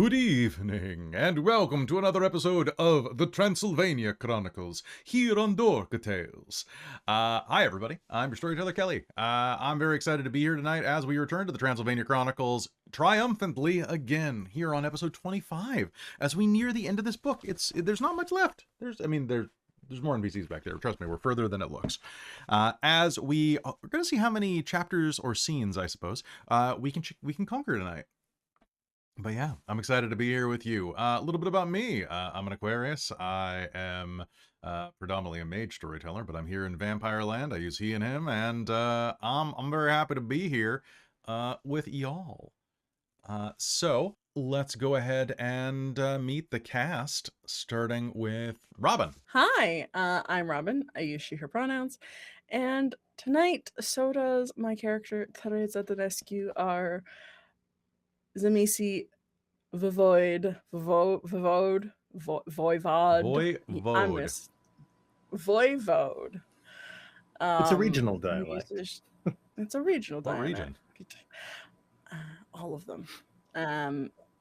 Good evening, and welcome to another episode of the Transylvania Chronicles, here on Dork Tales. Hi everybody, I'm your storyteller Kelly. I'm very excited to be here tonight as we return to the Transylvania Chronicles triumphantly again, here on episode 25, as we near the end of this book. There's not much left. There's more NPCs back there. Trust me, we're further than it looks. As we're going to see how many chapters or scenes, I suppose, we can conquer tonight. But yeah, I'm excited to be here with you. A little bit about me. I'm an Aquarius. I am predominantly a mage storyteller, but I'm here in Vampire Land. I use he and him, and I'm very happy to be here with y'all. So let's go ahead and meet the cast, starting with Robin. Hi, I'm Robin. I use she, her pronouns. And tonight, so does my character, Tereza Dinescu, our Zamisi Voivode. Voivode. It's a regional dialect. It's a regional What dialect. region? All of them.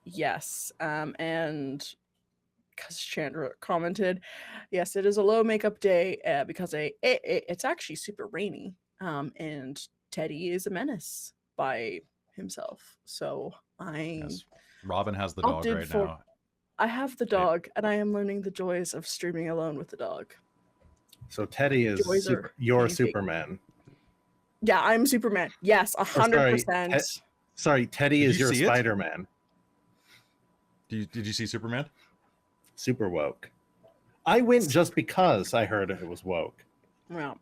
Yes. And because Chandra commented, yes, it is a low makeup day because it's actually super rainy. And Teddy is a menace by himself. So Yes. Robin has the dog right now. I have the dog, and I am learning the joys of streaming alone with the dog. So Teddy is your Superman. Yeah, I'm Superman. Yes, 100%. Sorry, Teddy is your Spider-Man. Did you see Superman? Super woke. I went just because I heard it was woke. Well,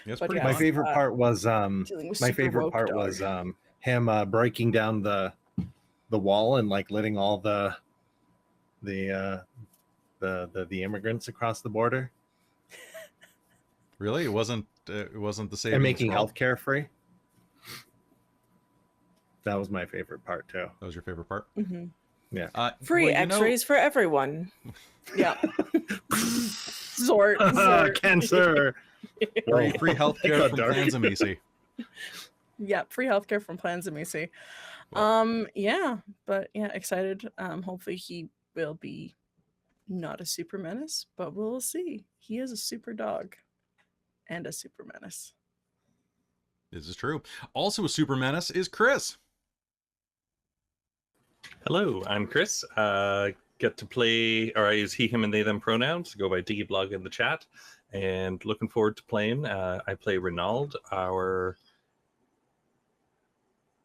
my favorite part was him breaking down the wall and like letting all the immigrants across the border. Really, it wasn't the same. And making healthcare free. That was my favorite part too. That was your favorite part? Mm-hmm. Yeah. Free X-rays for everyone. Yeah. Zort. Cancer. Free healthcare from Planzamisi. Yeah, free healthcare from Planzamisi. Yeah, but yeah, excited. Hopefully he will be not a super menace, but we'll see. He is a super dog and a super menace. This is true. Also a super menace is Chris. Hello, I'm Chris. Get to play, or I use he, him, and they, them pronouns. Go by Blogg in the chat. And looking forward to playing. I play Rainald, our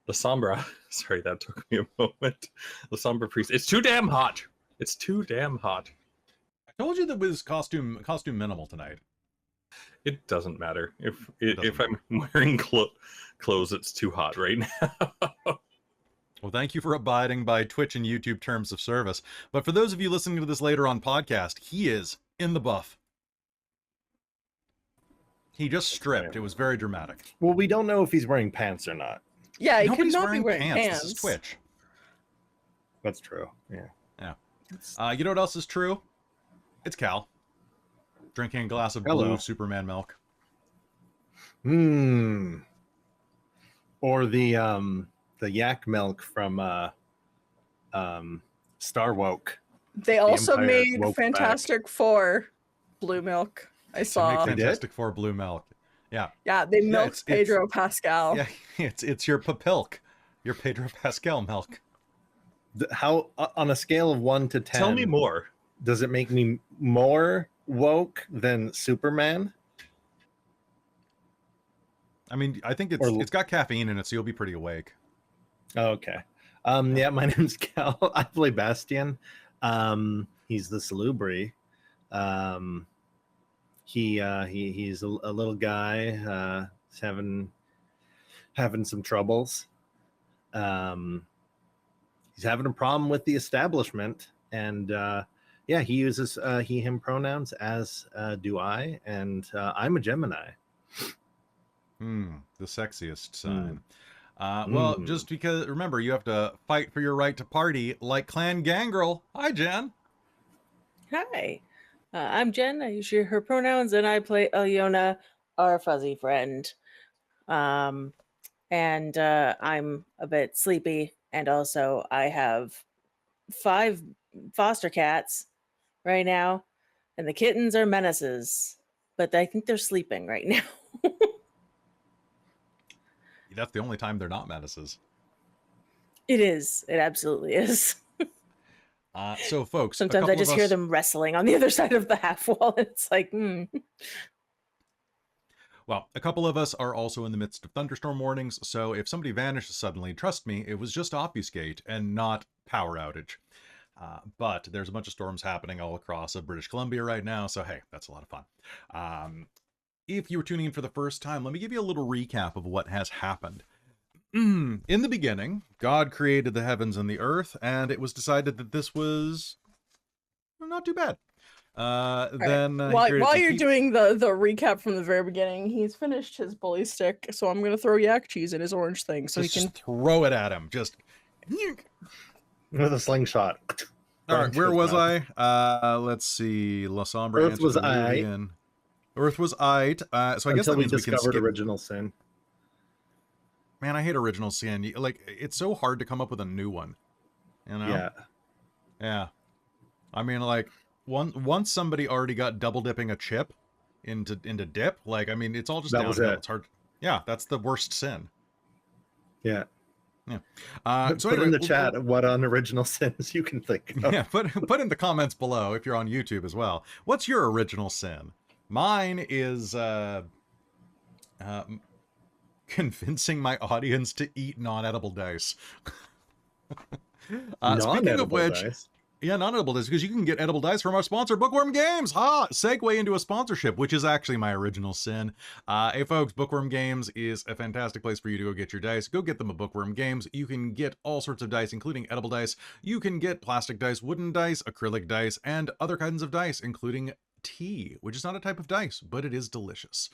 La Sombra. Sorry, that took me a moment. La Sombra priest. It's too damn hot. It's too damn hot. I told you that was costume minimal tonight. It doesn't matter. If I'm wearing clothes, it's too hot right now. Well, thank you for abiding by Twitch and YouTube terms of service. But for those of you listening to this later on podcast, he is in the buff. He just stripped. It was very dramatic. Well, we don't know if he's wearing pants or not. Yeah, he Nobody's could not wearing be wearing pants. pants. This is Twitch. That's true. Yeah. You know what else is true? It's Kal. Drinking a glass of blue Superman milk. Or the yak milk from Star Woke. They also made Fantastic Four blue milk. I saw. Fantastic Four blue milk. Yeah. Yeah, they milked Pedro Pascal. Yeah, it's your Papilk, your Pedro Pascal milk. How on a scale of 1 to 10? Tell me more. Does it make me more woke than Superman? I mean, I think it's got caffeine in it, so you'll be pretty awake. Oh, okay. Yeah, my name's Kal. I play Bastien. He's the Salubri. He's a little guy. He's having some troubles. He's having a problem with the establishment, and yeah, he uses he him pronouns, as do I, and I'm a Gemini. The sexiest sign. Well, just because, remember, you have to fight for your right to party like Clan Gangrel. Hi, Jen. Hi. I'm Jen. I use her pronouns, and I play Alëna, our fuzzy friend. And I'm a bit sleepy, and also I have 5 foster cats right now, and the kittens are menaces, but I think they're sleeping right now. That's the only time they're not menaces. It is. It absolutely is. So, folks, Sometimes I just hear them wrestling on the other side of the half wall, and it's like, Well, a couple of us are also in the midst of thunderstorm warnings, so if somebody vanishes suddenly, trust me, it was just obfuscate and not power outage. But there's a bunch of storms happening all across British Columbia right now, so hey, that's a lot of fun. If you were tuning in for the first time, let me give you a little recap of what has happened. In the beginning, God created the heavens and the earth, and it was decided that this was not too bad. Then while you're doing the recap from the very beginning, he's finished his bully stick, so I'm gonna throw yak cheese in his orange thing so just he can throw it at him. Just with a slingshot. All right, where was I? Let's see. La Sombra. Earth was I. Earth was I. So I guess that means we can skip original sin. Man, I hate original sin. Like, it's so hard to come up with a new one. You know? Yeah. Yeah. I mean, like, once somebody already got double dipping a chip into dip, like, I mean, it's all just downhill. It's hard. Yeah, that's the worst sin. Yeah. Yeah. So put in the chat what unoriginal sins you can think of. Yeah, put in the comments below if you're on YouTube as well. What's your original sin? Mine is convincing my audience to eat non-edible dice. Speaking of which, dice. Yeah, non-edible dice, because you can get edible dice from our sponsor, Bookwyrm Games. Segue into a sponsorship, which is actually my original sin. Hey, folks, Bookwyrm Games is a fantastic place for you to go get your dice. Go get them at Bookwyrm Games. You can get all sorts of dice, including edible dice. You can get plastic dice, wooden dice, acrylic dice, and other kinds of dice, including tea, which is not a type of dice, but it is delicious.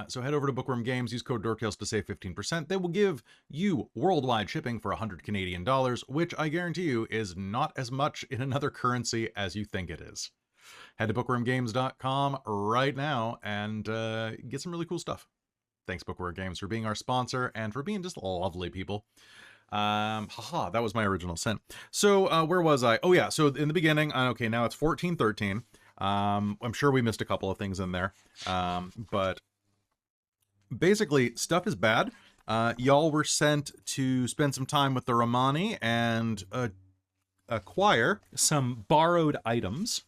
So head over to Bookwyrm Games, use code DORKTALES to save 15%. They will give you worldwide shipping for $100 Canadian, which I guarantee you is not as much in another currency as you think it is. Head to bookwyrmgames.com right now and get some really cool stuff. Thanks, Bookwyrm Games, for being our sponsor and for being just lovely people. That was my original sin. So where was I? Oh yeah, so in the beginning, okay, now it's 1413. I'm sure we missed a couple of things in there, but basically stuff is bad. Y'all were sent to spend some time with the Romani and acquire some borrowed items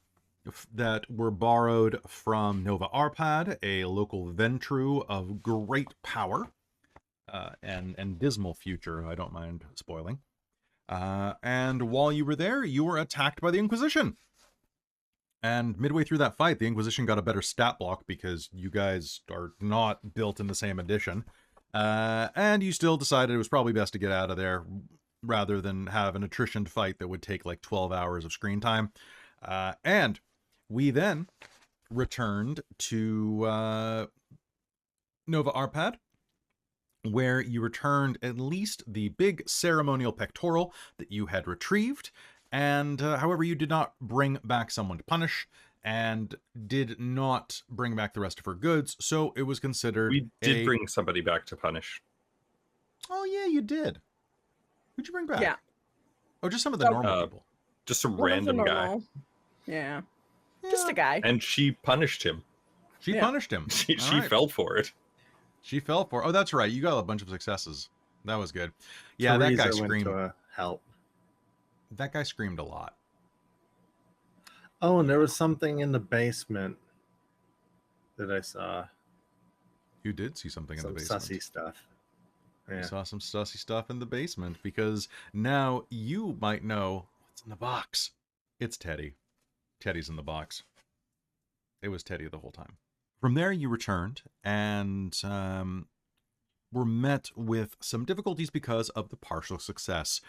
that were borrowed from Nova Arpad, a local Ventru of great power and dismal future, I don't mind spoiling. And while you were there, you were attacked by the Inquisition. And midway through that fight, the Inquisition got a better stat block because you guys are not built in the same edition. And you still decided it was probably best to get out of there rather than have an attrition fight that would take like 12 hours of screen time. And we then returned to Nova Arpad, where you returned at least the big ceremonial pectoral that you had retrieved. And however, you did not bring back someone to punish and did not bring back the rest of her goods. So it was considered we did bring somebody back to punish. Oh, yeah, you did. Who'd you bring back? Yeah. Oh, just some of the normal people. Just a random guy. Yeah. Just a guy. And she punished him. She punished him. She fell for it. She fell for it. Oh, that's right. You got a bunch of successes. That was good. Yeah, Tereza that guy screamed. Went to help. That guy screamed a lot. Oh, and there was something in the basement that I saw. You did see something in the basement. Some sussy stuff. Yeah. You saw some sussy stuff in the basement because now you might know what's in the box. It's Teddy. Teddy's in the box. It was Teddy the whole time. From there, you returned and were met with some difficulties because of the partial success.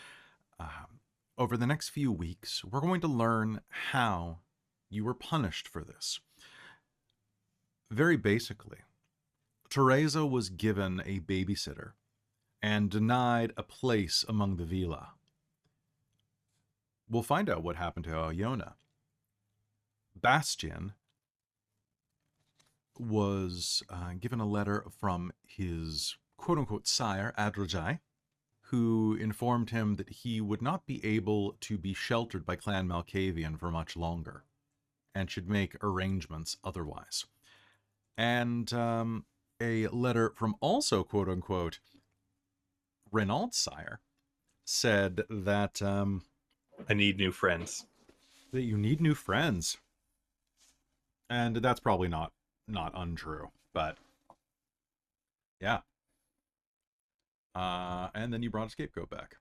Over the next few weeks, we're going to learn how you were punished for this. Very basically, Tereza was given a babysitter and denied a place among the villa. We'll find out what happened to Alëna. Bastien was given a letter from his quote-unquote sire, Adrajai, who informed him that he would not be able to be sheltered by Clan Malkavian for much longer, and should make arrangements otherwise. And a letter from also, quote-unquote, Rainald's sire said that I need new friends. that you need new friends. And that's probably not untrue, but yeah. And then you brought a scapegoat back.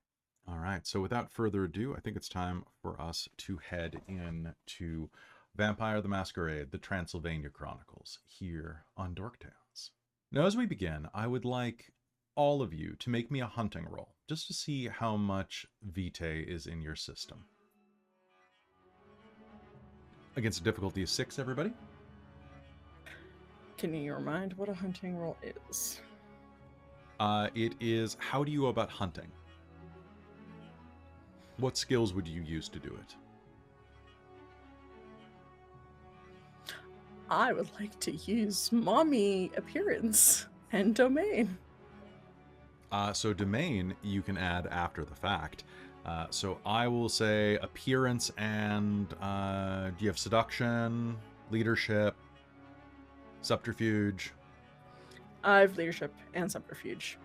All right, so without further ado, I think it's time for us to head into Vampire the Masquerade, the Transylvania Chronicles, here on Dork Tales. Now, as we begin, I would like all of you to make me a hunting roll, just to see how much vitae is in your system. Against a difficulty of 6, everybody. Can you remind what a hunting roll is? It is, how do you go about hunting? What skills would you use to do it? I would like to use mommy appearance and domain. So domain you can add after the fact. So I will say appearance and do you have seduction, leadership, subterfuge? I have leadership and subterfuge.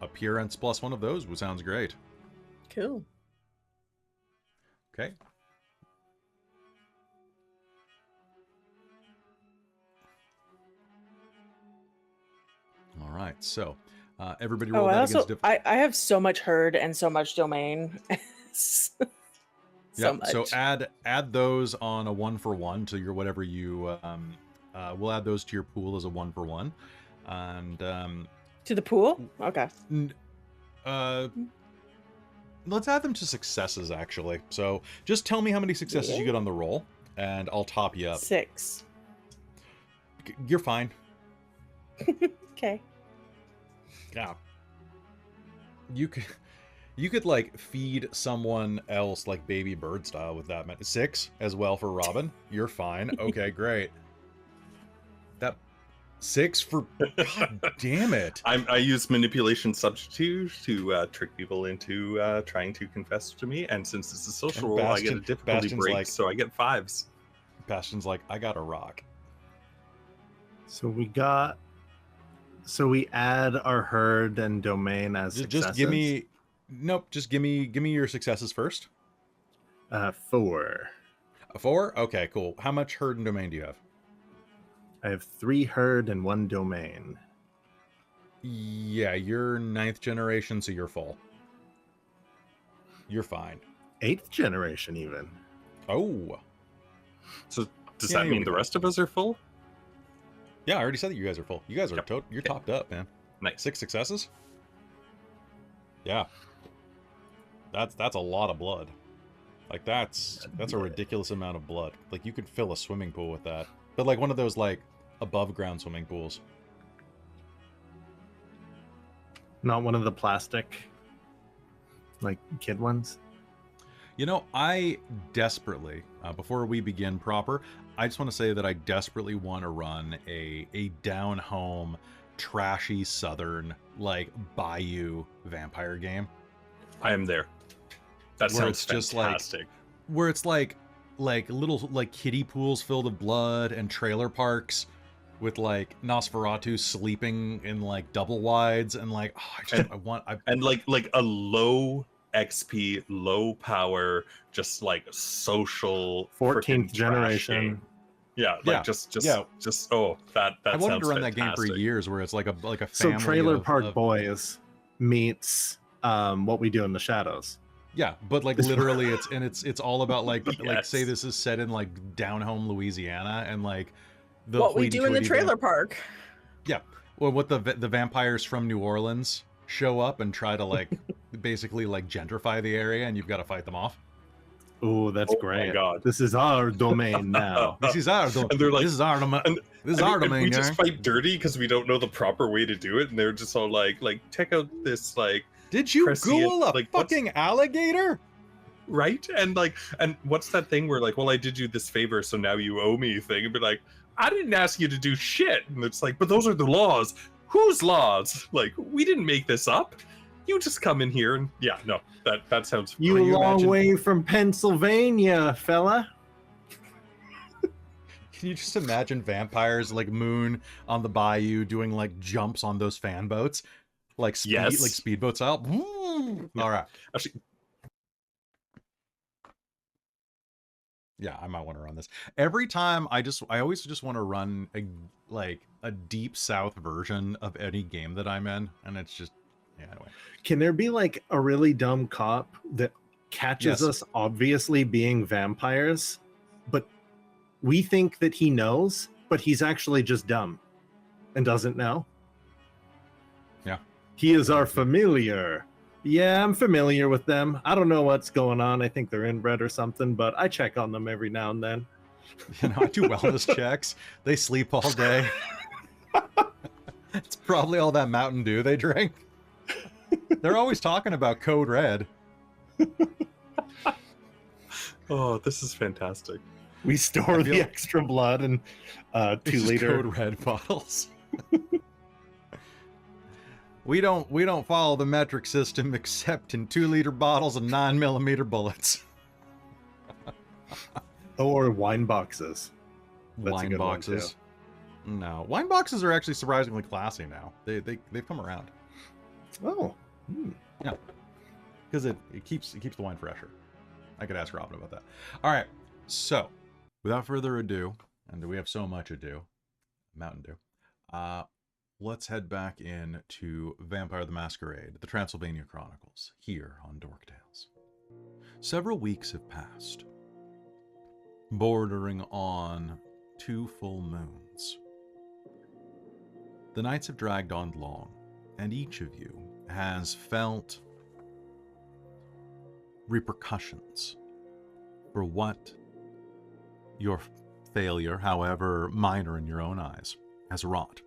Appearance plus one of those sounds great. Cool. Okay. All right, so everybody roll Oh, that against I have so much herd and so much domain. So yeah, much. so add those on a 1-for-1 to your whatever you we'll add those to your pool as a 1-for-1, and To the pool? Okay. let's add them to successes actually. So just tell me how many successes you get on the roll, and I'll top you up. 6. You're fine. Okay. Yeah. You could like feed someone else like baby bird style with that. 6 as well for Robin. You're fine. Okay, great. That 6 for God damn it. I use manipulation subterfuge to trick people into trying to confess to me, and since it's a social And roll, I get a Bastion- difficulty Bastion's break, like- so I get 5s. Bastion's like, I got a rock. So we add our herd and domain as Just give me just give me your successes first. 4. A 4? Okay, cool. How much herd and domain do you have? I have 3 herd and 1 domain. Yeah, you're 9th generation, so you're full. You're fine. 8th generation even. Oh. So does Yeah, that here mean we the go. rest of us are full? Yeah, I already said that you guys are full. You guys are Yep. you're topped up, man. Nice. 6 successes? Yeah. That's a lot of blood. Like that's a ridiculous amount of blood. Like you could fill a swimming pool with that. But like one of those like above ground swimming pools. Not one of the plastic, like kid ones. You know, I desperately, before we begin proper, I just want to say that I desperately want to run a down home, trashy southern, like bayou vampire game. I am there. That Where sounds it's just like- fantastic. Where it's like little like kiddie pools filled with blood and trailer parks with like Nosferatu sleeping in like double wides and like And like a low XP, low power, just like social 14th frickin' trash generation. game. Yeah, like Yeah, just yeah. oh that I wanted sounds to run that game for fantastic. years where it's like a So family Trailer of- Park of- Boys meets What We Do in the Shadows. Yeah, but like literally it's all about like Yes. say this is set in like down home Louisiana and like the What we do in the hoity-toity trailer park. well what the vampires from New Orleans show up and try to like basically like gentrify the area and you've got to fight them off. Oh, that's Oh my great. God. This is our domain now. This is our And they're like- this is our domain. and- This is I mean, our and domain, we yeah. just fight dirty because we don't know the proper way to do it, and they're just all like check out this like Did you prescient, Google a like, what's- fucking alligator? right and what's that thing where like, well, I did you this favor, so now you owe me thing, and be like, I didn't ask you to do shit, and it's like, but those are the laws. Whose laws? Like, we didn't make this up. you just come in here and yeah, no, that sounds. You you long imagine- way from Pennsylvania, fella. Can you just imagine vampires like Moon on the bayou doing like jumps on those fan boats, like Yes. speedboats out? Yeah. All right. Actually, Yeah, I might want to run this. Every time I always just want to run a deep south version of any game that I'm in, and it's just anyway. Can there be like a really dumb cop that catches Yes. us obviously being vampires, but we think that he knows, but he's actually just dumb and doesn't know? Yeah. He is our familiar. Yeah, I'm familiar with them. I don't know what's going on. I think they're inbred or something, but I check on them every now and then. You know, I do wellness checks. They sleep all day. It's probably all that Mountain Dew they drink. They're always talking about Code Red. oh, this is fantastic. We store I the feel- extra blood in It's 2 just liter. Code Red bottles. We don't follow the metric system except in 2-liter bottles and 9mm bullets. Or wine boxes. That's a Wine good one, boxes. No, wine boxes are actually surprisingly classy now. They've come around Oh. Hmm. because it keeps the wine fresher. I could ask Robin about that. All right, so without further ado, and we have so much ado, Mountain Dew. Let's head back in to Vampire the Masquerade, the Transylvania Chronicles, here on Dork Tales. Several weeks have passed, bordering on 2 full moons. The nights have dragged on long, and each of you has felt repercussions for what your failure, however minor in your own eyes, has wrought.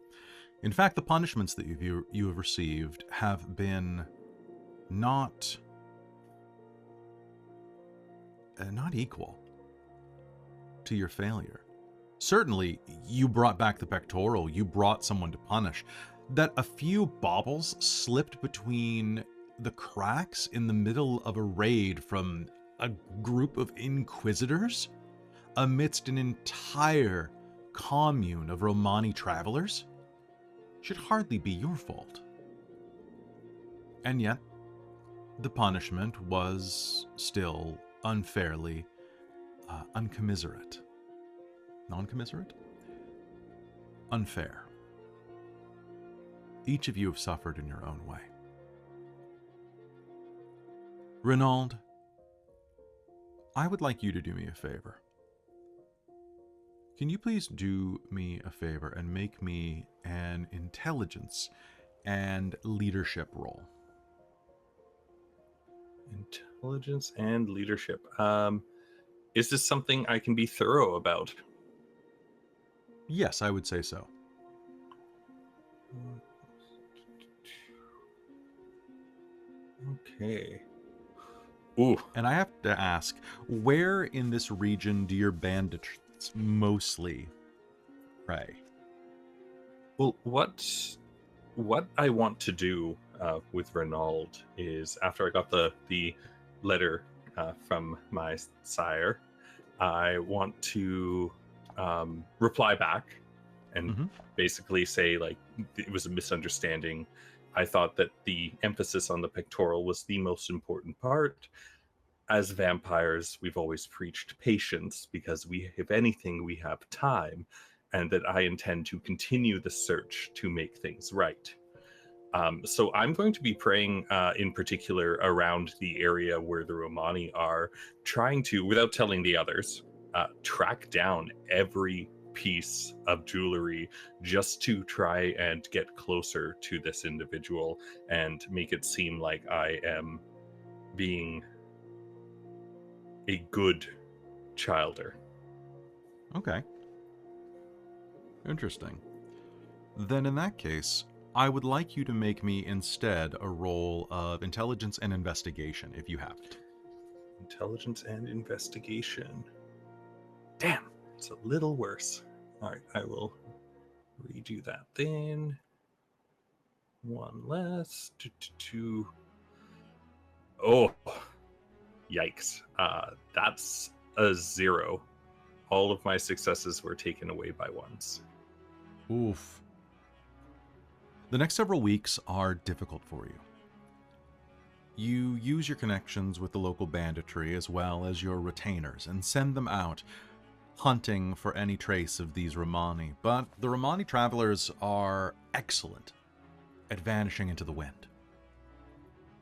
In fact, the punishments that you have received have been not equal to your failure. Certainly, you brought back the pectoral, you brought someone to punish. That a few baubles slipped between the cracks in the middle of a raid from a group of inquisitors amidst an entire commune of Romani travelers should hardly be your fault. And yet, the punishment was still unfairly uncommiserate. Non-commiserate? Unfair. Each of you have suffered in your own way. Rainald, I would like you to do me a favor. Can you please do me a favor and make me an intelligence and leadership roll? Intelligence and leadership. Is this something I can be thorough about? Yes, I would say so. Okay. Ooh. And I have to ask, where in this region do your bandits mostly prey? Well, what I want to do with Rainald is, after I got the letter from my sire, I want to reply back and Mhm. basically say, like, it was a misunderstanding. I thought that the emphasis on the pectoral was the most important part. As vampires, we've always preached patience because if anything, we have time, and that I intend to continue the search to make things right. So I'm going to be praying in particular around the area where the Romani are, trying to, without telling the others, track down every piece of jewelry just to try and get closer to this individual and make it seem like I am being a good childer. Okay. Interesting. Then in that case, I would like you to make me instead a roll of intelligence and investigation, if you have it. Intelligence and investigation. Damn, it's a little worse. All right, I will redo that then. One less. Oh, yikes. That's a 0. All of my successes were taken away by ones. Oof. The next several weeks are difficult for you. You use your connections with the local banditry as well as your retainers and send them out hunting for any trace of these Romani, but the Romani travelers are excellent at vanishing into the wind.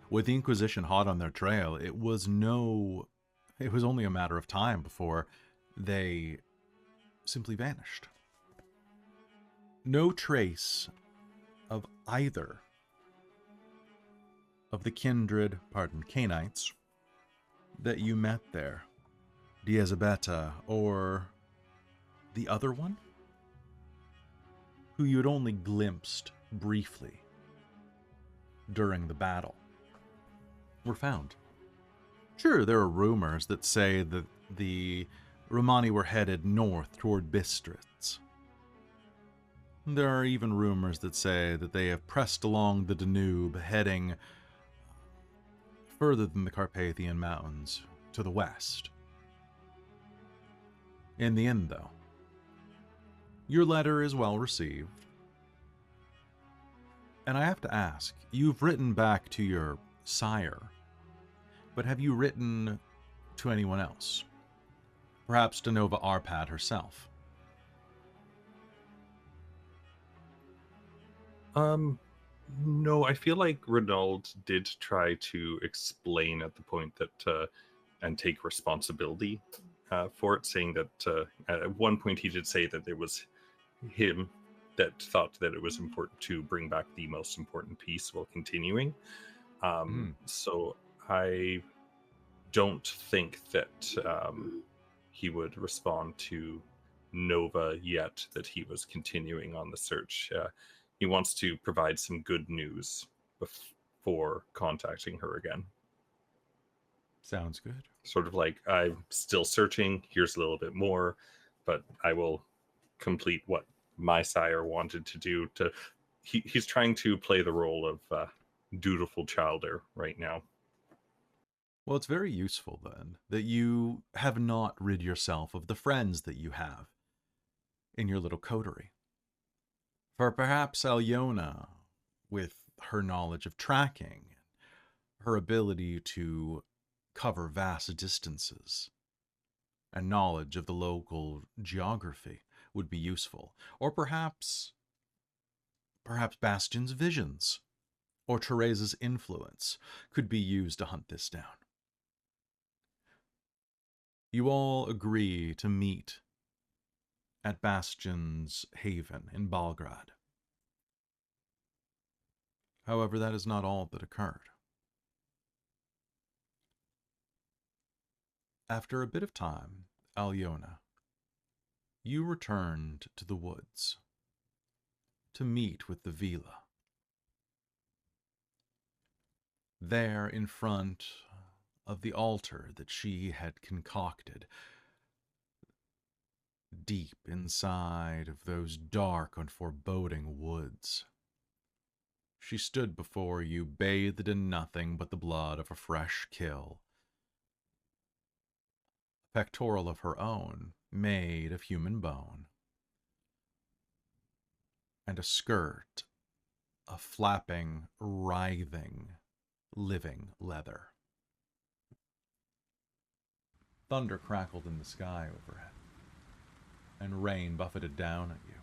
With the Inquisition hot on their trail, it was only a matter of time before they simply vanished. No trace of either of the Canaanites that you met there, Diazabetta, or the other one, who you had only glimpsed briefly during the battle, were found. Sure, there are rumors that say that the Romani were headed north toward Bistritz. There are even rumors that say that they have pressed along the Danube, heading further than the Carpathian Mountains to the west. In the end, though, your letter is well received. And I have to ask, you've written back to your sire, but have you written to anyone else? Perhaps to Nova Arpad herself? No, I feel like Rainald did try to explain at the point that, and take responsibility for it, saying that at one point he did say that it was him that thought that it was important to bring back the most important piece while continuing. So I don't think that he would respond to Nova yet that he was continuing on the search. He wants to provide some good news before contacting her again. Sounds good. Sort of like, I'm still searching, here's a little bit more, but I will complete what my sire wanted to do. He's trying to play the role of dutiful childer right now. Well, it's very useful then that you have not rid yourself of the friends that you have in your little coterie. For perhaps Alëna, with her knowledge of tracking, her ability to cover vast distances, and knowledge of the local geography would be useful. Or perhaps Bastien's visions or Tereza's influence could be used to hunt this down. You all agree to meet at Bastien's haven in Belgrade. However, that is not all that occurred. After a bit of time, Alëna, you returned to the woods to meet with the Vila. There, in front of the altar that she had concocted, deep inside of those dark and foreboding woods, she stood before you, bathed in nothing but the blood of a fresh kill, a pectoral of her own, made of human bone, and a skirt of flapping, writhing, living leather. Thunder crackled in the sky overhead, and rain buffeted down at you.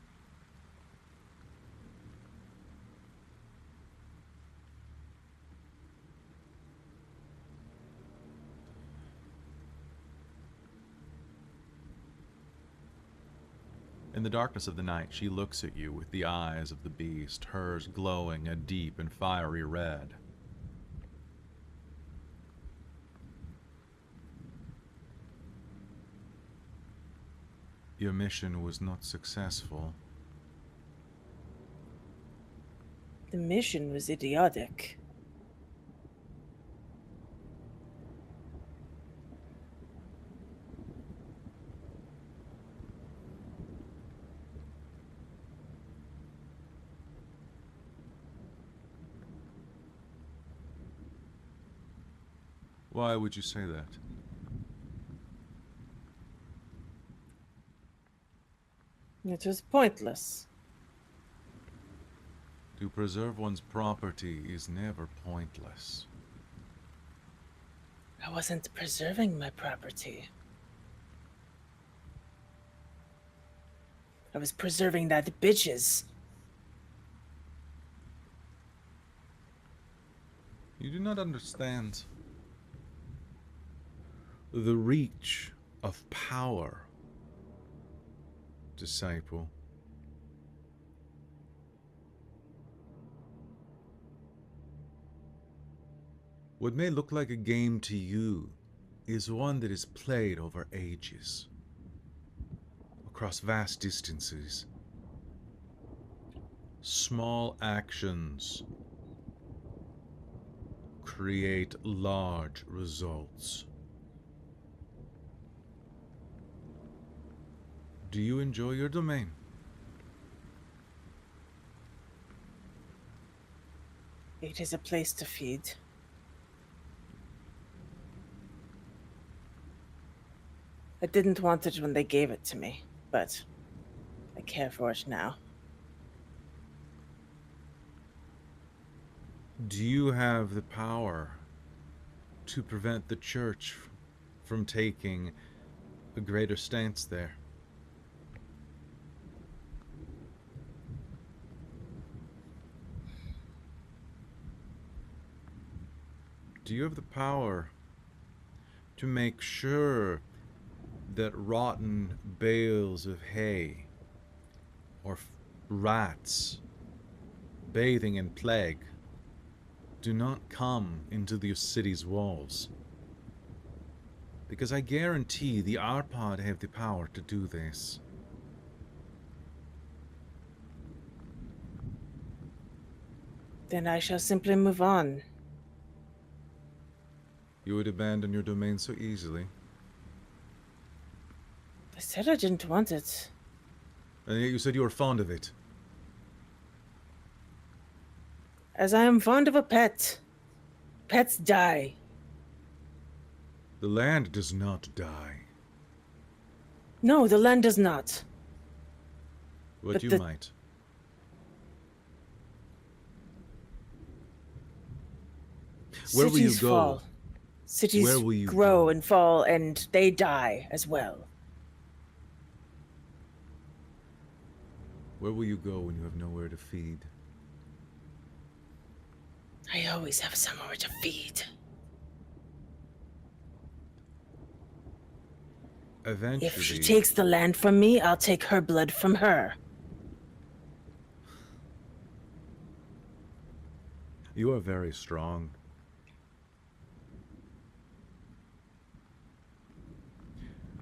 In the darkness of the night, she looks at you with the eyes of the beast, hers glowing a deep and fiery red. Your mission was not successful. The mission was idiotic. Why would you say that? It was pointless. To preserve one's property is never pointless. I wasn't preserving my property. I was preserving that bitch's. You do not understand the reach of power, disciple. What may look like a game to you is one that is played over ages, across vast distances. Small actions create large results. Do you enjoy your domain? It is a place to feed. I didn't want it when they gave it to me, but I care for it now. Do you have the power to prevent the church from taking a greater stance there? Do you have the power to make sure that rotten bales of hay or rats bathing in plague do not come into the city's walls? Because I guarantee the Arpad have the power to do this. Then I shall simply move on. You would abandon your domain so easily. I said I didn't want it. And yet you said you were fond of it. As I am fond of a pet. Pets die. The land does not die. No, the land does not. But But you the- might. Where will you Cities go? fall. Cities Where will you grow go? and fall, and they die as well. Where will you go when you have nowhere to feed? I always have somewhere to feed. Eventually, If she takes the land from me, I'll take her blood from her. you are very strong.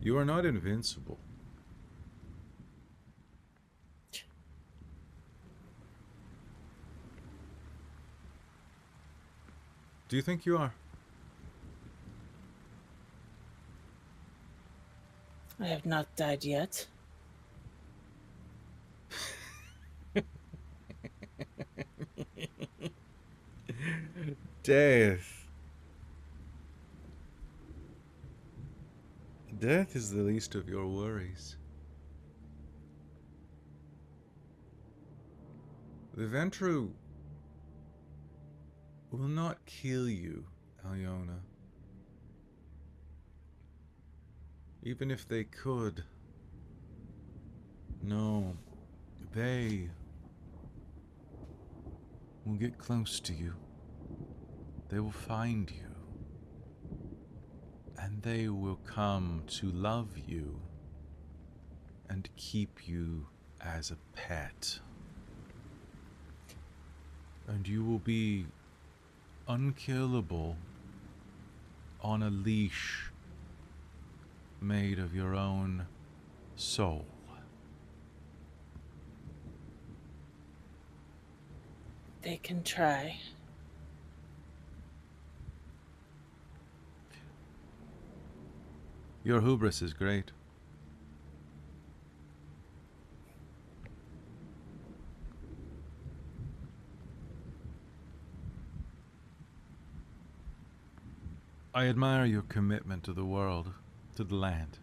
You are not invincible. Do you think you are? I have not died yet. Death. Death is the least of your worries. The Ventru will not kill you, Alëna. Even if they could. No, they will get close to you. They will find you. And they will come to love you and keep you as a pet. And you will be unkillable on a leash made of your own soul. They can try. Your hubris is great. I admire your commitment to the world, to the land.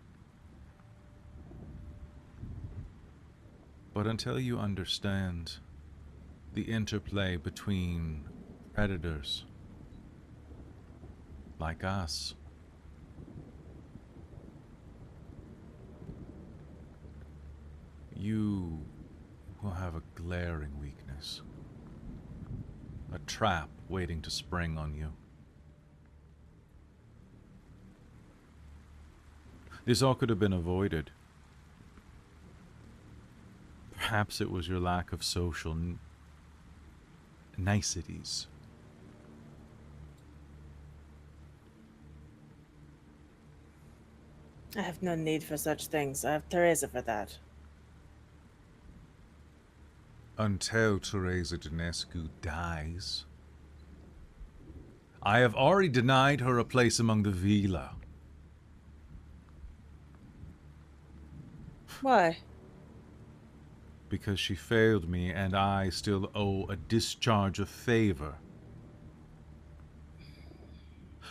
But until you understand the interplay between predators like us, you will have a glaring weakness. A trap waiting to spring on you. This all could have been avoided. Perhaps it was your lack of social niceties. I have no need for such things. I have Tereza for that. Until Tereza Dinescu dies. I have already denied her a place among the Vila. Why? Because she failed me and I still owe a discharge of favor.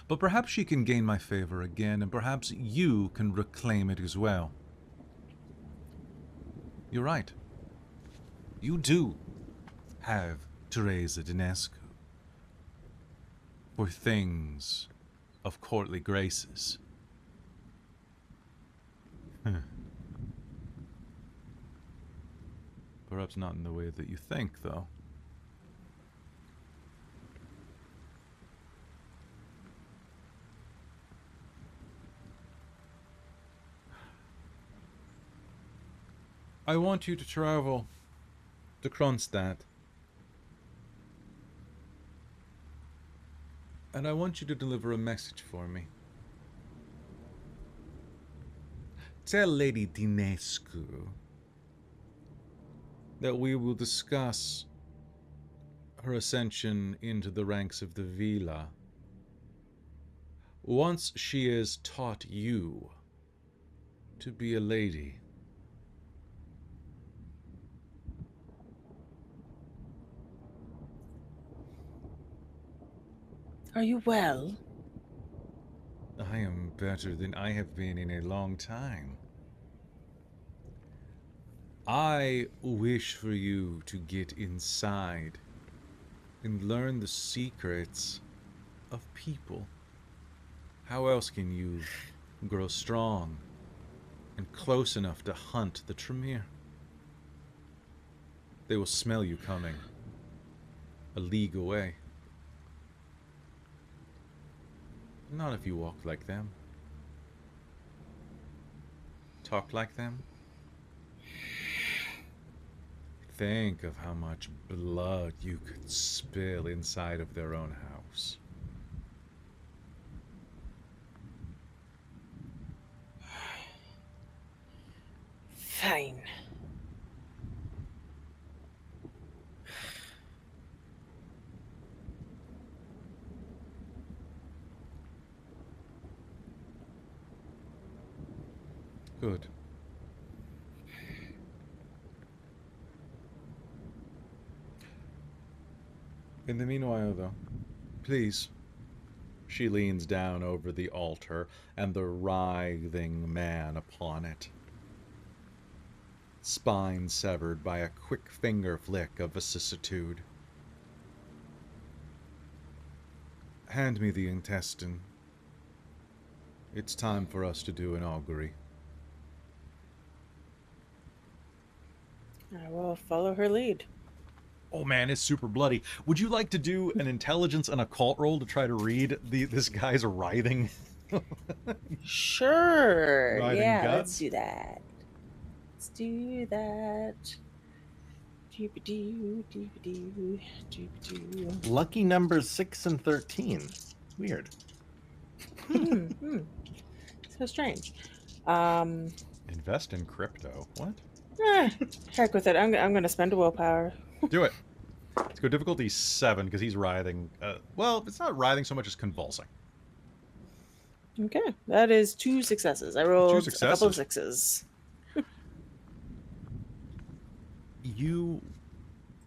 But perhaps she can gain my favor again, and perhaps you can reclaim it as well. You're right. You do have Tereza Dinescu for things of courtly graces. Perhaps not in the way that you think, though. I want you to travel to Kronstadt. And I want you to deliver a message for me. Tell Lady Dinescu that we will discuss her ascension into the ranks of the Vila once she has taught you to be a lady. Are you well? I am better than I have been in a long time. I wish for you to get inside and learn the secrets of people. How else can you grow strong and close enough to hunt the Tremere? They will smell you coming a league away. Not if you walk like them. Talk like them. Think of how much blood you could spill inside of their own house. Fine. Good. In the meanwhile, though, please. She leans down over the altar and the writhing man upon it. Spine severed by a quick finger flick of vicissitude. Hand me the intestine. It's time for us to do an augury. I will follow her lead. Oh man, it's super bloody. Would you like to do an intelligence and occult roll to try to read this guy's writhing? Sure. Writhing Yeah, guts? let's do that. Let's do that. Doop-a-doo, doop-a-doo, doop-a-doo. Lucky numbers 6 and 13. Weird. So strange. Invest in crypto. What? Heck with it. I'm going to spend a willpower. Do it. Let's go difficulty 7 because he's writhing. Well, it's not writhing so much as convulsing. Okay, that is 2 successes. I rolled a couple of successes. 6s. You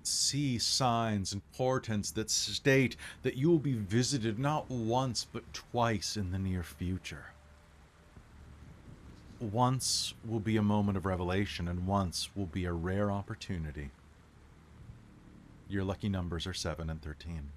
see signs and portents that state that you will be visited not once but twice in the near future. Once will be a moment of revelation, and once will be a rare opportunity. Your lucky numbers are 7 and 13.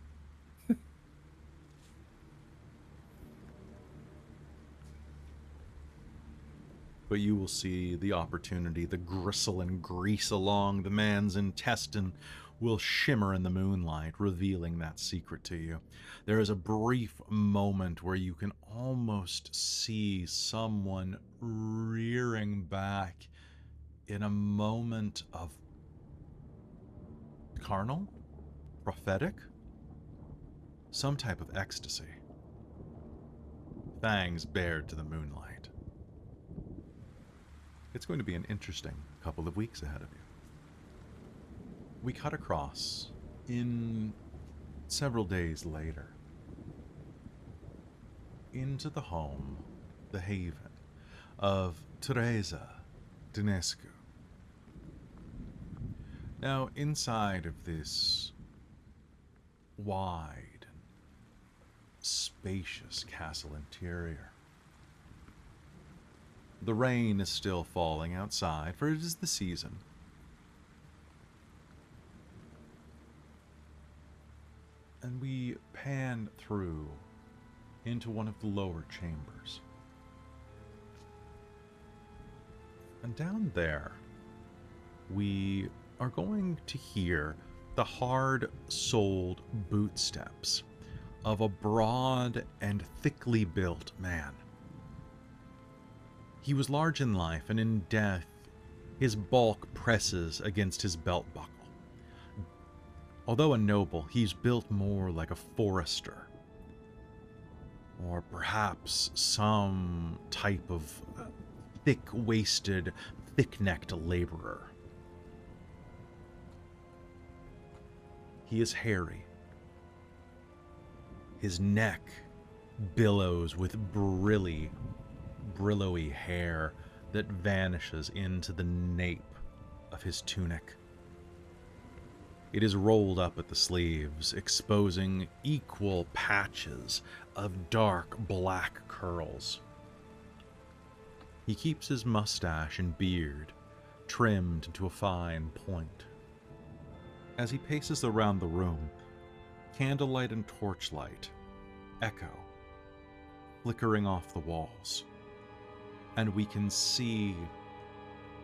But you will see the opportunity, the gristle and grease along the man's intestine will shimmer in the moonlight, revealing that secret to you. There is a brief moment where you can almost see someone rearing back in a moment of carnal, prophetic, some type of ecstasy. Fangs bared to the moonlight. It's going to be an interesting couple of weeks ahead of you. We cut across in several days later into the home, the haven of Tereza, Dinescu. Now, inside of this wide and spacious castle interior, the rain is still falling outside, for it is the season. And we pan through into one of the lower chambers. And down there, we are going to hear the hard-soled bootsteps of a broad and thickly built man. He was large in life, and in death, his bulk presses against his belt buckle. Although a noble, he's built more like a forester, or perhaps some type of thick-waisted, thick-necked laborer. He is hairy. His neck billows with brillowy hair that vanishes into the nape of his tunic. It is rolled up at the sleeves, exposing equal patches of dark black curls. He keeps his mustache and beard trimmed into a fine point. As he paces around the room, candlelight and torchlight echo, flickering off the walls. And we can see,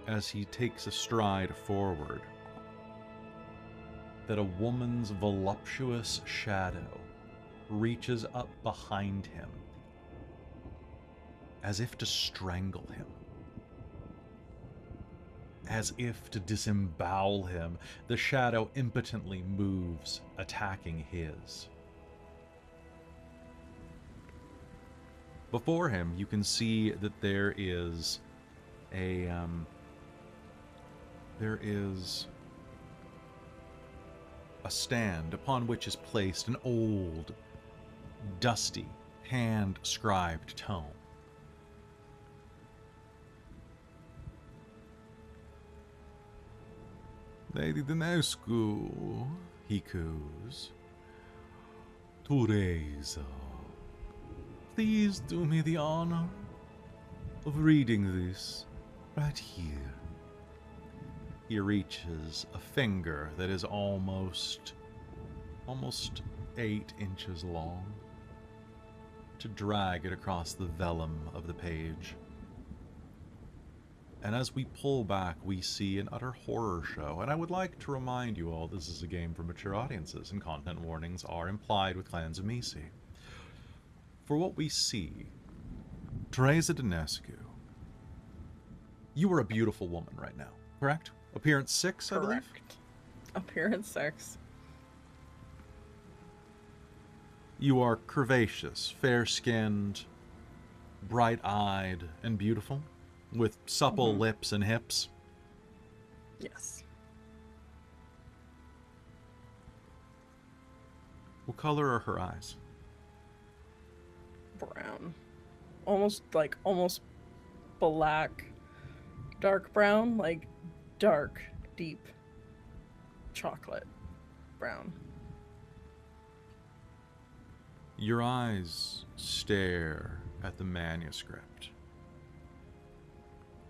as he takes a stride forward, that a woman's voluptuous shadow reaches up behind him, as if to strangle him, as if to disembowel him. The shadow impotently moves, attacking his. Before him, you can see that there is a stand upon which is placed an old, dusty, hand-scribed tome. Lady Dinescu, he coos. Tereza, please do me the honor of reading this right here. He reaches a finger that is almost 8 inches long to drag it across the vellum of the page. And as we pull back, we see an utter horror show. And I would like to remind you all, this is a game for mature audiences, and content warnings are implied with Clans of Misi. For what we see, Tereza Dinescu, you are a beautiful woman right now, correct? Appearance 6, I believe? Correct. Appearance 6. You are curvaceous, fair-skinned, bright-eyed, and beautiful, with supple lips and hips. Yes. What color are her eyes? Brown. Almost black. Dark brown, like dark, deep. chocolate brown. Your eyes stare at the manuscript.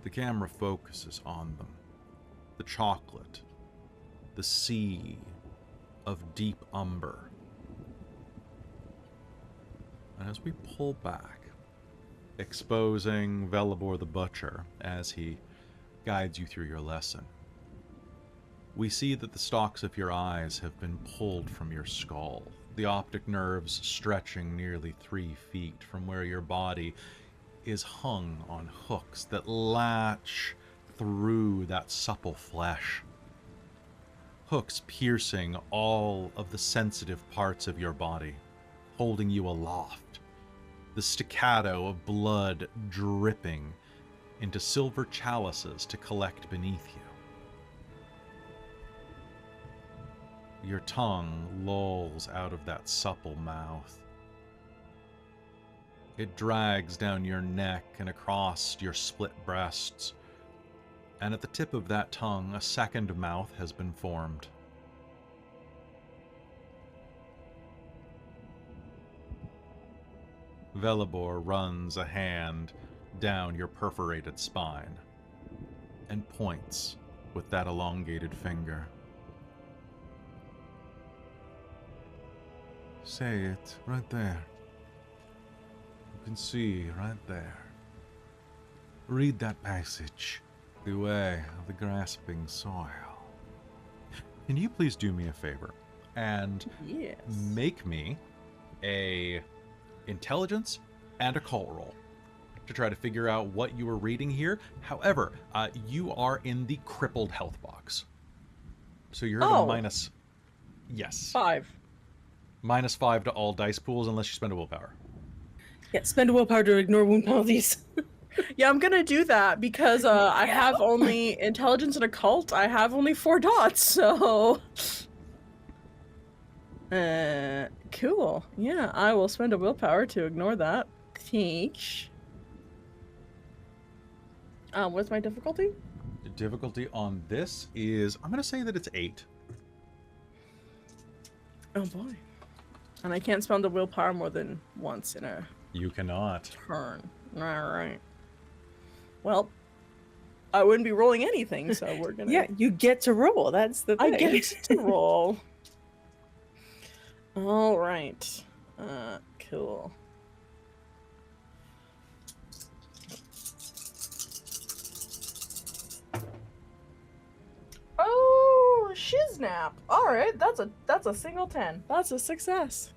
The camera focuses on them. The chocolate. The sea of deep umber. And as we pull back, exposing Velibor the Butcher as he guides you through your lesson, we see that the stalks of your eyes have been pulled from your skull, the optic nerves stretching nearly 3 feet from where your body is hung on hooks that latch through that supple flesh. Hooks piercing all of the sensitive parts of your body, holding you aloft. The staccato of blood dripping into silver chalices to collect beneath you. Your tongue lolls out of that supple mouth. It drags down your neck and across your split breasts, and at the tip of that tongue, a second mouth has been formed. Velibor runs a hand down your perforated spine and points with that elongated finger. Say it right there. You can see right there. Read that passage. The way of the grasping soil. Can you please do me a favor and Yes. make me a intelligence and occult roll to try to figure out what you were reading here. However, you are in the crippled health box. So you're at a minus... Yes. 5. -5 to all dice pools unless you spend a willpower. Yeah, spend a willpower to ignore wound penalties. Yeah, I'm gonna do that because I have only intelligence and occult. I have only 4 dots, so... cool. Yeah, I will spend a willpower to ignore that. Teach. What's my difficulty? The difficulty on this is... I'm going to say that it's 8. Oh boy. And I can't spend a willpower more than once in a You cannot. turn. Alright. Well, I wouldn't be rolling anything, so we're gonna... Yeah, you get to roll. That's the thing. I get to roll. Alright. Cool. Oh, shiznap. Alright, that's a single 10. That's a success.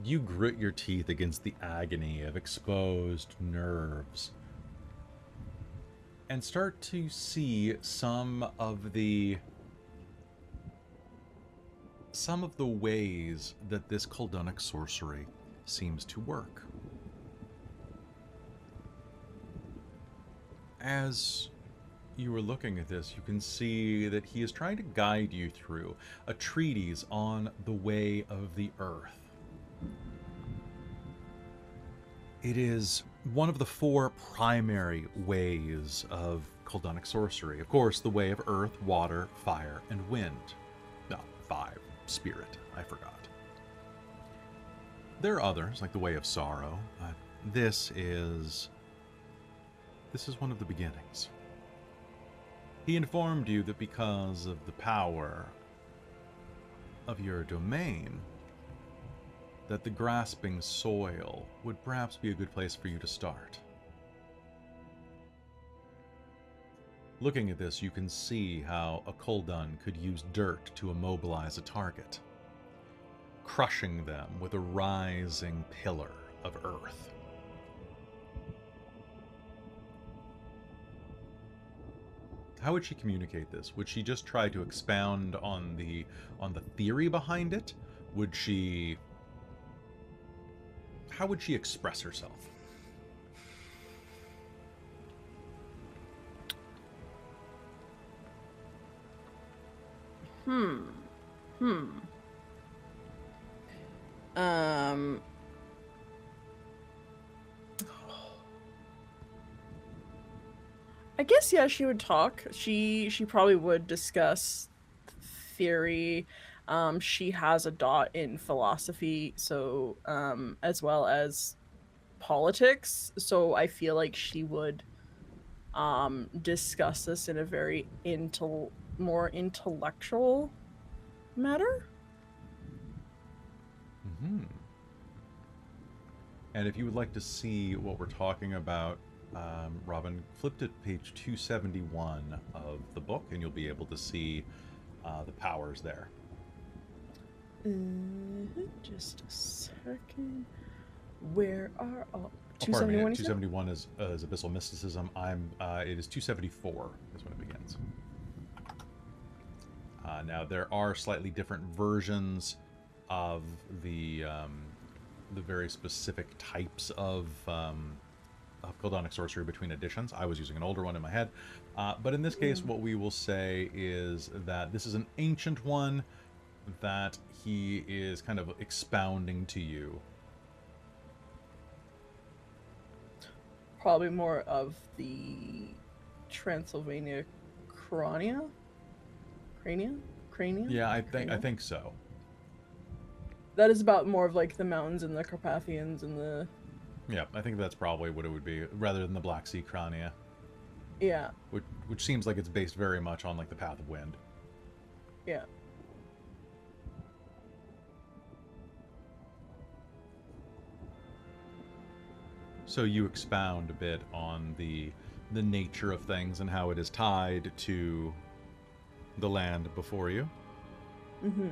You grit your teeth against the agony of exposed nerves and start to see some of the ways that this Kuldunic sorcery seems to work. As you are looking at this, you can see that he is trying to guide you through a treatise on the way of the earth. It is one of the 4 primary ways of Kuldunic sorcery. Of course, the way of earth, water, fire, and wind. No, 5. Spirit, I forgot. There are others, like the way of sorrow, but this is one of the beginnings. He informed you that because of the power of your domain, that the grasping soil would perhaps be a good place for you to start. Looking at this, you can see how a Kuldun could use dirt to immobilize a target, crushing them with a rising pillar of earth. How would she communicate this? Would she just try to expound on the theory behind it? Would she... How would she express herself? I guess, yeah, she would talk. She probably would discuss theory. She has a dot in philosophy, so as well as politics. So I feel like she would discuss this in a very more intellectual matter. Mm-hmm. And if you would like to see what we're talking about, Robin, flip to page 271 of the book, and you'll be able to see the powers there. Just a second. Where are all? Oh, pardon me. 271 is Abyssal Mysticism. It is 274 is when it begins. Now there are slightly different versions of the very specific types of Goldonic sorcery between editions. I was using an older one in my head, but in this case, what we will say is that this is an ancient one that he is kind of expounding to you. Probably more of the Transylvania Crania? Yeah, I think so. That is about more of like the mountains and the Carpathians and the... Yeah, I think that's probably what it would be, rather than the Black Sea Crania. Yeah. Which seems like it's based very much on like the Path of Wind. Yeah. So you expound a bit on the nature of things and how it is tied to the land before you. Mm-hmm.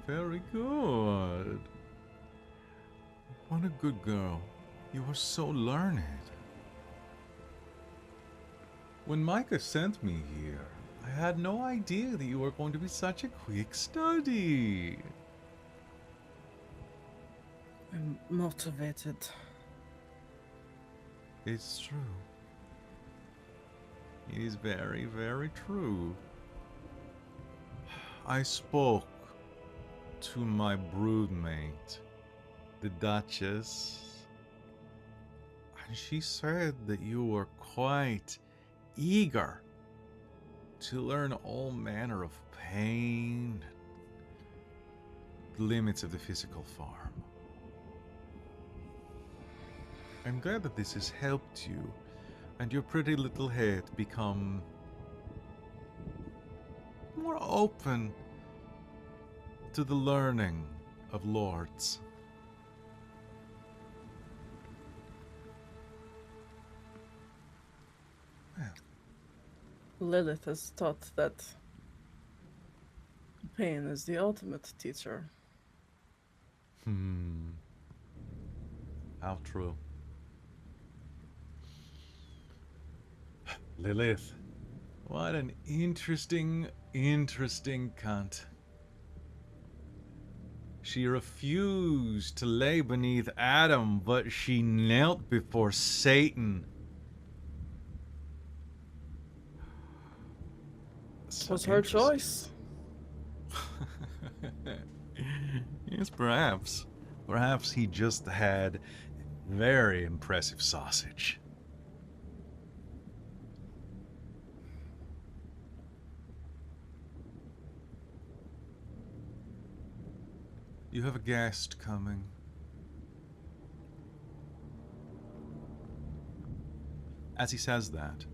Very good. What a good girl. You are so learned. When Micah sent me here, I had no idea that you were going to be such a quick study. I'm motivated. It's true. It is very, very true. I spoke to my broodmate, the Duchess, and she said that you were quite eager to learn all manner of pain, the limits of the physical form. I'm glad that this has helped you and your pretty little head become more open to the learning of lords. Well, Lilith has taught that pain is the ultimate teacher. How true. Lilith, what an interesting cunt. She refused to lay beneath Adam, but she knelt before Satan. It was her choice. Yes, perhaps. Perhaps he just had very impressive sausage. You have a guest coming. As he says that,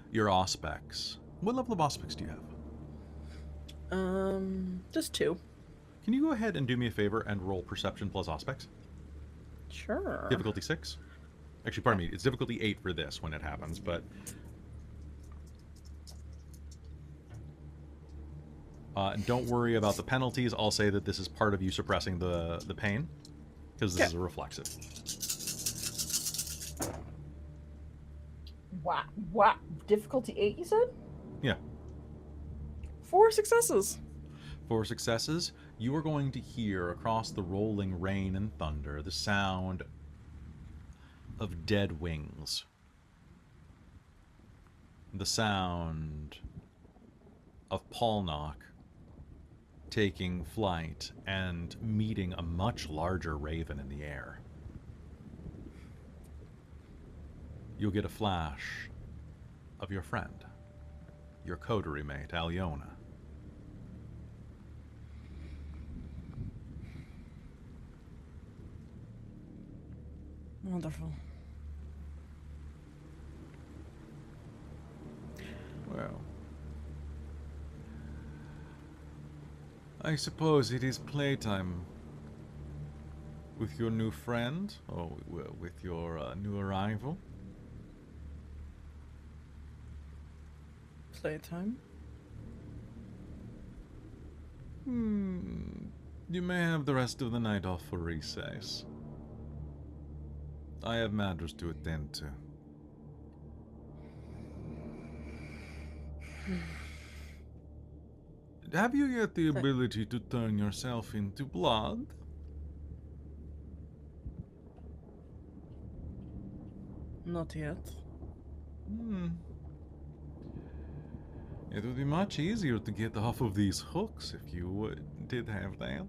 your auspex. What level of auspex do you have? Just 2. Can you go ahead and do me a favor and roll perception plus auspex? Sure. Difficulty 6? Actually, pardon me, it's difficulty 8 for this when it happens, but... don't worry about the penalties. I'll say that this is part of you suppressing the pain, because this is a reflexive. Wow. Difficulty 8, you said? Yeah. 4 successes. 4 successes. You are going to hear across the rolling rain and thunder the sound of dead wings. The sound of Polnock taking flight and meeting a much larger raven in the air. you'll get a flash of your friend, your coterie mate, Alëna. Wonderful. Well, I suppose it is playtime with your new friend, or with your new arrival. Playtime? You may have the rest of the night off for recess. I have matters to attend to. Have you yet the ability to turn yourself into blood? Not yet. It would be much easier to get off of these hooks if you did have that.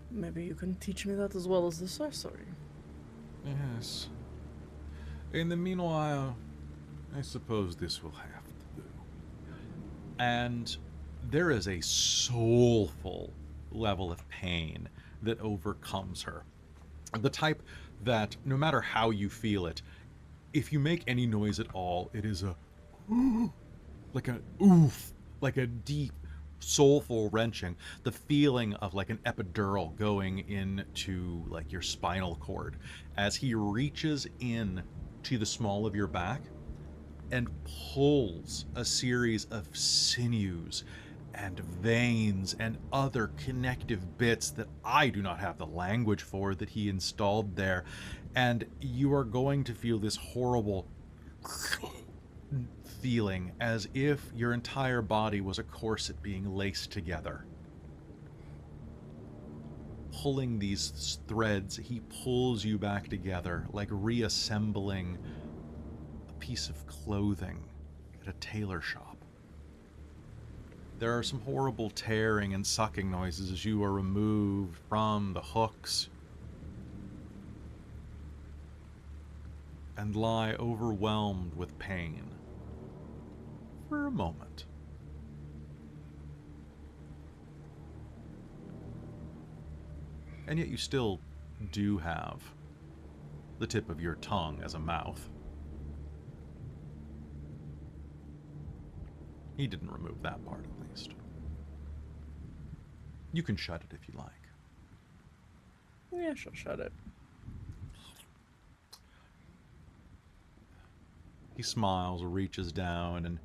Maybe you can teach me that as well as the sorcery. Yes. In the meanwhile, I suppose this will have to do. And there is a soulful level of pain that overcomes her. The type that, no matter how you feel it, if you make any noise at all, it is a like a oof, like a deep, soulful wrenching. The feeling of like an epidural going into like your spinal cord as he reaches in to the small of your back and pulls a series of sinews and veins and other connective bits that I do not have the language for that he installed there. And you are going to feel this horrible feeling as if your entire body was a corset being laced together. Pulling these threads, he pulls you back together, like reassembling a piece of clothing at a tailor shop. There are some horrible tearing and sucking noises as you are removed from the hooks and lie overwhelmed with pain for a moment. And yet you still do have the tip of your tongue as a mouth. He didn't remove that part, at least. You can shut it if you like. Yeah, she'll shut it. He smiles, reaches down, and...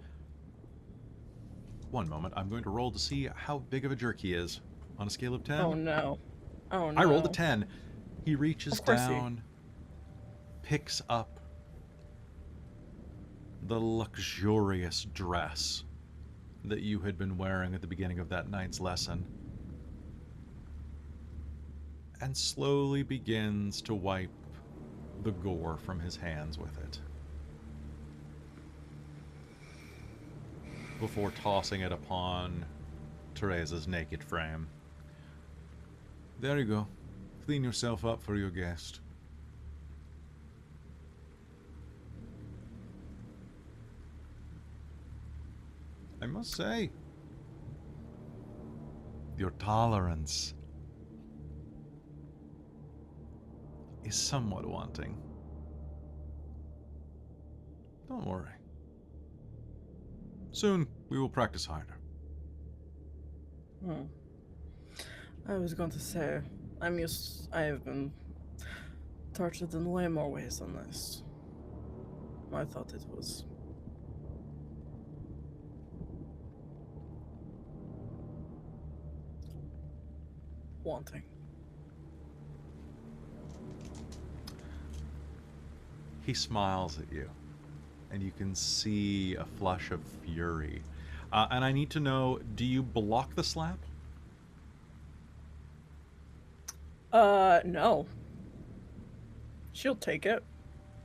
One moment, I'm going to roll to see how big of a jerk he is. On a scale of 10. Oh no. Oh no. I rolled a 10. He reaches Of course he- down, picks up the luxurious dress that you had been wearing at the beginning of that night's lesson, and slowly begins to wipe the gore from his hands with it, before tossing it upon Tereza's naked frame. There you go. Clean yourself up for your guest. I must say, your tolerance is somewhat wanting. Don't worry. Soon we will practice harder. I was going to say, I have been tortured in way more ways than this. I thought it was wanting. He smiles at you, and you can see a flush of fury. And I need to know, do you block the slap? No. She'll take it.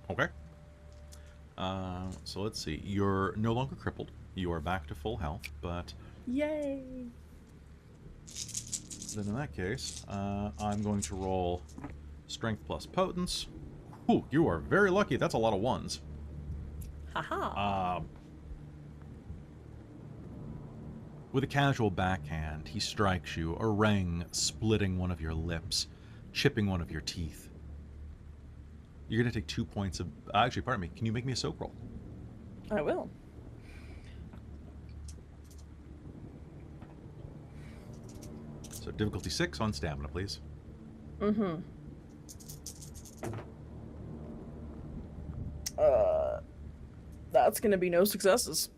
Okay. So let's see. You're no longer crippled. You are back to full health, but Yay! then in that case, I'm going to roll Strength plus potence. Ooh, you are very lucky. That's a lot of ones. Haha. With a casual backhand, he strikes you, a ring splitting one of your lips, chipping one of your teeth. You're going to take 2 points of... actually, pardon me. Can you make me a soak roll? I will. So difficulty 6 on stamina, please. Mm-hmm. That's going to be no successes.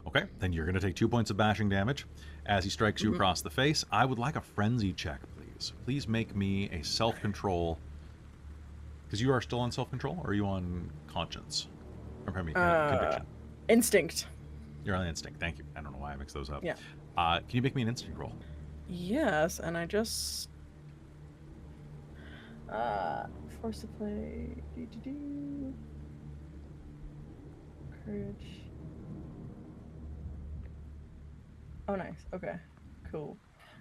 Okay, then you're going to take 2 points of bashing damage. As he strikes you across the face, I would like a frenzy check, please. Please make me a self-control... Because you are still on self-control, or are you on conscience? Or pardon me, conviction. Instinct. You're on instinct, thank you. I don't know why I mixed those up. Yeah. Can you make me an instinct roll? Yes, and I just... force to play... Courage... Oh, nice. Okay, cool.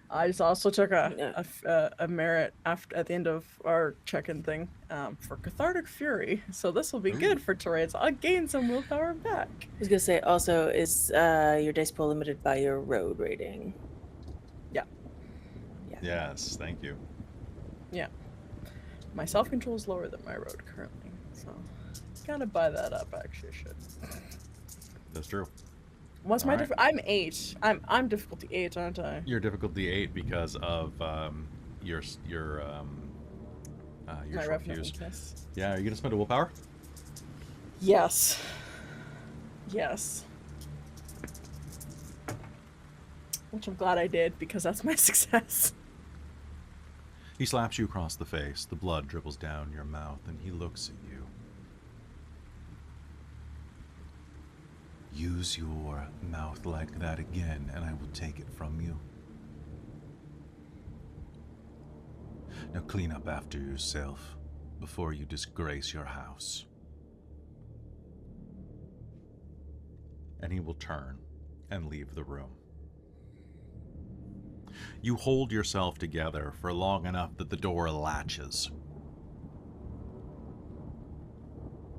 I just also took a merit at the end of our check-in thing for Cathartic Fury, so this will be good for Tereza. I'll gain some willpower back. I was gonna say, also, is your dice pool limited by your road rating? Yeah. Yes, thank you. Yeah. My self-control is lower than my road currently, so gotta buy that up. Actually, I should. That's true. What's my I'm 8. I'm difficulty 8, aren't I? You're difficulty 8 because of your My short fuse. reference. Yeah, are you gonna spend a willpower? Yes. Yes. Which I'm glad I did, because that's my success. He slaps you across the face. The blood dribbles down your mouth, and he looks at you. Use your mouth like that again, and I will take it from you. Now clean up after yourself before you disgrace your house. And he will turn and leave the room. You hold yourself together for long enough that the door latches.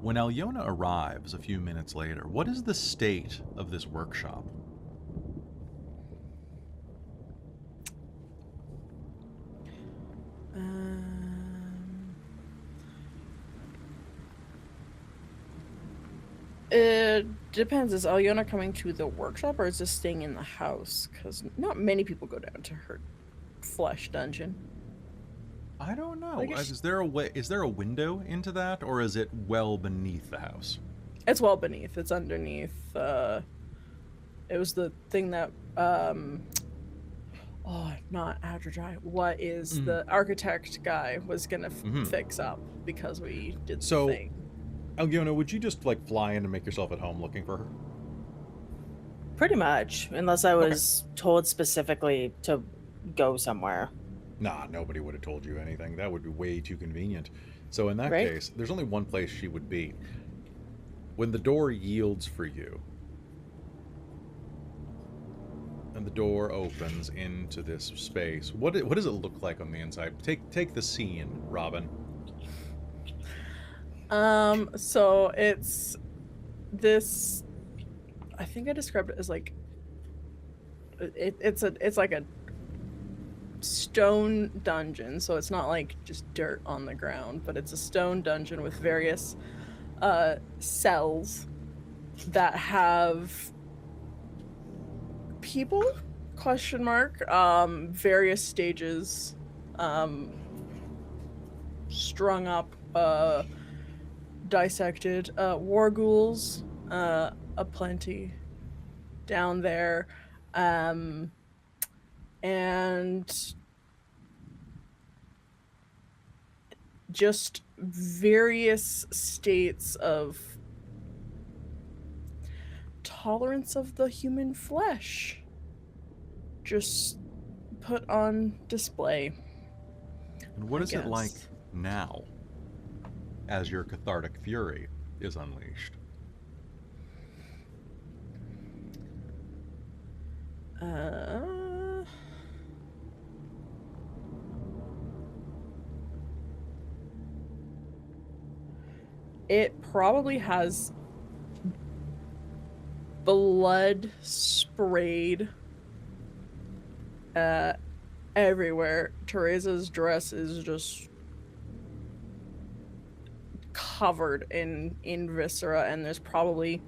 When Alëna arrives a few minutes later, what is the state of this workshop? It depends. Is Alëna coming to the workshop, or is this staying in the house? Because not many people go down to her flesh dungeon. I don't know. I guess- Is there a window into that, or is it well beneath the house? It's well beneath. It's underneath. It was the thing that not Adradry. What is the architect guy was gonna fix up because we did the So, thing. Alëna, would you just like fly in and make yourself at home looking for her? Pretty much, unless I was told specifically to go somewhere. Nah, nobody would have told you anything. That would be way too convenient. So in that Right. case, there's only one place she would be. When the door yields for you, and the door opens into this space, what does it look like on the inside? Take the scene, Robin. So it's this. I think I described it as like. It's like a stone dungeon, so it's not like just dirt on the ground, but it's a stone dungeon with various cells that have people ? Various stages strung up, dissected, war ghouls aplenty down there, and just various states of tolerance of the human flesh just put on display. And what I is it like guess. now, as your cathartic fury is unleashed? it probably has blood sprayed everywhere. Tereza's dress is just covered in viscera, and there's probably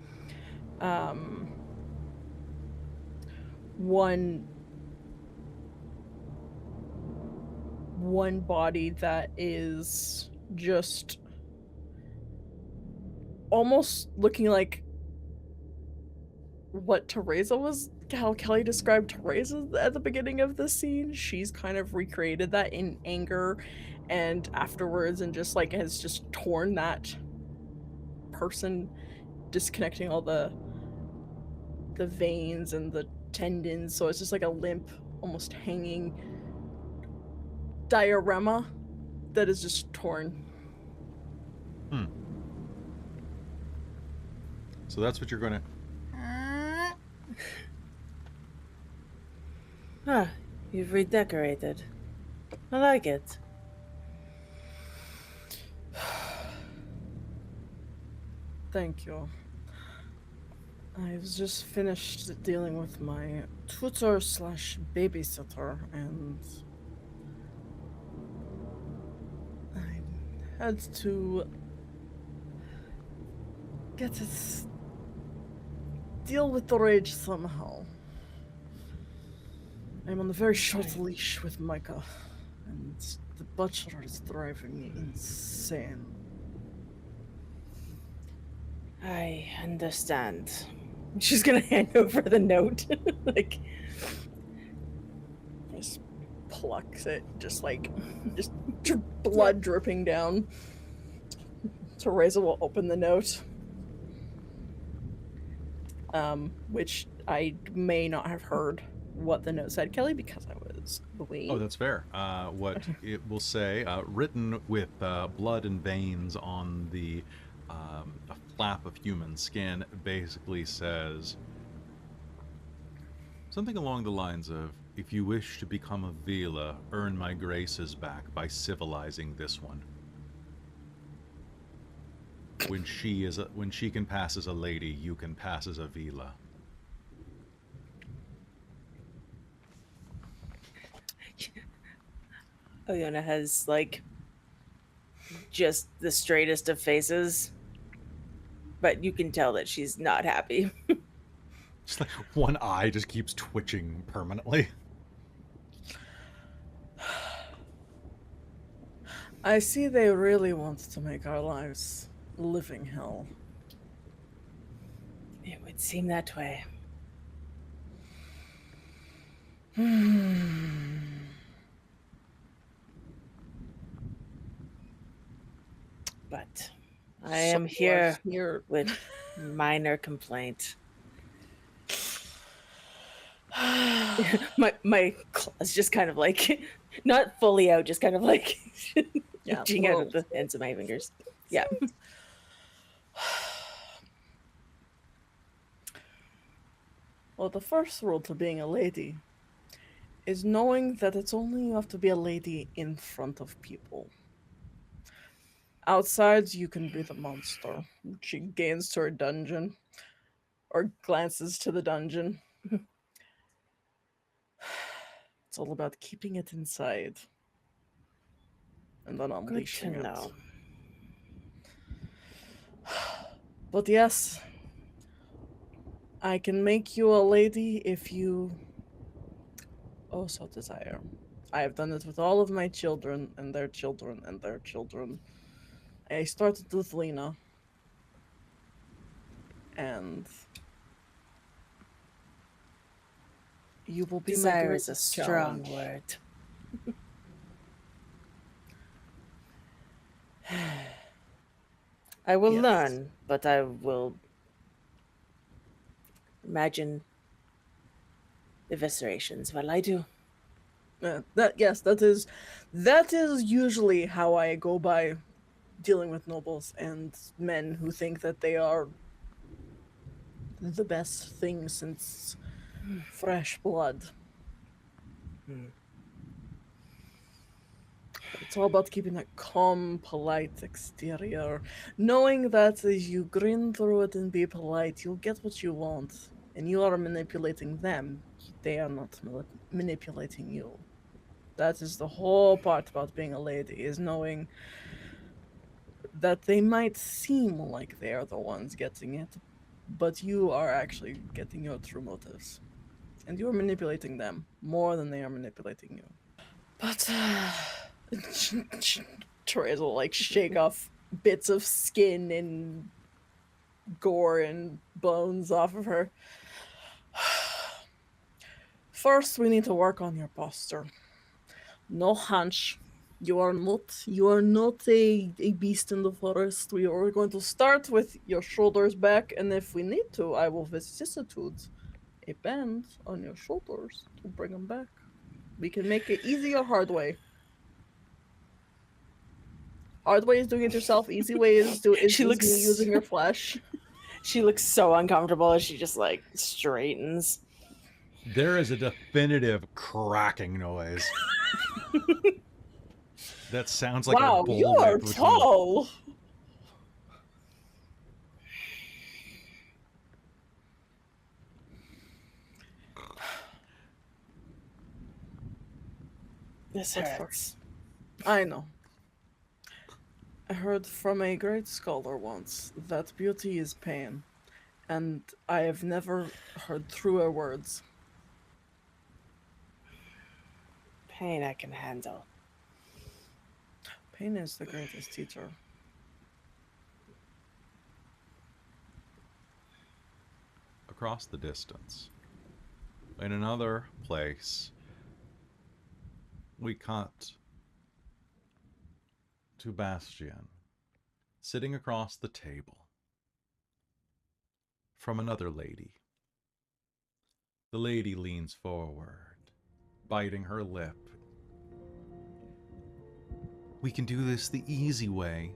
one body that is just almost looking like what Tereza was, how Kelly described Tereza at the beginning of the scene. She's kind of recreated that in anger and afterwards, and just like has just torn that person, disconnecting all the veins and the tendons, so it's just like a limp, almost hanging diorama that is just torn. So that's what you're going to... Ah, you've redecorated. I like it. Thank you. I've just finished dealing with my tutor slash babysitter, and I had to get it, deal with the rage somehow. I'm on a very short leash with Micah, and the butcher is driving me insane. I understand. She's gonna hand over the note. Like, just plucks it, just blood dripping down. Tereza will open the note, which I may not have heard what the note said, Kelly, because I was away. Oh, that's fair. What it will say, written with blood and veins on the a flap of human skin, basically says something along the lines of, if you wish to become a Vila, earn my graces back by civilizing this one. When she can pass as a lady, you can pass as a Vila. Alëna has, like, just the straightest of faces, but you can tell that she's not happy. Just like one eye just keeps twitching permanently. I see they really want to make our lives living hell. It would seem that way. But I am here with minor complaint. my claws just kind of like, not fully out, just kind of like reaching out at the ends of my fingers. Yeah. Well, the first rule to being a lady is knowing that it's only enough to be a lady in front of people. Outside, you can be the monster. She gains to her dungeon, or glances to the dungeon. It's all about keeping it inside, and then unleashing it. Know. But yes, I can make you a lady if you so desire. I have done it with all of my children and their children and their children. I started with Lena, and you will be Desire my is a greatest strong challenge. word. I will learn, but I will imagine eviscerations while I do. That is usually how I go by dealing with nobles and men who think that they are the best thing since fresh blood. It's all about keeping a calm, polite exterior. Knowing that as you grin through it and be polite, you'll get what you want. And you are manipulating them. They are not manipulating you. That is the whole part about being a lady, is knowing that they might seem like they are the ones getting it, but you are actually getting your true motives. And you are manipulating them more than they are manipulating you. But Tereza will like shake off bits of skin and gore and bones off of her. First, we need to work on your posture. No hunch. You are not a beast in the forest. We are going to start with your shoulders back, and if we need to, I will vicissitude a band on your shoulders to bring them back. We can make it easy or hard way. Hard way is doing it yourself. Easy way is She looks- me using your flesh. She looks so uncomfortable as she just like straightens. There is a definitive cracking noise. That sounds like a Wow, bull you whip are between- tall. This What hurts. I know. I heard from a great scholar once that beauty is pain, and I have never heard truer words. Pain I can handle. Pain is the greatest teacher. Across the distance, in another place, we cut to Bastien, sitting across the table from another lady. The lady leans forward, biting her lip. We can do this the easy way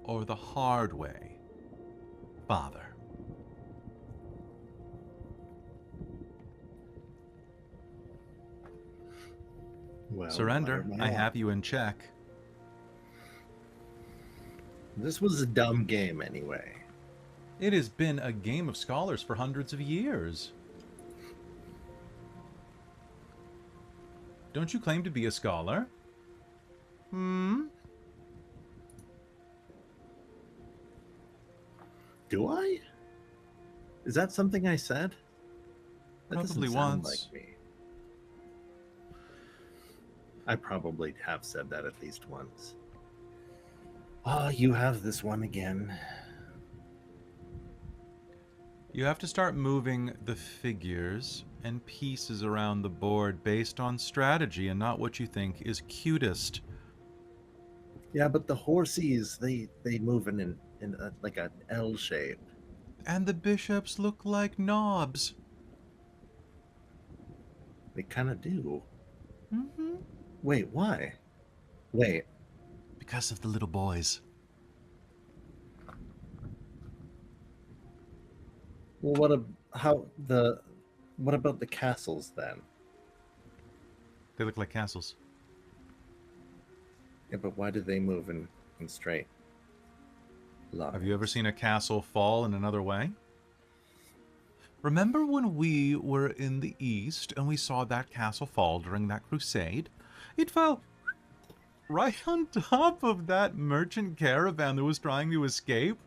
or the hard way, Father. Well, Surrender. what am I have you in check. This was a dumb game anyway. It has been a game of scholars for hundreds of years. Don't you claim to be a scholar? Hmm? Do I? Is that something I said? That doesn't Probably sound once. like me. I probably have said that at least once. Ah, you have this one again. You have to start moving the figures and pieces around the board based on strategy and not what you think is cutest. Yeah, but the horsies, they move in like an L shape. And the bishops look like knobs. They kind of do. Mm-hmm. Wait, why? Wait, Because of the little boys. well, what about the castles then? They look like castles. Yeah, but why do they move in straight lines? Have you ever seen a castle fall in another way? Remember when we were in the east and we saw that castle fall during that crusade? It fell right on top of that merchant caravan that was trying to escape.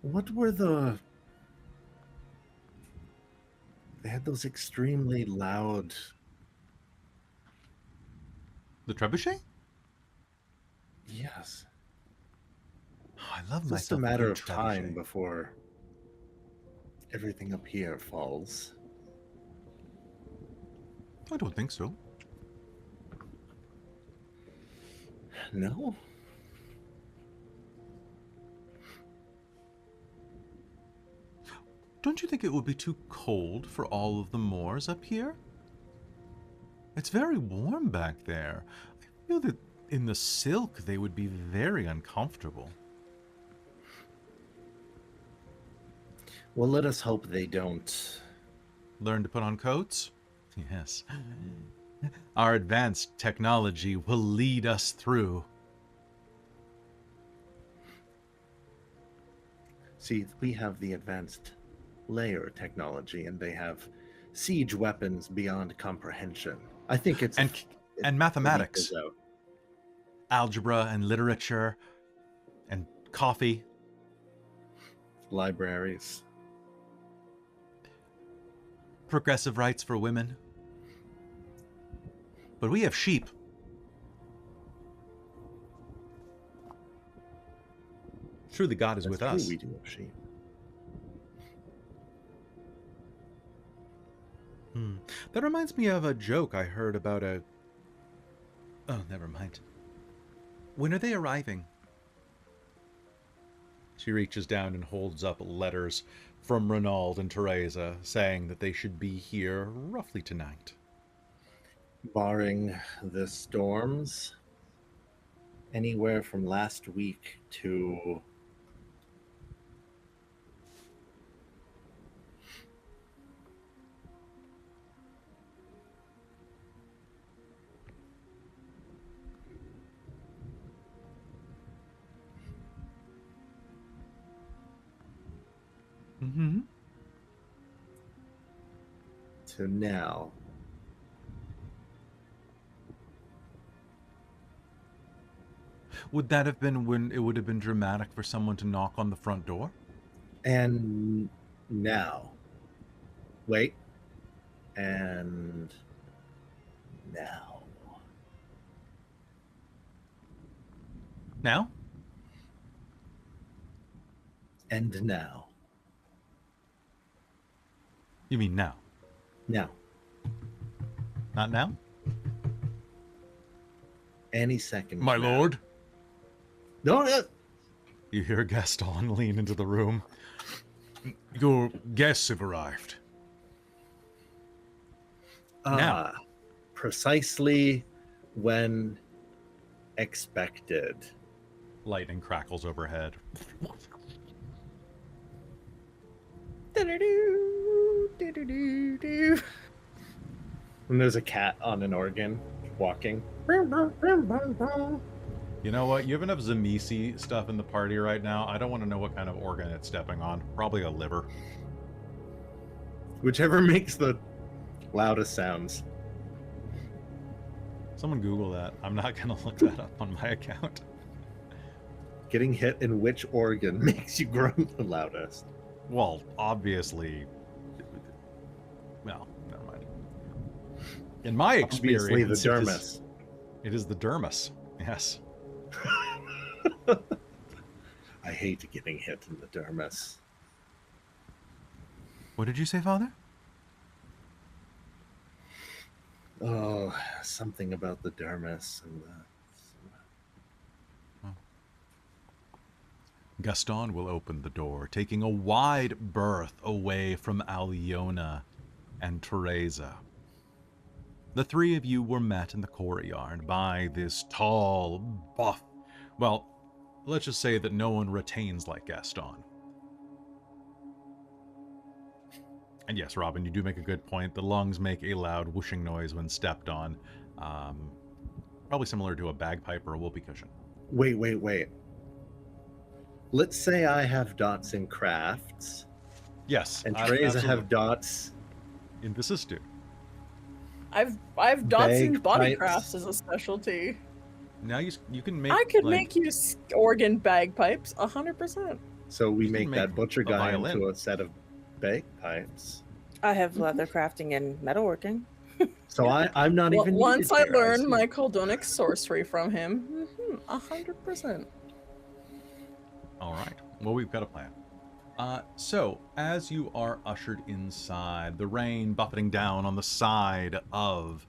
What were they had those extremely loud. The trebuchet? Yes. Oh, I love Just myself a matter good of time trebuchet. before everything up here falls. I don't think so. No? Don't you think it would be too cold for all of the Moors up here? It's very warm back there. I feel that in the silk they would be very uncomfortable. Well, let us hope they don't. Learn to put on coats? Yes. Our advanced technology will lead us through. See, we have the advanced layer technology, and they have siege weapons beyond comprehension. I think it's and mathematics, algebra and literature, and coffee, libraries, progressive rights for women. But we have sheep. Truly, God is with us. We do have sheep. That reminds me of a joke I heard about a... Oh, never mind. When are they arriving? She reaches down and holds up letters from Rainald and Tereza saying that they should be here roughly tonight. Barring the storms, anywhere from last week to... Mm-hmm. to now. Would that have been when it would have been dramatic for someone to knock on the front door? And now. Wait. And now. Now? And now. You mean now? Now. Not now? Any second. My now. lord? No. You hear Gaston lean into the room. Your guests have arrived. Now. Precisely when expected. Lightning crackles overhead. And there's a cat on an organ walking. You know what? You have enough Zamisi stuff in the party right now. I don't want to know what kind of organ it's stepping on. Probably a liver. Whichever makes the loudest sounds. Someone Google that. I'm not going to look that up on my account. Getting hit in which organ makes you groan the loudest? Well, obviously... Well, never mind. In my experience... Obviously the dermis. It is the dermis, yes. I hate getting hit in the dermis. What did you say, Father? Oh, something about the dermis and the... Gaston will open the door, taking a wide berth away from Alëna and Tereza. The three of you were met in the courtyard by this tall, buff... Well, let's just say that no one retains like Gaston. And yes, Robin, you do make a good point. The lungs make a loud whooshing noise when stepped on. Probably similar to a bagpipe or a whoopee cushion. Wait. Let's say I have dots in crafts. Yes. And Tereza have dots in vicissitude. I've dots in body Bagpipes. crafts as a specialty. Now you can make... I could like, make you organ bagpipes 100%. So we You can make make that butcher a guy violin. into a set of bagpipes. I have leather crafting and metalworking. So I'm not even Once needed I here, learn see. my Coldonic sorcery from him, 100%. All right. Well, we've got a plan. So, as you are ushered inside, the rain buffeting down on the side of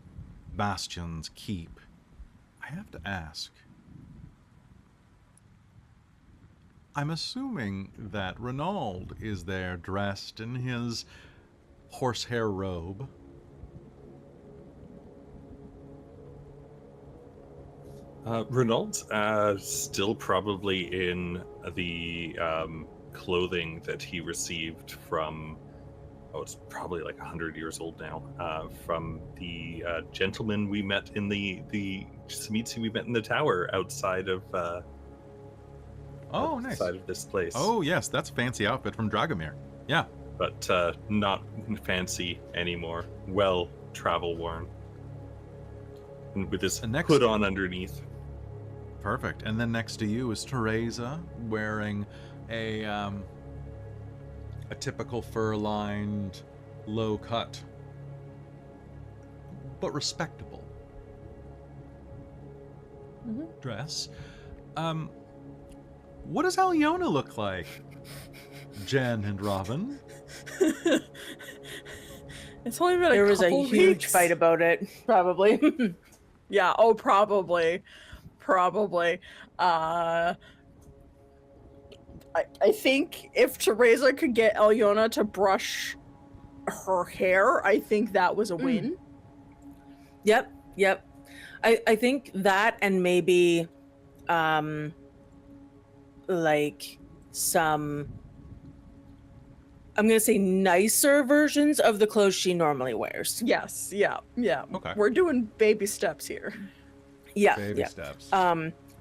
Bastien's keep, I have to ask. I'm assuming that Rainald is there dressed in his horsehair robe. Rainald's still probably in the clothing that he received from it's probably like 100 years old now, from the gentleman we met in the Samitsi we met in the tower outside of Oh, nice. outside of this place. Oh, yes, that's a fancy outfit from Dragomir. Yeah. But not fancy anymore. Well travel worn. And with this next- hood on underneath. Perfect. And then next to you is Tereza wearing a typical fur-lined, low-cut, but respectable dress. What does Alëna look like? Jen and Robin? It's only been There was a couple huge weeks. fight about it, probably. Yeah. Oh, probably. I think if Tereza could get Alëna to brush her hair, I think that was a win. Yep. I think that, and maybe like some, I'm gonna say, nicer versions of the clothes she normally wears. Yes. Yeah. Okay. We're doing baby steps here. Yeah. Baby steps.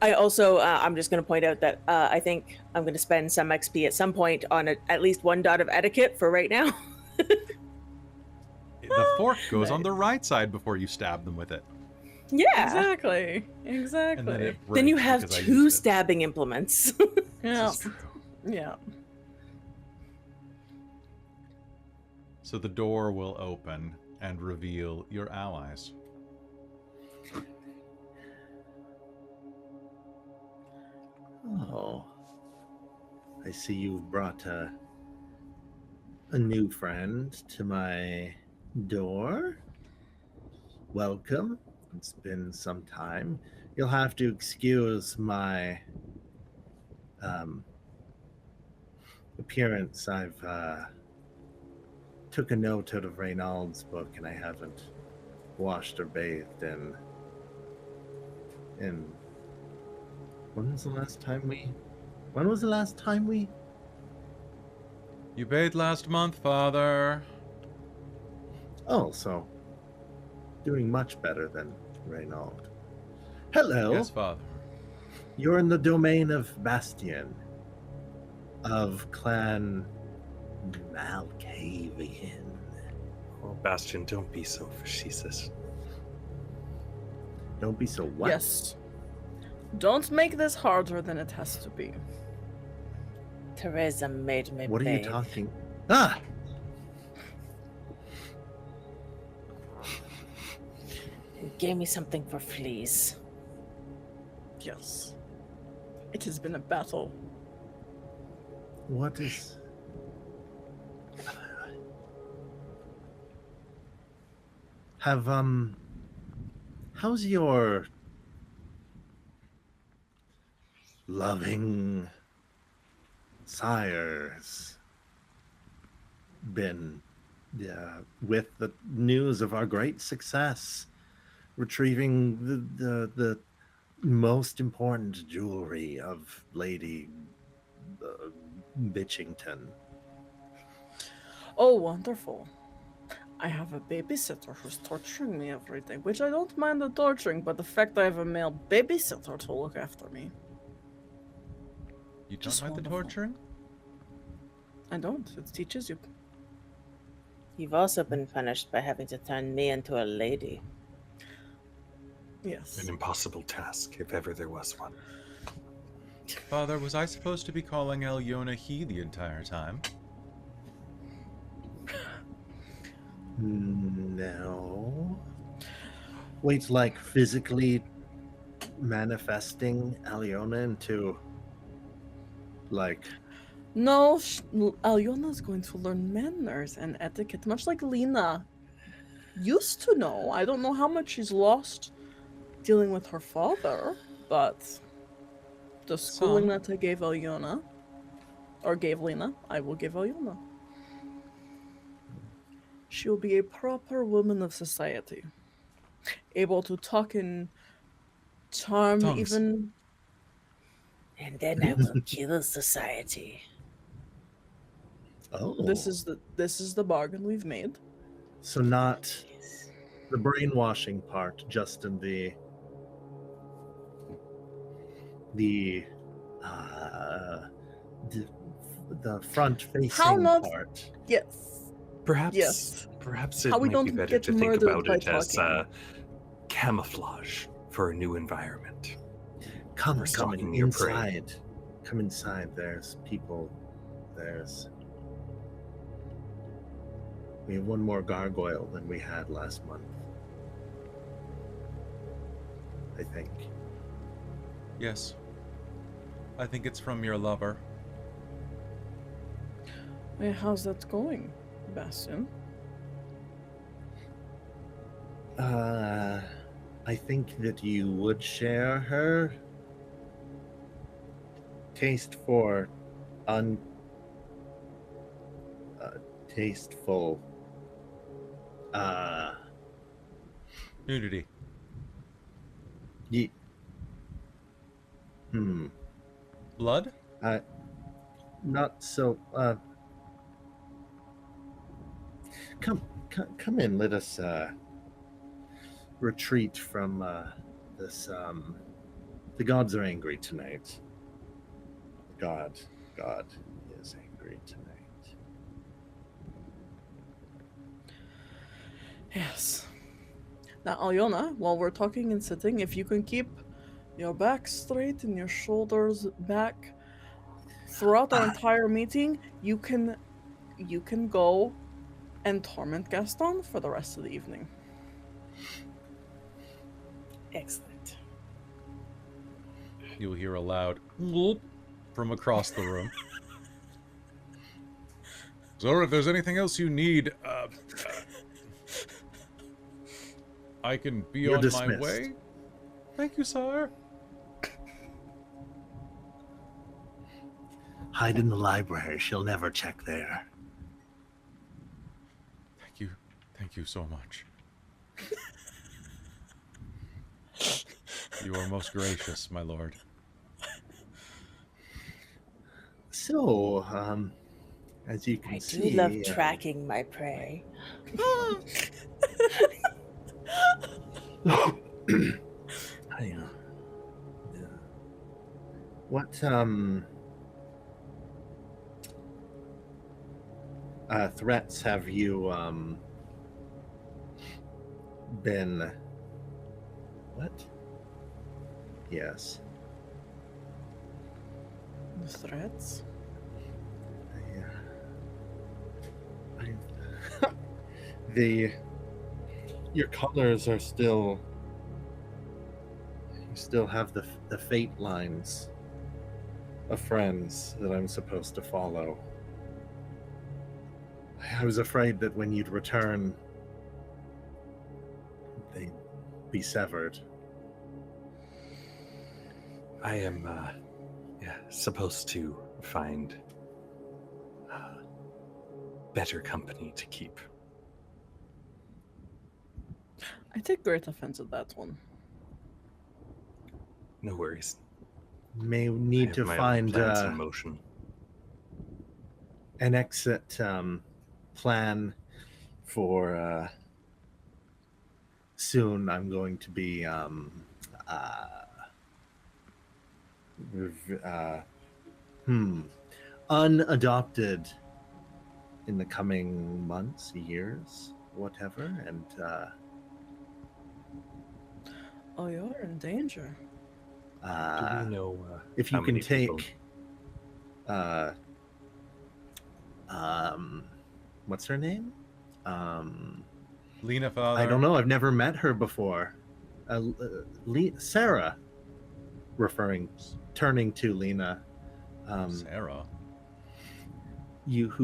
I also, I'm just going to point out that I think I'm going to spend some XP at some point on at least one dot of etiquette for right now. The fork goes on the right side before you stab them with it. Yeah. Exactly. And then it Then you breaks have because I 2 used it. stabbing implements. Yeah. This is true. Yeah. So the door will open and reveal your allies. Oh, I see you've brought a new friend to my door. Welcome. It's been some time. You'll have to excuse my appearance. I've took a note out of Rainald's book, and I haven't washed or bathed in when was the last time we You bathed last month, Father. Oh, so doing much better than Rainald. Hello. Yes, Father. You're in the domain of Bastien of Clan Malkavian. Oh, Bastien, don't be so facetious. Don't be so what? Yes. Don't make this harder than it has to be. Tereza made me What are you bathe. talking? Ah! He gave me something for fleas. Yes. It has been a battle. What is... How's your loving sires been with the news of our great success, retrieving the most important jewelry of Lady Bitchington? Oh, wonderful. I have a babysitter who's torturing me every day, which I don't mind the torturing, but the fact I have a male babysitter to look after me. You don't Just like the wonderful. torturing? I don't. It teaches you. You've also been punished by having to turn me into a lady. Yes. An impossible task, if ever there was one. Father, was I supposed to be calling Alëna he the entire time? No. Wait, like physically manifesting Alëna into, like, No, Alëna's going to learn manners and etiquette, much like Lena used to know. I don't know how much she's lost dealing with her father, but the schooling Some. that I gave Alëna, or gave Lena, I will give Alëna. She will be a proper woman of society, able to talk in charm, Tongues. even. And then I will kill society. Oh, This is the bargain we've made. so not the brainwashing part, just in uh, the, the front-facing not- part. Yes. Perhaps, Yes. perhaps How it we might be don't better get to think murdered about by it as talking. camouflage for a new environment. Come We're stalking your prey. inside. Come inside. There's people. We have one more gargoyle than we had last month. I think. Yes. I think it's from your lover. Hey, how's that going, Bastien? I think that you would share her taste for tasteful Nudity. ye- Blood? not so come in, let us retreat from this the gods are angry tonight. God is angry tonight. Yes. Now, Alëna, while we're talking and sitting, if you can keep your back straight and your shoulders back throughout our entire meeting, you can go and torment Gaston for the rest of the evening. Excellent. You'll hear a loud whoop from across the room. So if there's anything else you need, I can be You're on my dismissed. way. Thank you, sir. Hide in the library. She'll never check there. Thank you so much. You are most gracious, my lord. So, as you can I see, do love tracking my prey. What threats have you been? What? Yes. The threats? Your colors are still. You still have the fate lines of friends that I'm supposed to follow. I was afraid that when you'd return, they'd be severed. I am, supposed to find better company to keep. I take great offense at that one. No worries. May I need have to my own find plans in motion. an exit plan for soon. I'm going to be unadopted in the coming months, years, whatever, and Oh, you're in danger. Do we know if how you can many people- take what's her name? Lena, father. I don't know. I've never met her before. Sarah, turning to Lena. Sarah. You've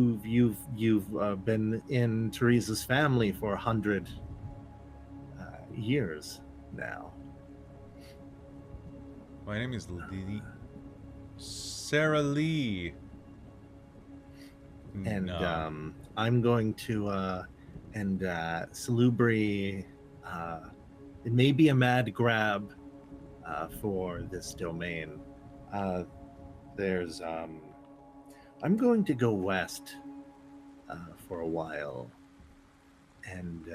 been in Tereza's family for 100 years now. My name is Lee. Sarah Lee. And No. I'm going to and Salubri. It may be a mad grab for this domain. There's I'm going to go west for a while, and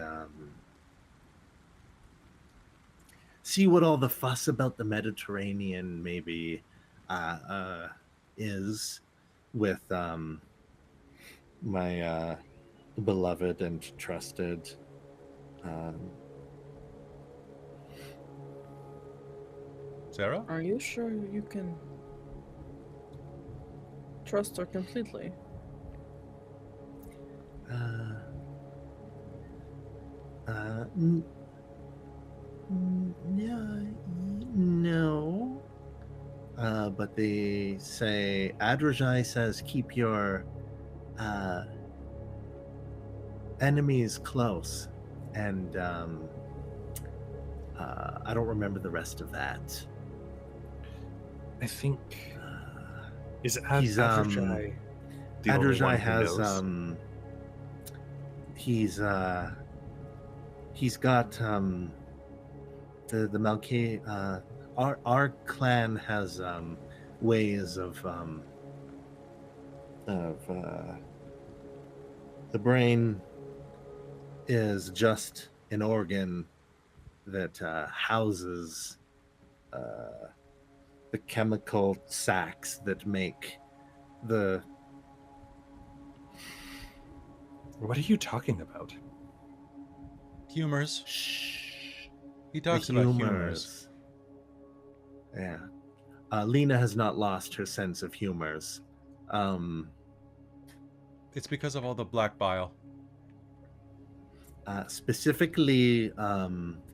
see what all the fuss about the Mediterranean maybe is with my beloved and trusted Sarah? Are you sure you can trust her completely? No. But they say, Adrajai says, keep your enemies close. And I don't remember the rest of that. I think is he's, Adrajai the only one Adrajai who has knows? he's got the Malkay our clan has ways of the brain is just an organ that houses the chemical sacs that make the... What are you talking about? Humors. Shh. He talks about humors. Yeah. Lena has not lost her sense of humors. It's because of all the black bile. Specifically,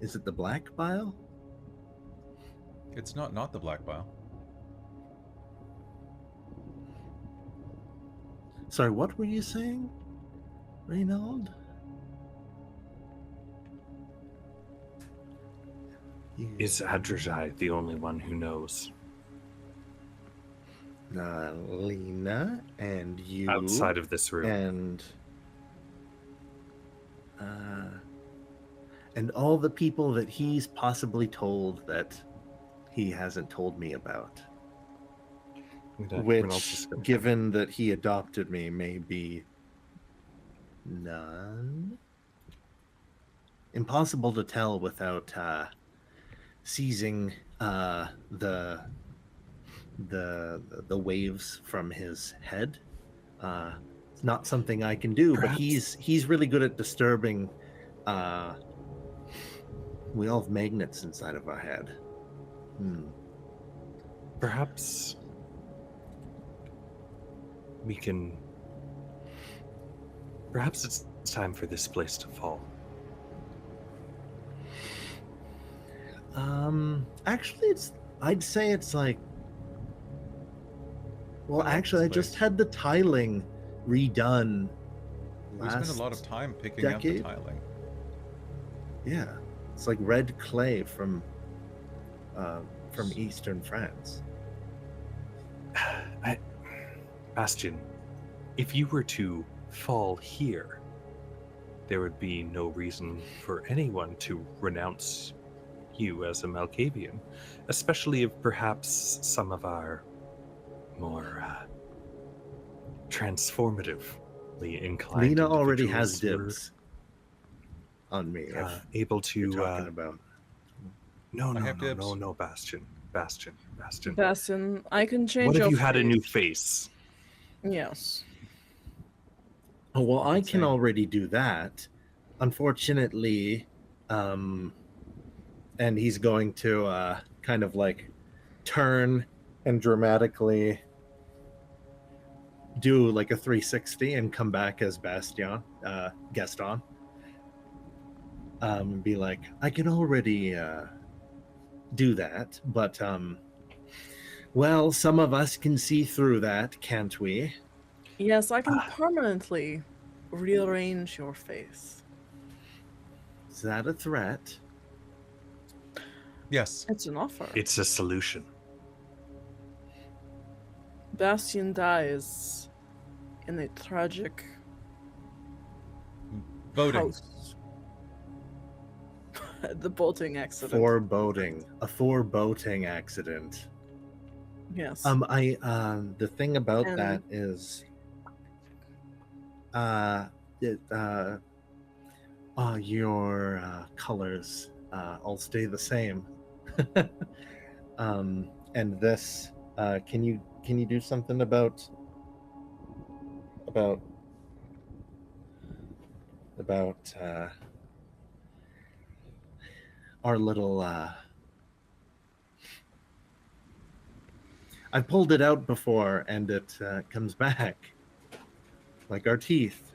is it the black bile? It's not the black bile. Sorry, what were you saying, Rainald? Is Adrajai the only one who knows? Lena and you Outside of this room. And all the people that he's possibly told that he hasn't told me about. Which, given that he adopted me, may be none. Impossible to tell without seizing the waves from his head. It's not something I can do, Perhaps. but he's really good at disturbing. We all have magnets inside of our head. Perhaps we can. Perhaps it's time for this place to fall. Actually, I'd say it's like. Well, actually, I just had the tiling redone. We spent a lot of time picking up the tiling. Yeah, it's like red clay from Eastern France. Bastien, if you were to fall here, there would be no reason for anyone to renounce you as a Malkavian, especially if perhaps some of our more transformatively inclined Lena already has individuals dibs on me. Able to You're talking about. No, Bastien, I can change. What if your you had a face. new face? Yes. Oh, well, I Let's can see. already do that. Unfortunately, and he's going to kind of like turn and dramatically do like a 360 and come back as Gaston. Be like, I can already do that, but well, some of us can see through that, can't we? Yes, I can permanently rearrange your face. Is that a threat? Yes. It's an offer. It's a solution. Bastien dies in a tragic Voting. house. The boating accident. A foreboding accident. Yes. The thing about And- that is your colors all stay the same. And this, can you do something about our little I've pulled it out before and it comes back like our teeth.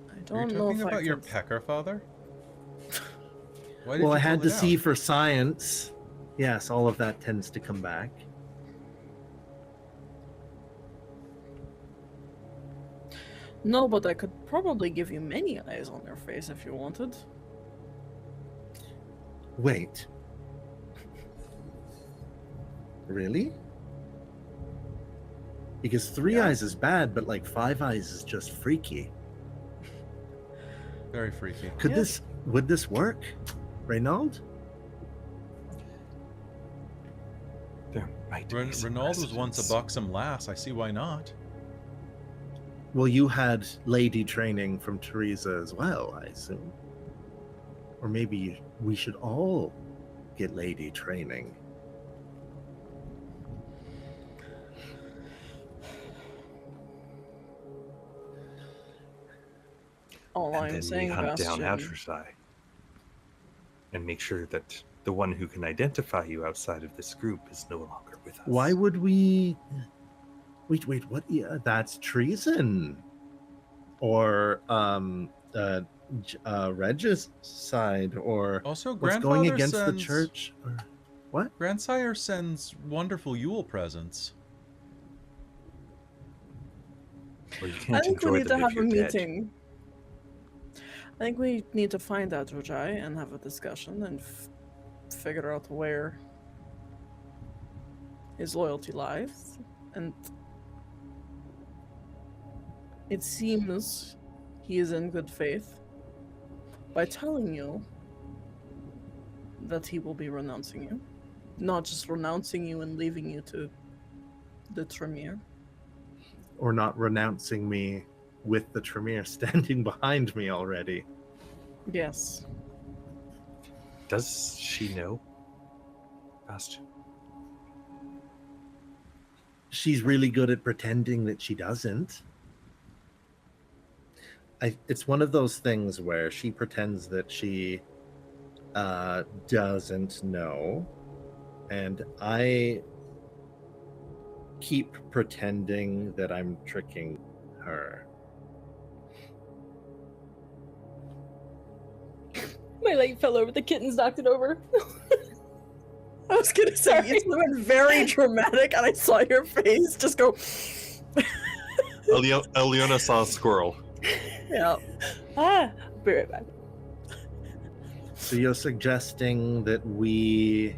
I Are you don't know talking if about I your can. pecker father? Why did Well, you I had pull to it see out? for science. Yes, all of that tends to come back. No, but I could probably give you many eyes on your face if you wanted. Wait. Really? Because 3 Yeah. eyes is bad, but like 5 eyes is just freaky. Very freaky. Would this work, Rainald? There might be some Rainald was once a precedence. buxom lass. I see why not. Well, you had lady training from Tereza as well, I assume. Or maybe we should all get lady training. All And I'm then we saying, hunt down Bastien, Outtersai and make sure that the one who can identify you outside of this group is no longer with us. Why would we... Wait, what? Yeah, that's treason. Or, regicide, or Also, what's going grandfather against the sends... church? Or what? Grandsire sends wonderful Yule presents. Well, you I can't think we enjoy need to them if have a you're dead. meeting. I think we need to find out Rojai and have a discussion and figure out where his loyalty lies. And it seems he is in good faith by telling you that he will be renouncing you. Not just renouncing you and leaving you to the Tremere. Or not renouncing me with the Tremere standing behind me already. Yes. Does she know, Bastien? She's really good at pretending that she doesn't. It's one of those things where she pretends that she doesn't know, and I keep pretending that I'm tricking her. My leg fell over. The kittens knocked it over. I was gonna say, you went very dramatic, and I saw your face just go. Alëna saw a squirrel. Yeah. I'll be right back. So you're suggesting that we...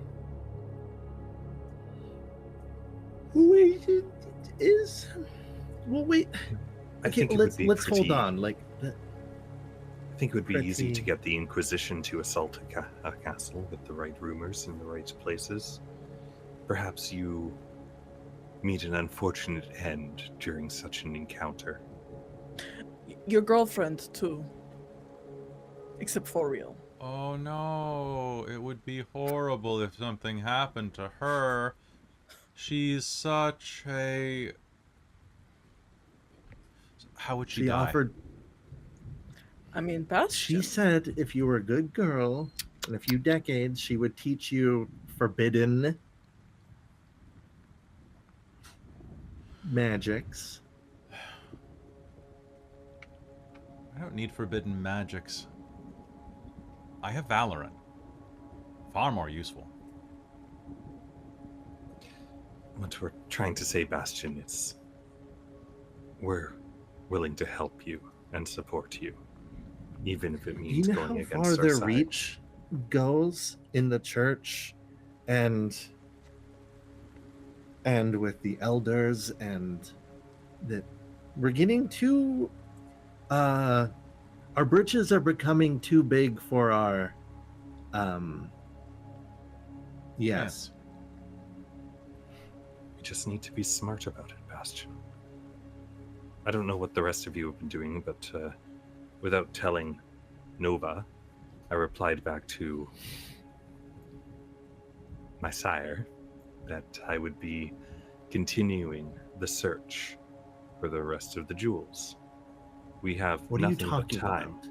Wait, it is... Well, wait. I Okay, think it let's would be pretty, hold on. Like, I think it would be easy to pretty- get the Inquisition to assault a castle with the right rumors in the right places. Perhaps you meet an unfortunate end during such an encounter. Your girlfriend, too. Except for real. Oh no, it would be horrible if something happened to her. She's such a... How would she she die? offered... I mean, Bastien. She said if you were a good girl, in a few decades, she would teach you forbidden magics. I don't need forbidden magics. I have Valorant. Far more useful. What we're trying to say, Bastien, is we're willing to help you and support you, even if it Do means you know going how against far our their side. reach goes in the church and with the elders, and that we're getting too our britches are becoming too big for our yes. We just need to be smart about it, Bastien. I don't know what the rest of you have been doing, but without telling Nova, I replied back to my sire that I would be continuing the search for the rest of the jewels. We have What are you nothing but talking time. about?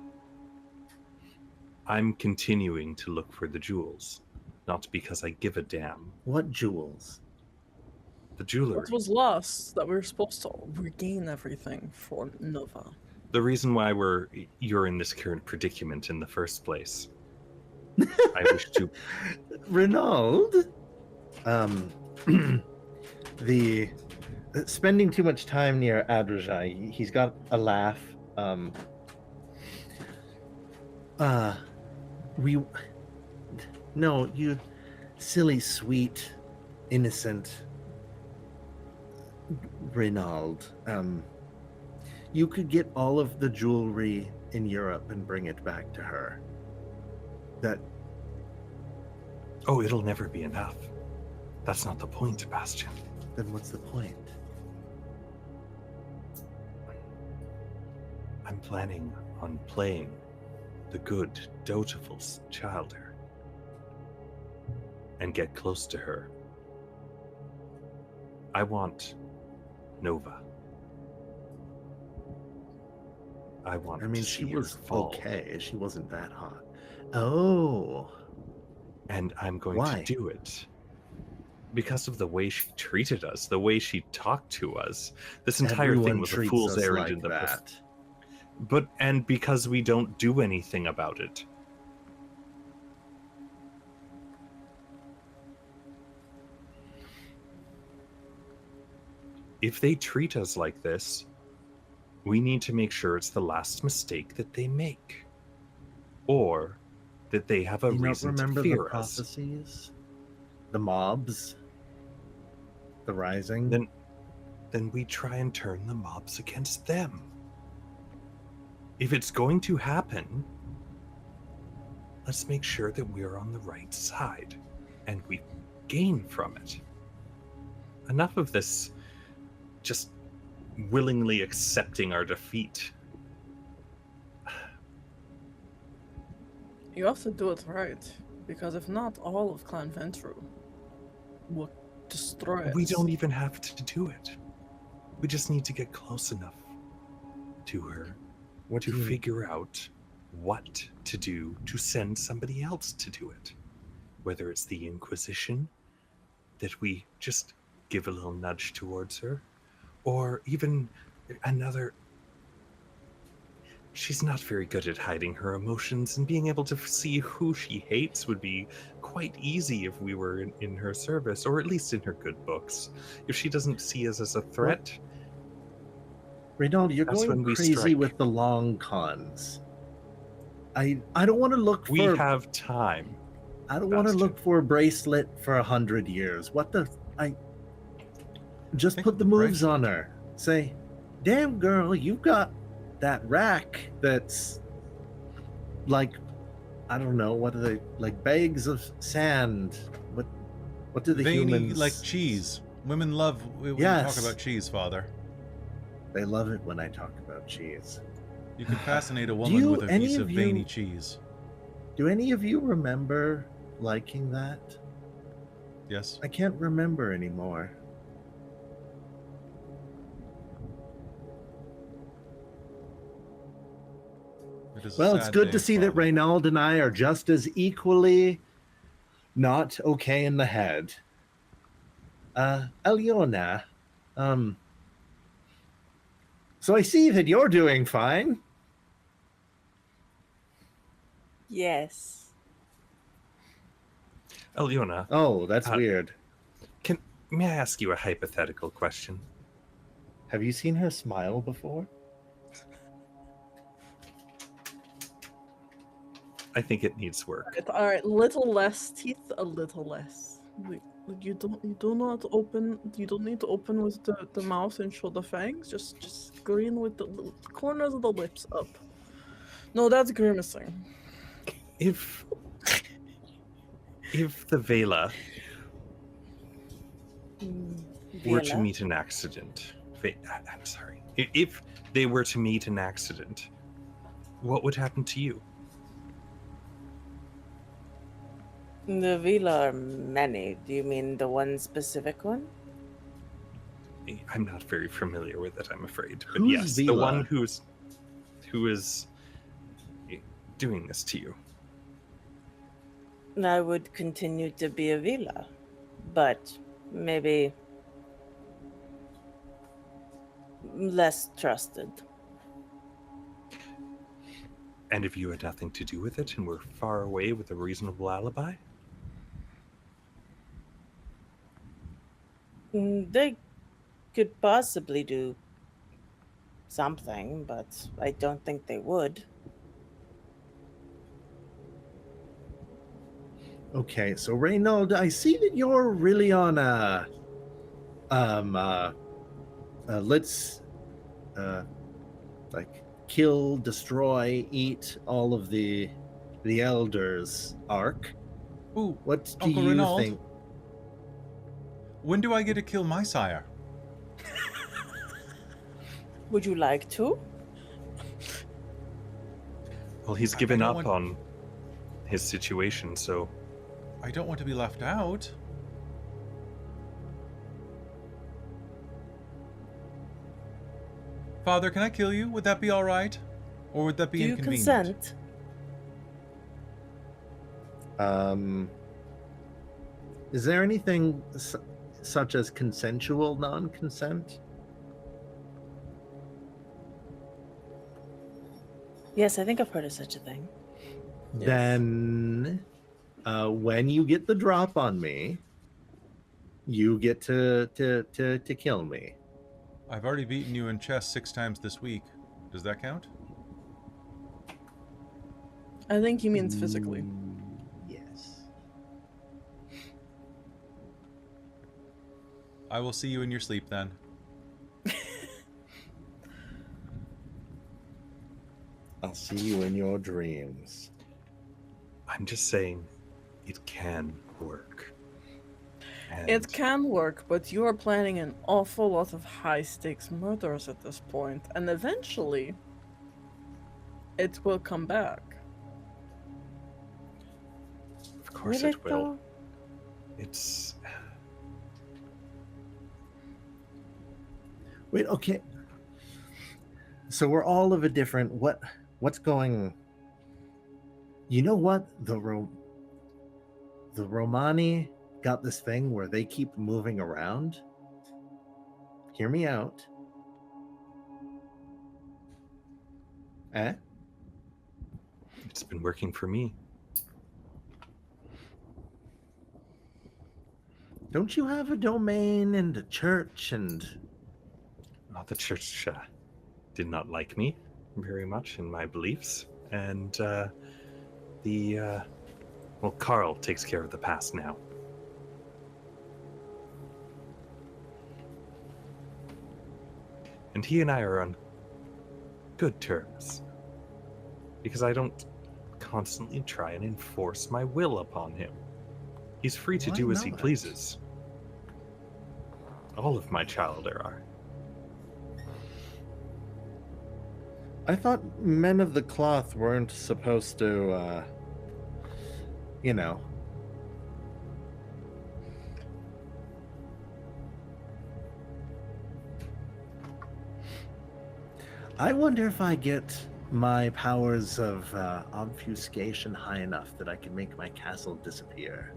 I'm continuing to look for the jewels, not because I give a damn. What jewels? The jewelry. What was lost that we're supposed to regain everything for Nova? The reason why you're in this current predicament in the first place. I wish to. Rainald, the spending too much time near Adrajai, he's got a laugh. No, you silly, sweet, innocent Rainald. You could get all of the jewelry in Europe and bring it back to her. Oh, it'll never be enough. That's not the point, Bastien. Then what's the point? I'm planning on playing the good, dutiful childer and get close to her. I want Nova. I want. I mean, to she see her was fall, okay. She wasn't that hot. Oh, and I'm going Why? to do it because of the way she treated us, the way she talked to us. This entire everyone thing was a treats fool's us errand like in the that. and because we don't do anything about it. If they treat us like this, we need to make sure it's the last mistake that they make, or that they have a You don't reason to remember the fear us. prophecies, the mobs, the rising. Then we try and turn the mobs against them. If it's going to happen, let's make sure that we're on the right side and we gain from it. Enough of this just willingly accepting our defeat. You have to do it right, because if not, all of Clan Ventru will destroy us. We don't even have to do it. We just need to get close enough to her What do to you figure out what to do to send somebody else to do it. Whether it's the Inquisition, that we just give a little nudge towards her, or even another. She's not very good at hiding her emotions, and being able to see who she hates would be quite easy if we were in her service, or at least in her good books. If she doesn't see us as a threat, Reynald, you're That's going when we crazy strike. with the long cons. I don't want to look we for. have time. I don't want to Bastien. look for a bracelet for 100 years. What the? Just Think put of the the moves bracelet. on her. Say, damn girl, you've got that rack that's like, I don't know, what are they, like bags of sand? What do the Veiny humans like cheese. Women love when you Yes. talk about cheese, Father. They love it when I talk about cheese. You can fascinate a woman you- with a any piece of of you- veiny cheese. Do any of you remember liking that? Yes. I can't remember anymore. It is a Well, it's sad good day, to see that Father. Rainald and I are just as equally not okay in the head. Alëna, so I see that you're doing fine. Yes. Alëna, Oh, that's Uh, weird. may I ask you a hypothetical question? Have you seen her smile before? I think it needs work. All right, little less teeth, a little less. You don't need to open with the mouth and show the fangs. Just grin with the corners of the lips up. No, that's grimacing. If the Vela were to Vela? meet an accident, I'm sorry. If they were to meet an accident, what would happen to you? The villa are many. Do you mean the one specific one? I'm not very familiar with it, I'm afraid. But Who's yes, the Vila? one who is doing this to you. I would continue to be a villa, but maybe less trusted. And if you had nothing to do with it and were far away with a reasonable alibi? They could possibly do something, but I don't think they would. Okay, so Rainald, I see that you're really on a let's like kill, destroy, eat all of the elders arc. Ooh, What do Uncle you Rainald? think? when do I get to kill my sire? Would you like to? Well, he's I given don't up want- on his situation, so I don't want to be left out. Father, can I kill you? Would that be all right? Or would that be Do you inconvenient? consent? Is there anything such as consensual non-consent? Yes, I think I've heard of such a thing. Then when you get the drop on me, you get to kill me. I've already beaten you in chess 6 times this week. Does that count? I think he means physically. Yes. I will see you in your sleep then. I'll see you in your dreams. I'm just saying it can work. And It can work, but you are planning an awful lot of high-stakes murders at this point, and eventually, it will come back. of course Will it will. though? It's Wait, okay. So we're all of a different what's going. You know what? The Romani got this thing where they keep moving around. Hear me out. Eh? it's been working for me. Don't you have a domain and a church and The church did not like me very much in my beliefs, and well, Carl takes care of the past now. And he and I are on good terms, because I don't constantly try and enforce my will upon him. He's free to Why do as he not? pleases. All of my childer are. I thought men of the cloth weren't supposed to, you know. I wonder if I get my powers of obfuscation high enough that I can make my castle disappear.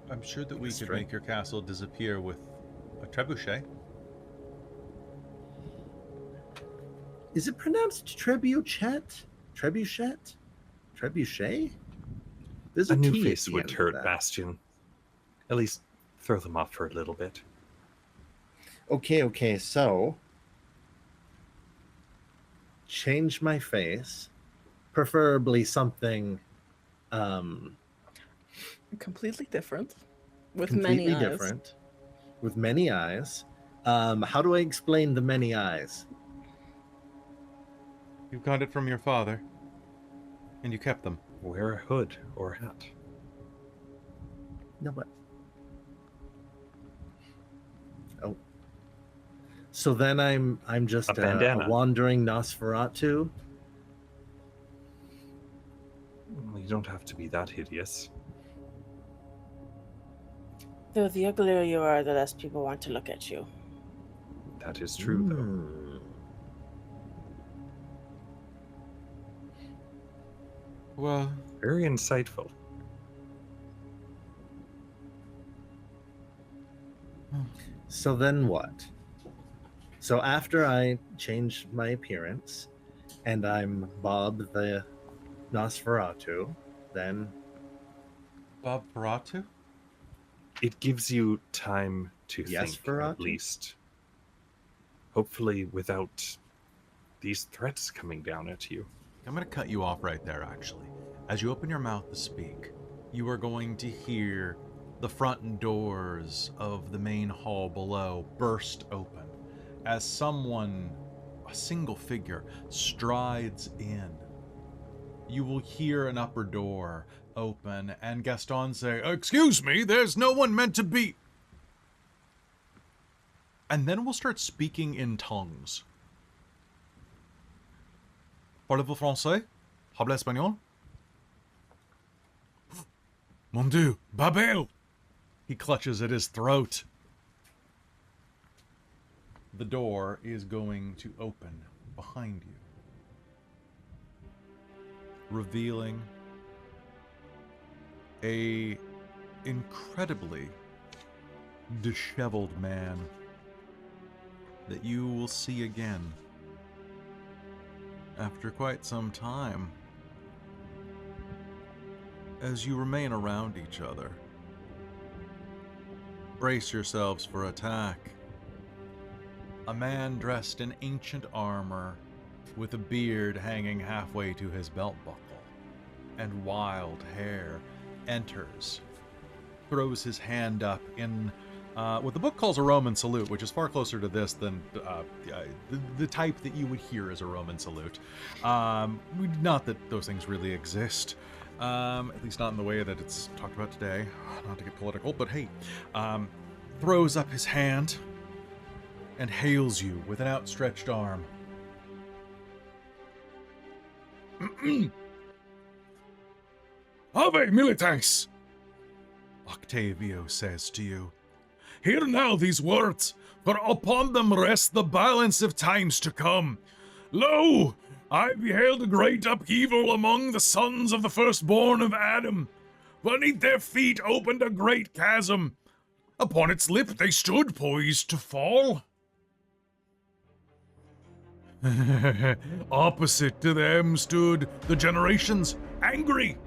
I'm sure that we could Strength. make your castle disappear with a trebuchet. Is it pronounced trebuchet? Trebuchet? Trebuchet? There's A a new T at face the would end of hurt that. Bastien. At least throw them off for a little bit. Okay, so change my face, preferably something Completely different, with completely many eyes. different, with many eyes. How do I explain the many eyes? You got it from your father, and you kept them. Wear a hood or hat. No, but So then I'm just A bandana. a wandering Nosferatu. Well, you don't have to be that hideous. Though the uglier you are, the less people want to look at you. That is true, though. Hmm. Well, Very insightful. So then what? So after I change my appearance and I'm Bob the Nosferatu, then Bob Ferratu? It gives you time to Yes, think, Ferratu? at least. Hopefully without these threats coming down at you. I'm going to cut you off right there, actually. As you open your mouth to speak, you are going to hear the front doors of the main hall below burst open as someone, a single figure, strides in. You will hear an upper door open and Gaston say, "Excuse me, there's no one meant to be." And then we'll start speaking in tongues. Parlez-vous français? Habla espagnol? Mon Dieu, Babel! He clutches at his throat. The door is going to open behind you, revealing a incredibly disheveled man that you will see again after quite some time, as you remain around each other. Brace yourselves for attack. A man dressed in ancient armor, with a beard hanging halfway to his belt buckle, and wild hair, enters, throws his hand up in what the book calls a Roman salute, which is far closer to this than the type that you would hear as a Roman salute. Not that those things really exist, at least not in the way that it's talked about today. Not to get political, but hey, throws up his hand and hails you with an outstretched arm. Ave militants! Octavio says to you. Hear now these words, for upon them rests the balance of times to come. Lo, I beheld a great upheaval among the sons of the firstborn of Adam. Beneath their feet opened a great chasm. Upon its lip they stood poised to fall. Opposite to them stood the generations, angry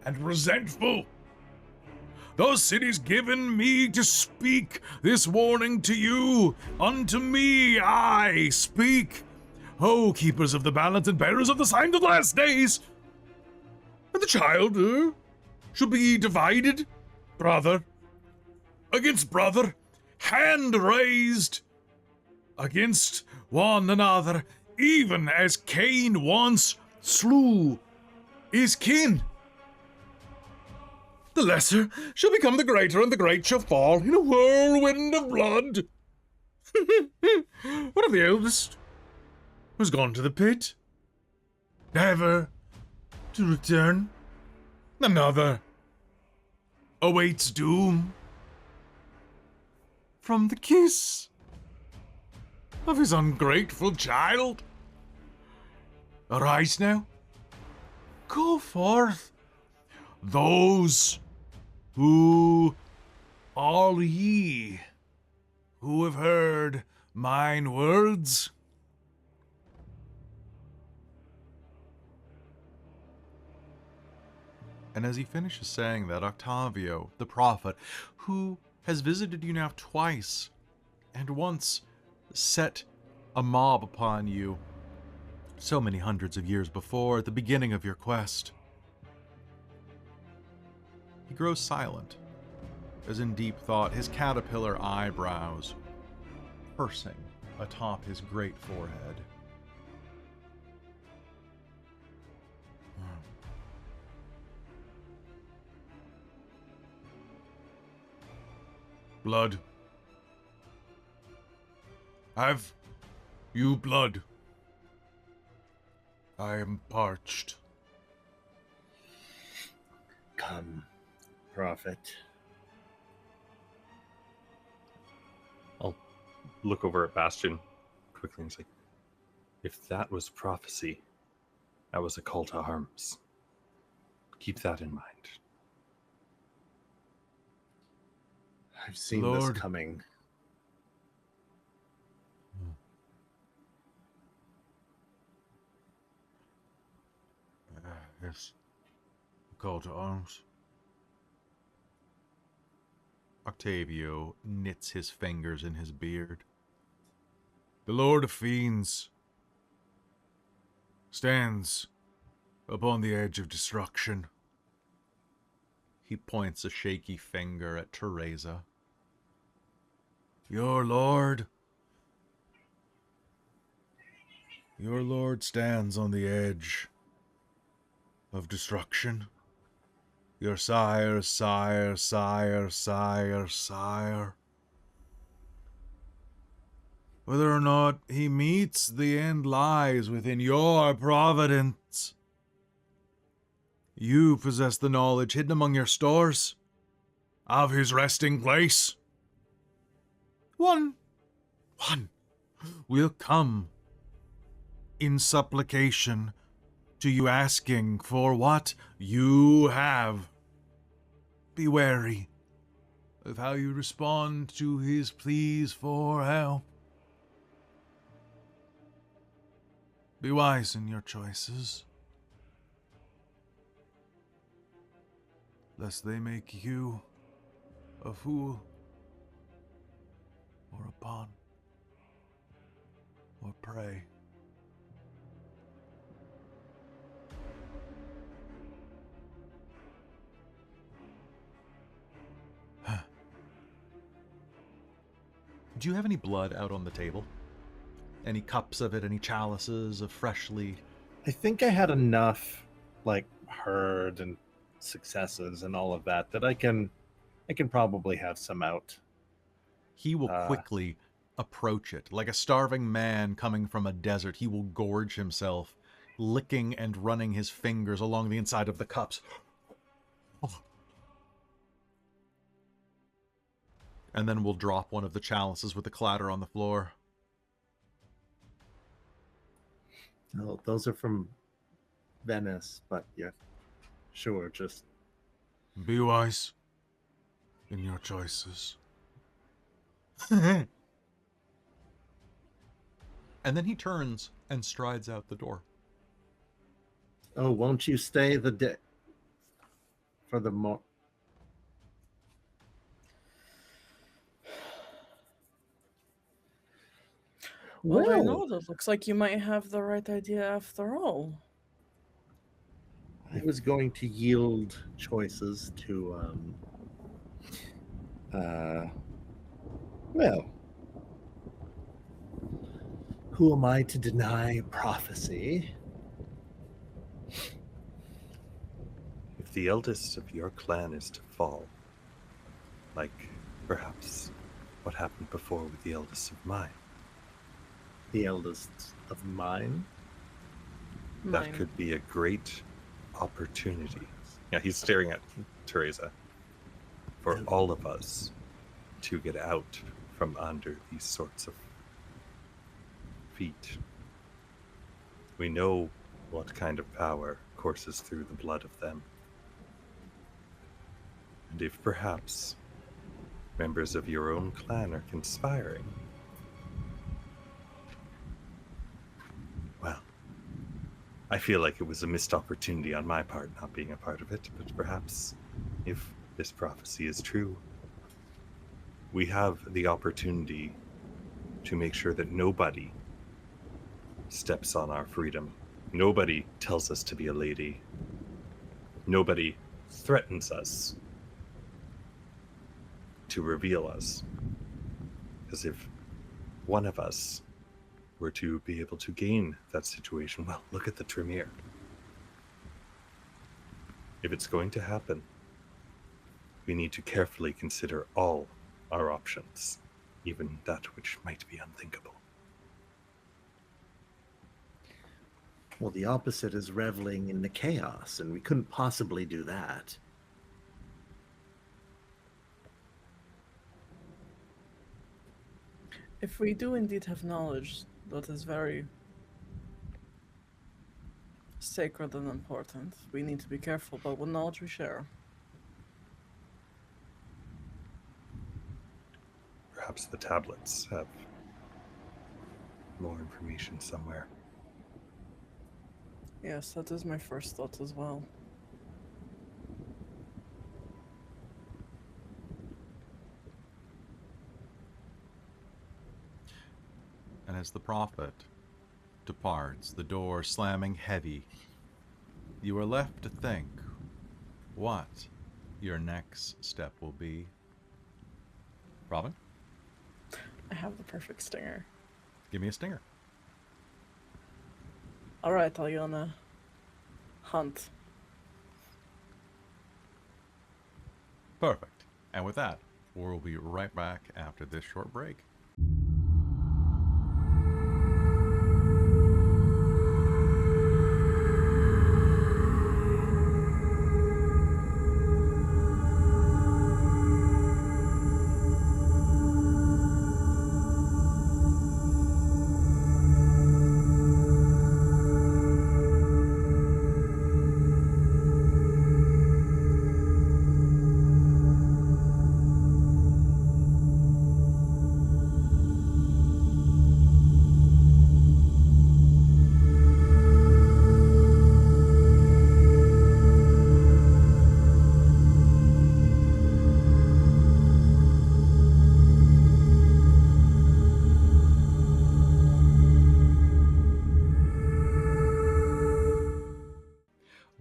and resentful. Thus it is given me to speak this warning to you. Unto me I speak. O keepers of the balance and bearers of the signs of the last days. And the child shall be divided, brother against brother, hand raised against one another, even as Cain once slew his kin. The lesser shall become the greater, and the great shall fall in a whirlwind of blood. One of the eldest has gone to the pit, never to return. Another awaits doom from the kiss of his ungrateful child. Arise now, go forth, those who, all ye who have heard mine words. And as he finishes saying that, Octavio, the prophet, who has visited you now twice, and once set a mob upon you so many hundreds of years before, at the beginning of your quest, he grows silent, as in deep thought, his caterpillar eyebrows pursing atop his great forehead. Blood. Have you blood? I am parched. Come, prophet. I'll look over at Bastien quickly and say, if that was prophecy, that was a call to arms. Keep that in mind. I've seen Lord. this coming. Yes. Call to arms. Octavio knits his fingers in his beard. The Lord of Fiends stands upon the edge of destruction. He points a shaky finger at Tereza. Your Lord stands on the edge of destruction. Your sire. Whether or not he meets, the end lies within your providence. You possess the knowledge hidden among your stores of his resting place. One will come in supplication to you, asking for what you have. Be wary of how you respond to his pleas for help. Be wise in your choices, lest they make you a fool, or a pawn, or prey. Do you have any blood out on the table? Any cups of it, any chalices of freshly... I think I had enough, like, herd and successes and all of that, that I can probably have some out. He will quickly approach it. Like a starving man coming from a desert, he will gorge himself, licking and running his fingers along the inside of the cups. And then we'll drop one of the chalices with a clatter on the floor. No, those are from Venice, but yeah, sure, just... Be wise in your choices. And then he turns and strides out the door. Oh, won't you stay the day for the more... Well, Rainald, it looks like you might have the right idea after all. I was going to yield choices to, well, who am I to deny prophecy? If the eldest of your clan is to fall, like perhaps what happened before with the eldest of mine, The eldest of mine? that could be a great opportunity. Yeah, he's staring at Tereza. For all of us to get out from under these sorts of feet. We know what kind of power courses through the blood of them. And if perhaps members of your own clan are conspiring, well, I feel like it was a missed opportunity on my part not being a part of it, but perhaps if this prophecy is true, we have the opportunity to make sure that nobody steps on our freedom. Nobody tells us to be a lady. Nobody threatens us to reveal us. Because if one of us were to be able to gain that situation, well, look at the Tremere. If it's going to happen, we need to carefully consider all our options, even that which might be unthinkable. Well, the opposite is reveling in the chaos, and we couldn't possibly do that. If we do indeed have knowledge that is very sacred and important, we need to be careful about what knowledge we share. Perhaps the tablets have more information somewhere. Yes, that is my first thought as well. And as the prophet departs, the door slamming heavy, you are left to think what your next step will be. Robin, I have the perfect stinger. give me a stinger. All right, Alëna. Hunt. Perfect. And with that, we'll be right back after this short break.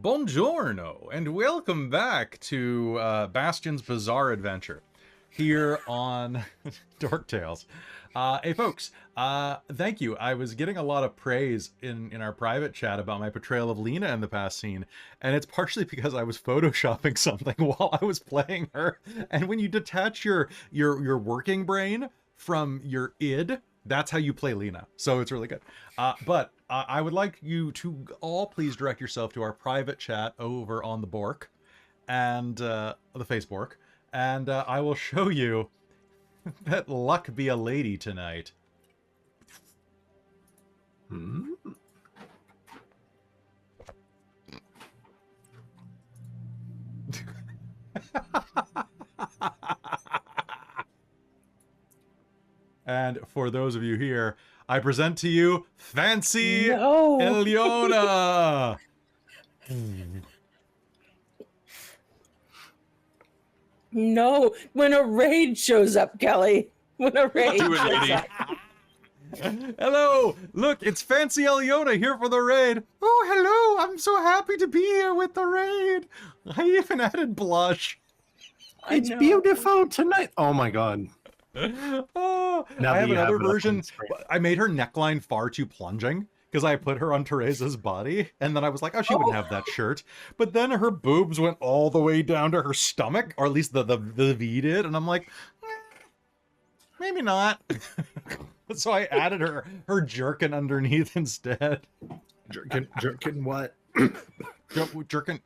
Buongiorno, and welcome back to Bastien's Bizarre Adventure here on Dork Tales. Hey folks, thank you. I was getting a lot of praise in our private chat about my portrayal of Lena in the past scene, and it's partially because I was photoshopping something while I was playing her. And when you detach your working brain from your id, that's how you play Lena. So it's really good. But I would like you to all please direct yourself to our private chat over on the Bork and the Facebook, and I will show you that luck be a lady tonight. Hmm? And for those of you here, I present to you Fancy No. Alëna. No, when a raid shows up, Kelly. When a raid Do it, shows lady. up. Hello, look, it's Fancy Alëna here for the raid. Oh, hello, I'm so happy to be here with the raid. I even added blush. I It's know. beautiful tonight. Oh my god. Oh, Now I that have you have another it up on version. the screen. I made her neckline far too plunging because I put her on Tereza's body, and then I was like, oh, she wouldn't have that shirt. But then her boobs went all the way down to her stomach, or at least the V did, and I'm like, maybe not. So I added her jerkin underneath instead. Jerkin what? Jerkin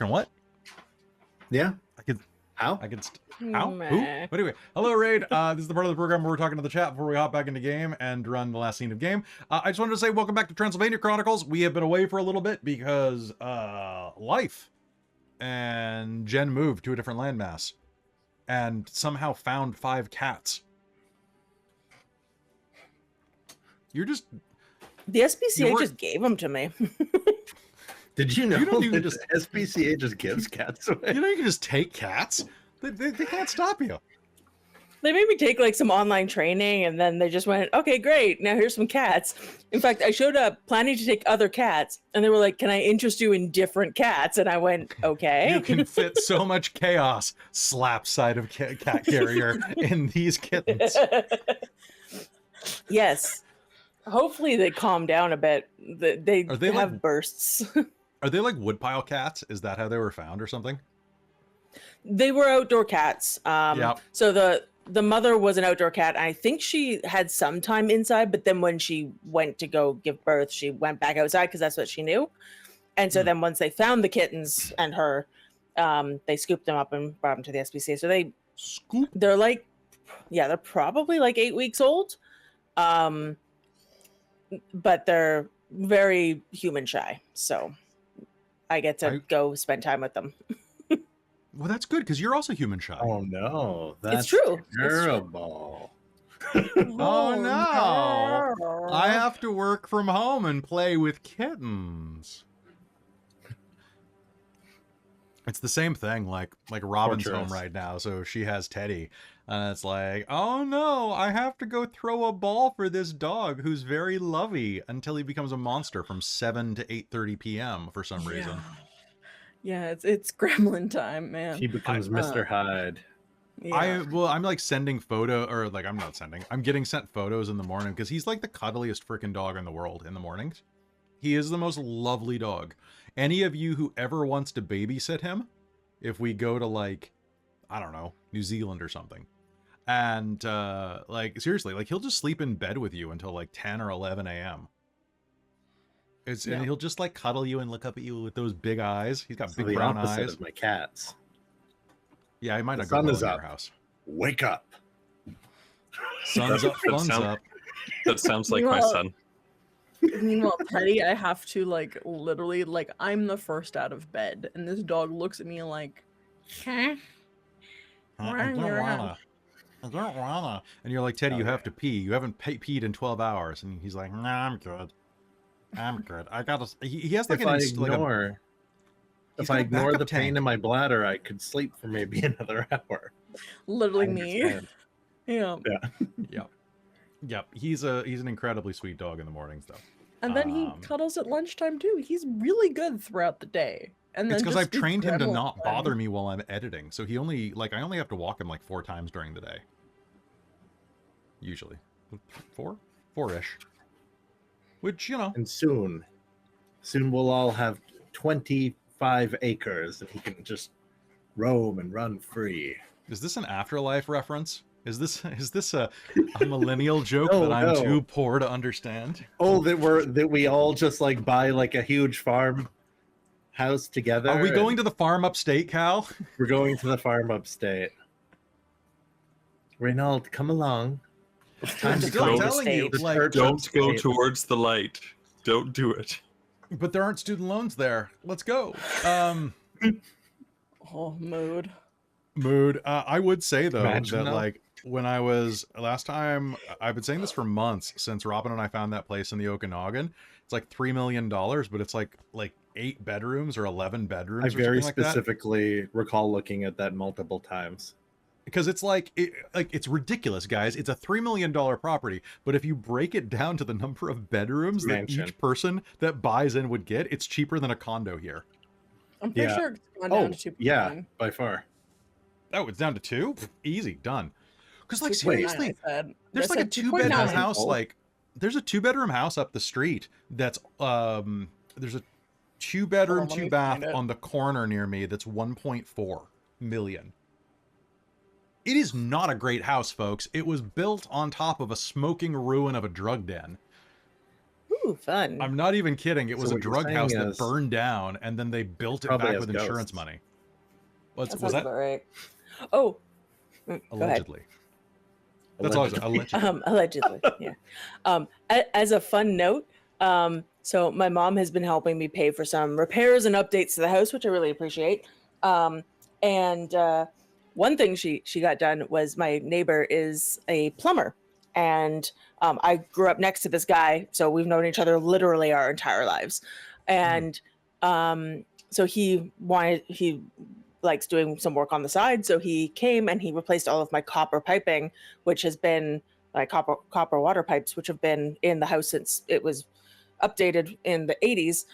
what? Yeah. I could. How? How? Who? Meh. But anyway, hello Raid. This is the part of the program where we're talking to the chat before we hop back into game and run the last scene of game. I just wanted to say welcome back to Transylvania Chronicles. We have been away for a little bit because life, and Jen moved to a different landmass and somehow found 5 cats. You're just The SPCA You were- just gave them to me. Did you know You don't even that SPCA just gives cats away? you can just take cats. They can't stop you. They made me take like some online training, and then they just went, okay, great, now here's some cats. In fact, I showed up planning to take other cats, and they were like, can I interest you in different cats? And I went, okay. You can fit so much chaos, slap side of cat carrier, in these kittens. Yes. Hopefully they calm down a bit. They Are they, have like- bursts. Are they like woodpile cats? Is that how they were found or something? They were outdoor cats. Yep. So the mother was an outdoor cat. I think she had some time inside, but then when she went to go give birth, she went back outside because that's what she knew. And so then once they found the kittens and her, they scooped them up and brought them to the SPCA. So they're like, yeah, they're probably like 8 weeks old. But they're very human shy. So I get to go spend time with them. Well, that's good because you're also human shy. Oh no, that's true. terrible. Oh no. I have to work from home and play with kittens. It's the same thing, like Robin's home right now, so she has Teddy. And it's like, oh no, I have to go throw a ball for this dog who's very lovey until he becomes a monster from 7 to 8:30 p.m. for some reason. Yeah, it's gremlin time, man. He becomes Mr. Hyde. Yeah. I'm like sending I'm getting sent photos in the morning because he's like the cuddliest freaking dog in the world in the mornings. He is the most lovely dog. Any of you who ever wants to babysit him, if we go to like, I don't know, New Zealand or something, and like seriously, like he'll just sleep in bed with you until like 10 or 11 a.m. And he'll just like cuddle you and look up at you with those big eyes. He's got big brown eyes. Of my cats. Yeah, he might The not go sun well is in up. your house. Wake up. Sun's up, fun's up. That sounds like my son. Meanwhile, Teddy, I have to like literally like I'm the first out of bed, and this dog looks at me like, huh? I don't wanna. And you're like, Teddy, you have to pee. You haven't peed in 12 hours. And he's like, nah, I'm good. I gotta. He has like If I ignore the pain in my bladder, I could sleep for maybe another hour. Literally me. Yeah. Yep. He's an incredibly sweet dog in the mornings, though. And then he cuddles at lunchtime too. He's really good throughout the day. And then it's because I've just trained him to gremlin not time. bother me while I'm editing. So I only have to walk him like 4 times during the day. Usually. 4-ish. Which, you know. And soon we'll all have 25 acres and he can just roam and run free. Is this an Afterlife reference? Is this a millennial joke that I'm too poor to understand? Oh, that we all just like buy like a huge farm house together. Are we going to the farm upstate, Kal? We're going to the farm upstate. Rainald, come along. It's time to still go. telling you, like, Don't go towards the light. Don't do it. But there aren't student loans there. Let's go. Oh, mood. I would say though Imagine that like when I was last time, I've been saying this for months since Robin and I found that place in the Okanagan. It's like $3 million, but it's like 8 bedrooms or 11 bedrooms. I very or something specifically recall looking at that multiple times. Because it's it's ridiculous, guys. It's a $3 million property, but if you break it down to the number of bedrooms that each person that buys in would get, it's cheaper than a condo here. I'm pretty sure it's gone down to 2.9. Yeah, by far. Oh, it's down to 2? Easy, done. Because like 2.9, seriously, there's like a 2-bedroom house. Like there's a 2-bedroom house up the street. That's there's a 2-bedroom, 2-bath on the corner near me. That's 1.4 million. It is not a great house, folks. It was built on top of a smoking ruin of a drug den. Ooh, fun. I'm not even kidding. It was a drug house that is burned down, and then they built it back with insurance money. Was that right? Oh, allegedly? That's always allegedly. Allegedly, yeah. As a fun note, so my mom has been helping me pay for some repairs and updates to the house, which I really appreciate. And one thing she got done was my neighbor is a plumber, and I grew up next to this guy, so we've known each other literally our entire lives. And so he likes doing some work on the side, so he came and he replaced all of my copper piping, which has been like copper water pipes, which have been in the house since it was updated in the 80s.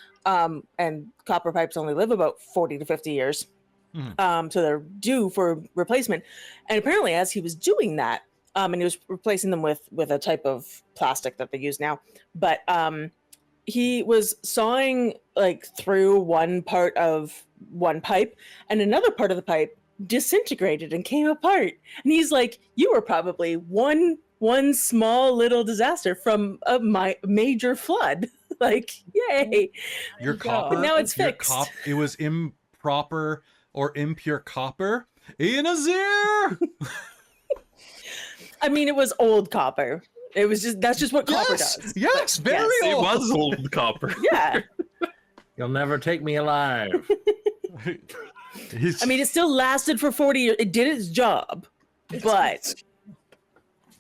And copper pipes only live about 40 to 50 years. So they're due for replacement. And apparently as he was doing that, and he was replacing them with a type of plastic that they use now, but he was sawing like through one part of one pipe, and another part of the pipe disintegrated and came apart. And he's like, you were probably one small little disaster from a major flood. Like, yay. Your you go. copper. But now it's your fixed. It was improper or impure copper in a zir. I mean, it was old copper. It was that's just what copper Yes, does. yes, But very It old. was old copper. Yeah. You'll never take me alive. He's- I mean, it still lasted for 40 years. It did its job, but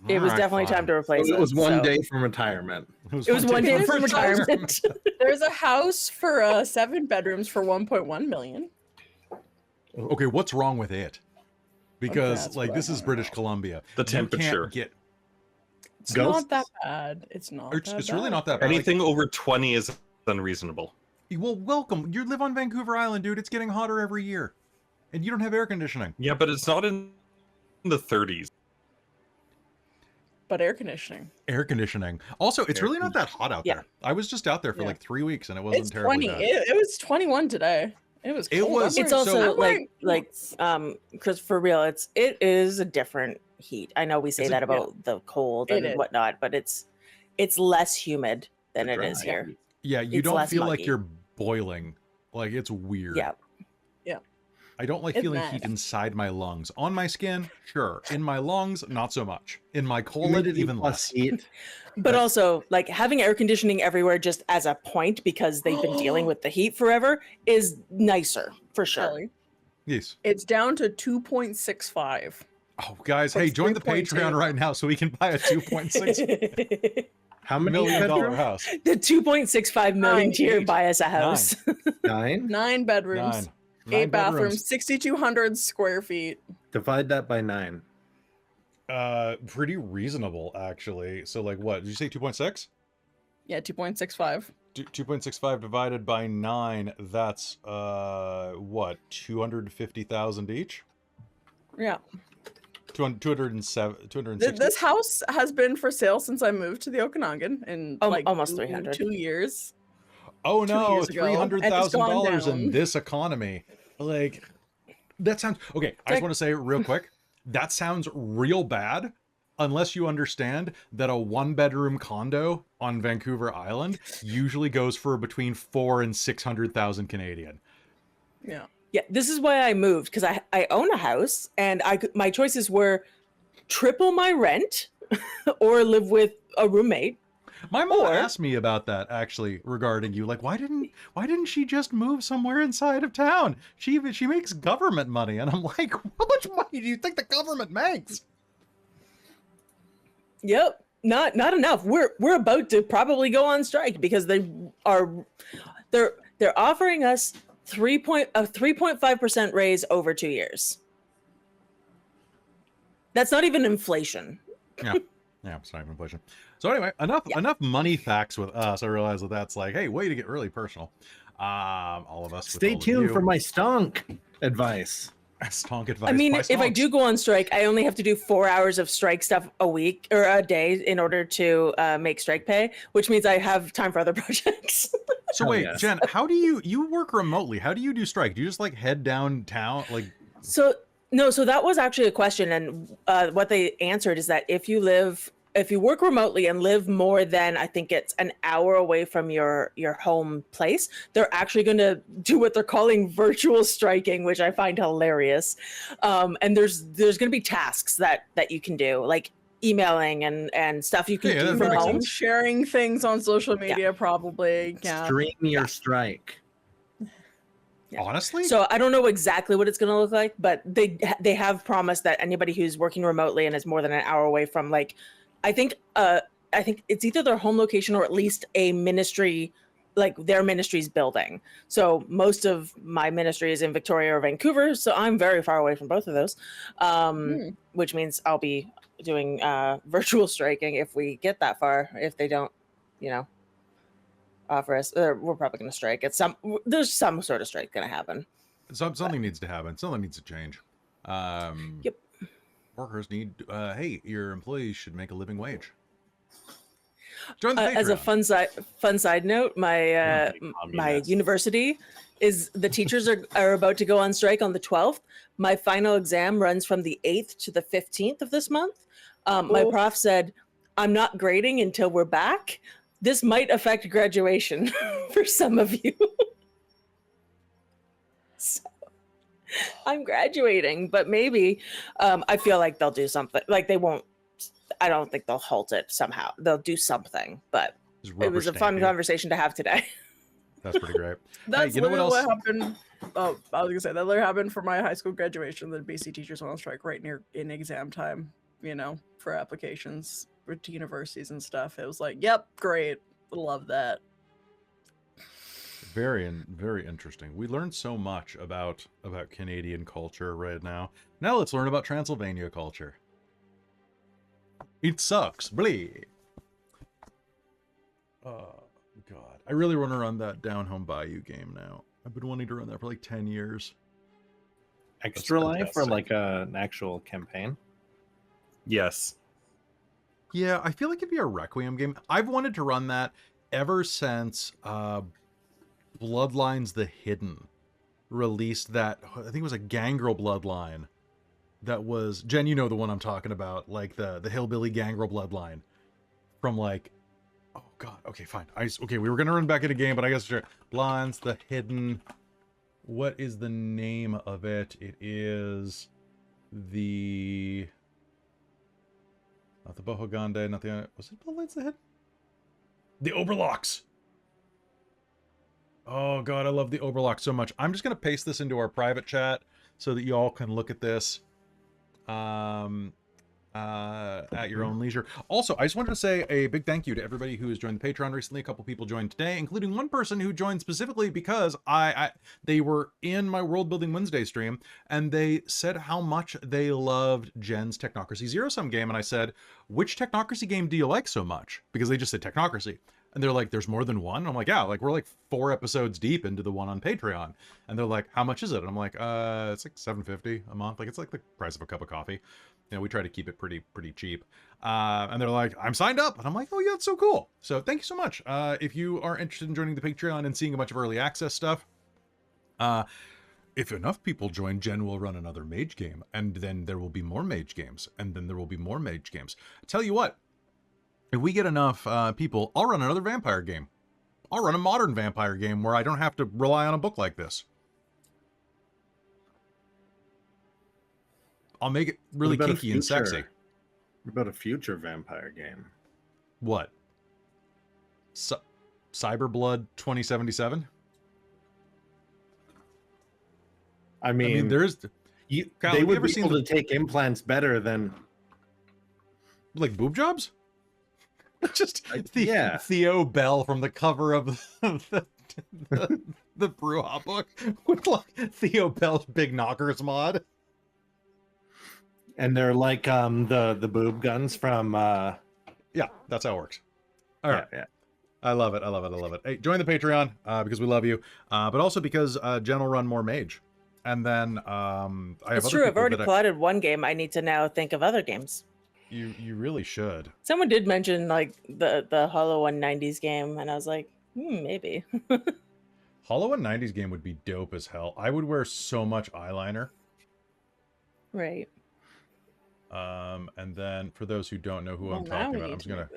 it was Alright, definitely fine. time to replace It was one so- day from retirement. It was one day from retirement. There's a house for 7 bedrooms for 1.1 million. Okay, what's wrong with it? Because That's like what this I is wanna British know. Columbia. The You can't temperature. get It's Ghosts? not that bad. It's not. It's that really bad. not that bad. Like, Anything over 20 is unreasonable. well, welcome. You live on Vancouver Island, dude. It's getting hotter every year, and you don't have air conditioning. Yeah, but it's not in the 30s. But air conditioning. Air conditioning. Also, it's Air really not that hot out Yeah. there. I was just out there for Yeah. like 3 weeks, and it wasn't It's terribly 20. bad. It was 21 today. It was. It Cold. was- I'm It's wearing- also I'm wearing shorts. Chris, for real, it is a different heat. I know we say Is it? that about the cold It and is. whatnot, but it's less humid than it is Dry. here. Yeah, you It's don't less feel like muggy. you're boiling. Like it's weird. Yeah. I don't like It's feeling nice. heat inside my lungs. On my skin, sure. In my lungs, not so much. In my colon, Humidity even plus less. heat. But also, like having air conditioning everywhere just as a point because they've been dealing with the heat forever is nicer for sure. Ellie, Yes. it's down to 2.65. Oh, guys, hey, It's join the 3.2. Patreon right now so we can buy a $2.6 the How many million bedrooms? house. 2.65 million tier Eight. buy us a house. 9. 9 bedrooms. 8 bathrooms. 6,200 square feet. Divide that by 9. Pretty reasonable, actually. So, like, what? Did you say 2.6? Yeah, 2.65. 2.65 divided by 9, that's, what, 250,000 each? Yeah. 260? This house has been for sale since I moved to the Okanagan in Almost 300. 2 years. Oh 2 no, years ago, and it's $300,000 gone in down. this economy. Like, that sounds... Okay, I just like- want to say real quick, that sounds real bad unless you understand that a 1-bedroom condo on Vancouver Island usually goes for between 400,000 and 600,000 Canadian. Yeah. Yeah, this is why I moved because I own a house and my choices were triple my rent or live with a roommate. My mom Or- asked me about that actually regarding you. Like, why didn't she just move somewhere inside of town? She makes government money, and I'm like, how much money do you think the government makes? Yep, not enough. We're about to probably go on strike because they're offering us 3.5% raise over 2 years. That's not even inflation. Yeah, it's not even inflation. So anyway, enough money facts with us. I realize that's like, hey, way to get really personal. All of us. with Stay all of tuned you. for my stonk advice. stonk advice. I mean, by if I stonks. do go on strike, I only have to do 4 hours of strike stuff a week or a day in order to make strike pay, which means I have time for other projects. So Hell wait, yes. Jen, how do you work remotely? How do you do strike? Do you just like head downtown? Like, So that was actually a question, and what they answered is that if you work remotely and live more than I think it's an hour away from your home place, they're actually going to do what they're calling virtual striking, which I find hilarious. And there's going to be tasks that you can do, like emailing and stuff you can Yeah, do that from makes home. sense. Sharing things on social media, probably. Yeah. Stream your strike. Yeah. honestly, So I don't know exactly what it's going to look like, but they have promised that anybody who's working remotely and is more than an hour away from, like, I think it's either their home location or at least a ministry, like their ministry's building. So most of my ministry is in Victoria or Vancouver, so I'm very far away from both of those, which means I'll be doing virtual striking if we get that far. If they don't, offer us, or we're probably going to strike. There's some sort of strike going to happen. something needs to happen. Something needs to change. Yep. Workers need. Hey, your employees should make a living wage. Join the Patreon. As a fun side note, my university is the teachers are about to go on strike on the 12th. My final exam runs from the 8th to the 15th of this month. My prof said, I'm not grading until we're back. This might affect graduation for some of you. So I'm graduating, but maybe I feel like they'll do something. Like they won't. I don't think they'll halt it somehow. They'll do something, but it was a fun conversation to have today. That's pretty great. That's hey, you know literally what happened. Oh, I was gonna say that literally happened for my high school graduation. The BC teachers went on strike right in exam time. You know, for applications to universities and stuff. It was like, yep, great, love that. Very interesting. We learned so much about Canadian culture right now. Now let's learn about Transylvania culture. It sucks. Blee. Oh, God. I really want to run that Down Home Bayou game now. I've been wanting to run that for like 10 years. Extra Life or like an actual campaign? Yes. Yeah, I feel like it'd be a Requiem game. I've wanted to run that ever since Bloodlines the Hidden released that. I think it was a Gangrel Bloodline. That was, Jen, you know the one I'm talking about, like the hillbilly Gangrel bloodline from like, oh God, okay, fine. Okay, we were gonna run back in a game, but I guess sure. Blinds the Hidden. What is the name of it? It is the not the Bohogande, not the was it Bloodlines the Hidden? The Oberlocks. Oh God, I love the Oberlocks so much. I'm just gonna paste this into our private chat so that you all can look at this. At your own leisure. Also, I just wanted to say a big thank you to everybody who has joined the Patreon recently. A couple people joined today, including one person who joined specifically because they were in my World Building Wednesday stream, and they said how much they loved Jen's Technocracy Zero Sum game, and I said, which Technocracy game do you like so much? Because they just said Technocracy. And they're like, there's more than one? And I'm like, yeah, like we're like 4 episodes deep into the one on Patreon. And they're like, how much is it? And I'm like, it's like $7.50 a month. Like it's like the price of a cup of coffee. You know, we try to keep it pretty cheap. And they're like, I'm signed up. And I'm like, oh yeah, that's so cool. So thank you so much. If you are interested in joining the Patreon and seeing a bunch of early access stuff, if enough people join, Jen will run another mage game. And then there will be more mage games. And then there will be more mage games. I tell you what. If we get enough people, I'll run another vampire game. I'll run a modern vampire game where I don't have to rely on a book like this. I'll make it really kinky and sexy. What about a future vampire game? What? Cyberblood 2077? I mean there's... Kyle, they would be able to take implants better than... Like boob jobs? Just Theo Bell from the cover of the Brewha book with like Theo Bell's Big Knockers mod. And they're like the boob guns from yeah, that's how it works. All right. Yeah. I love it. Hey, join the Patreon because we love you. But also because Jen will run more mage. And then I have It's true, I've already plotted one game. I need to now think of other games. You really should. Someone did mention like the Hollow 190s game, and I was like, maybe. Hollow 190s game would be dope as hell. I would wear so much eyeliner. Right. And then for those who don't know who I'm talking about, I'm just gonna.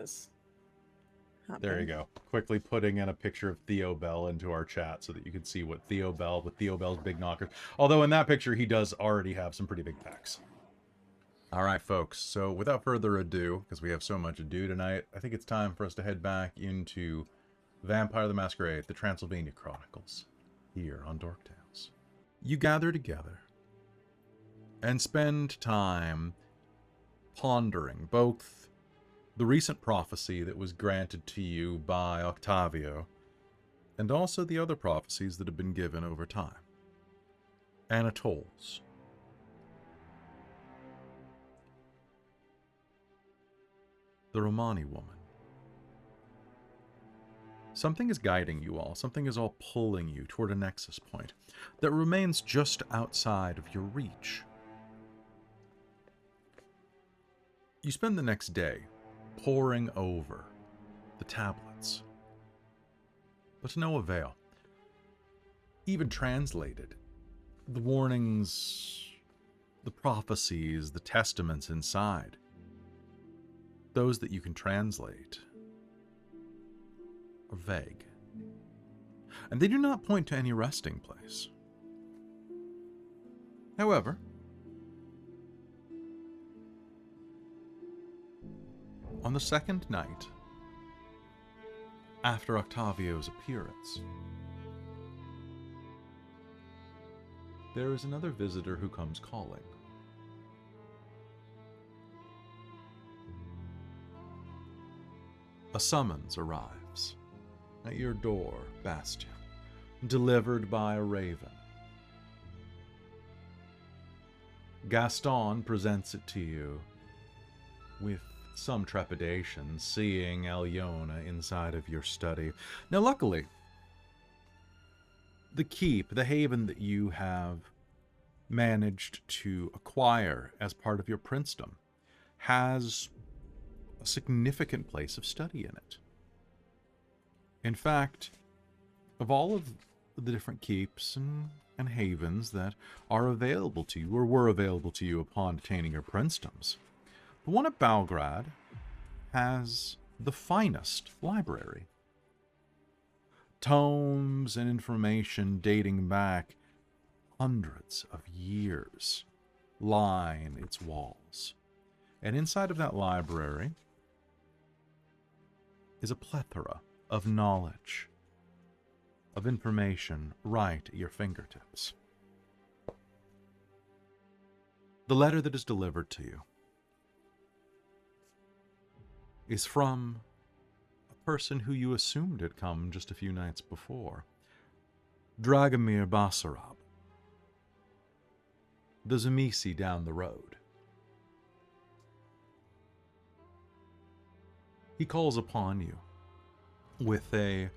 There you go. Quickly putting in a picture of Theo Bell into our chat so that you can see what Theo Bell's Big Knockers. Although in that picture he does already have some pretty big pecs. All right, folks, so without further ado, because we have so much to do tonight, I think it's time for us to head back into Vampire the Masquerade, the Transylvania Chronicles, here on Dork Tales. You gather together and spend time pondering both the recent prophecy that was granted to you by Octavio and also the other prophecies that have been given over time. Anatole's. The Romani woman. Something is guiding you all. Something is all pulling you toward a nexus point that remains just outside of your reach. You spend the next day poring over the tablets. But to no avail. Even translated, the warnings, the prophecies, the testaments inside, those that you can translate, are vague. And they do not point to any resting place. However, on the second night after Octavio's appearance, there is another visitor who comes calling. A summons arrives at your door, Bastien, delivered by a raven. Gaston presents it to you with some trepidation, seeing Alëna inside of your study. Now, luckily, the keep, the haven that you have managed to acquire as part of your princedom, has a significant place of study in it. In fact, of all of the different keeps and havens that are available to you, or were available to you upon attaining your princedoms, the one at Belgrade has the finest library. Tomes and information dating back hundreds of years line its walls. And inside of that library is a plethora of knowledge, of information right at your fingertips. The letter that is delivered to you is from a person who you assumed had come just a few nights before, Dragomir Basarab, the Zamisi down the road. He calls upon you with a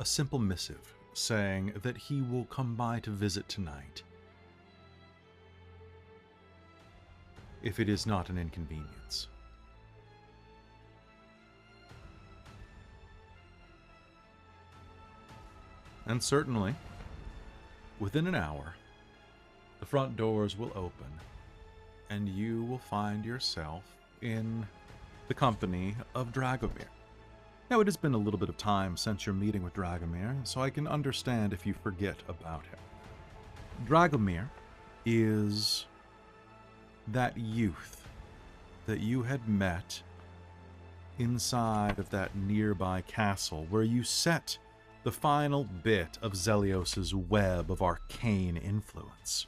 simple missive saying that he will come by to visit tonight, if it is not an inconvenience. And certainly, within an hour, the front doors will open, and you will find yourself in the company of Dragomir. Now, it has been a little bit of time since your meeting with Dragomir, so I can understand if you forget about him. Dragomir is that youth that you had met inside of that nearby castle where you set the final bit of Zelios's web of arcane influence.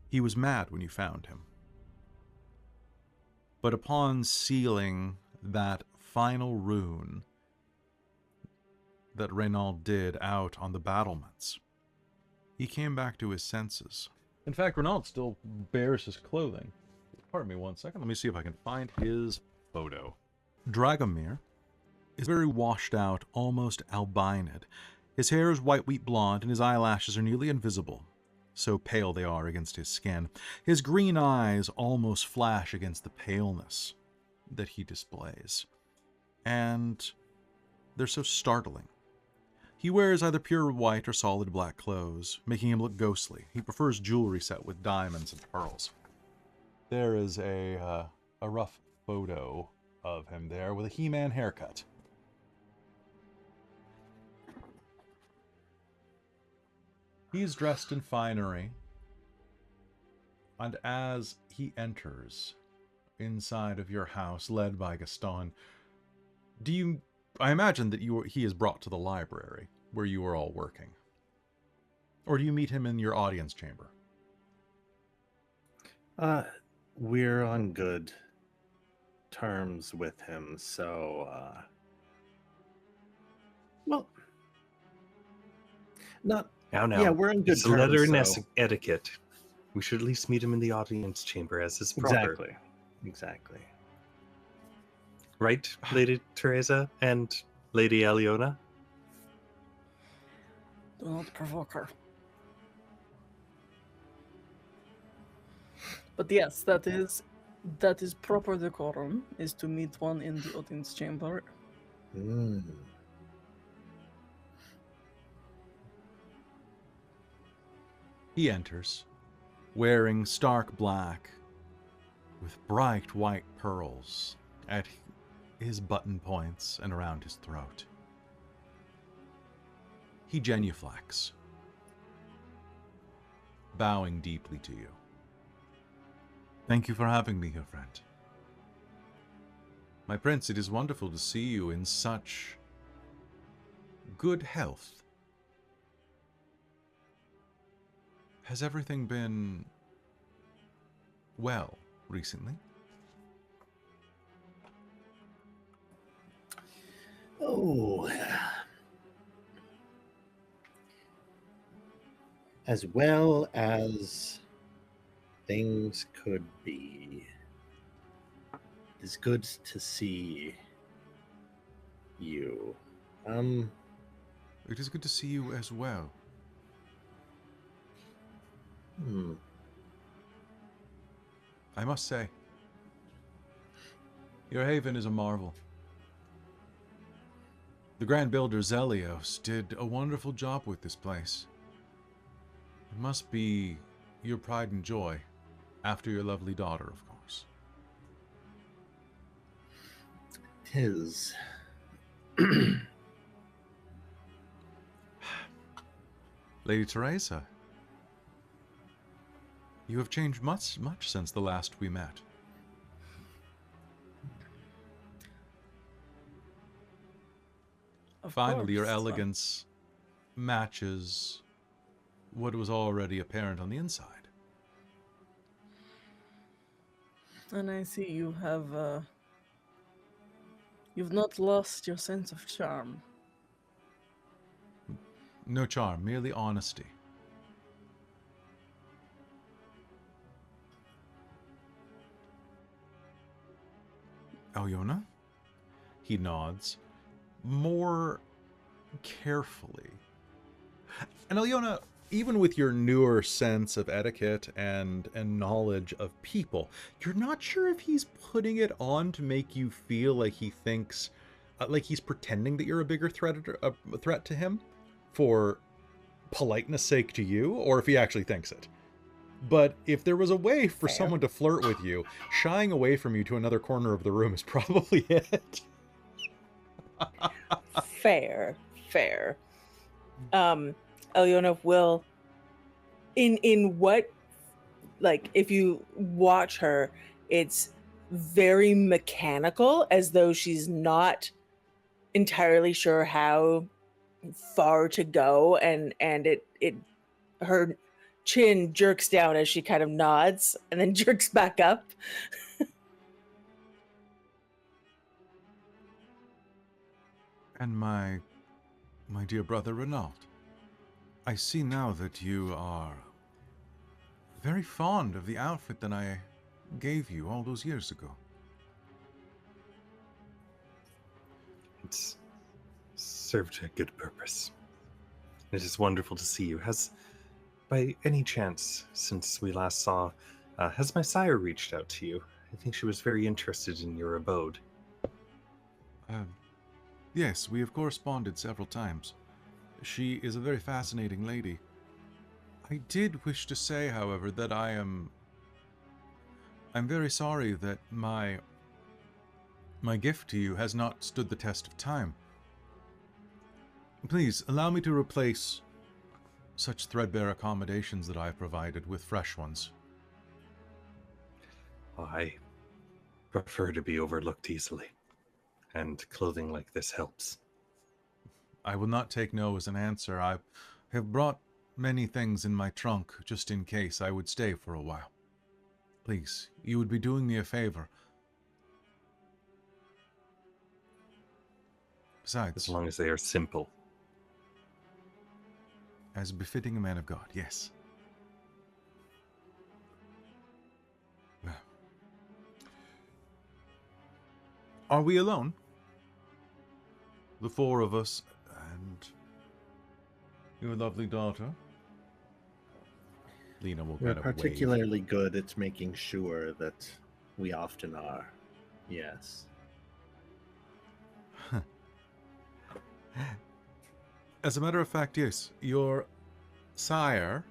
He was mad when you found him. But upon sealing that final rune that Rainald did out on the battlements, he came back to his senses. In fact, Rainald still bears his clothing. Pardon me one second. Let me see if I can find his photo. Dragomir is very washed out, almost albinid. His hair is white wheat blonde, and his eyelashes are nearly invisible, so pale they are against his skin. His green eyes almost flash against the paleness that he displays, and they're so startling. He wears either pure white or solid black clothes, making him look ghostly. He prefers jewelry set with diamonds and pearls. There is a rough photo of him there with a He-Man haircut. He's dressed in finery, and as he enters inside of your house, led by Gaston, I imagine that he is brought to the library where you are all working. Or do you meet him in your audience chamber? We're on good terms with him, so, well, not... Now, Yeah, we're on good it's terms. letter and so... etiquette. We should at least meet him in the audience chamber as is proper. Exactly. Right, Lady Tereza and Lady Alëna? Do not provoke her. But yes, that is That is proper decorum, is to meet one in the audience chamber. Mm. He enters, wearing stark black, with bright white pearls at his button points and around his throat. He genuflects, bowing deeply to you. Thank you for having me here, friend. My prince, it is wonderful to see you in such good health. Has everything been well recently? Oh, as well as things could be. It's good to see you. It is good to see you as well. I must say, your haven is a marvel. The Grand Builder Zelios did a wonderful job with this place. It must be your pride and joy, after your lovely daughter, of course. 'Tis. Lady Tereza, you have changed much since the last we met. Finally, your elegance matches what was already apparent on the inside. And I see you have, you've not lost your sense of charm. No charm, merely honesty. Alëna? He nods, more carefully. And Alëna, even with your newer sense of etiquette and knowledge of people, you're not sure if he's putting it on to make you feel like he thinks, like he's pretending that you're a bigger threat to him for politeness sake to you, or if he actually thinks it. But if there was a way for someone to flirt with you, shying away from you to another corner of the room is probably it. Fair. Alëna will, in what, like, if you watch her, it's very mechanical, as though she's not entirely sure how far to go, and it her chin jerks down as she kind of nods and then jerks back up. And my dear brother Rainald, I see now that you are very fond of the outfit that I gave you all those years ago. It's served a good purpose. It is wonderful to see you. Has, by any chance, since we last saw, has my sire reached out to you? I think she was very interested in your abode. Yes, we have corresponded several times. She is a very fascinating lady. I did wish to say, however, that I'm very sorry that my gift to you has not stood the test of time. Please, allow me to replace such threadbare accommodations that I have provided with fresh ones. I prefer to be overlooked easily, and clothing like this helps. I will not take no as an answer. I have brought many things in my trunk, just in case I would stay for a while. Please, you would be doing me a favor. Besides, As long as they are simple. as befitting a man of God, yes. Well. Are we alone? The four of us and your lovely daughter? Lena will We're kind of wave. particularly good at making sure that We often are. Yes. As a matter of fact, yes, your sire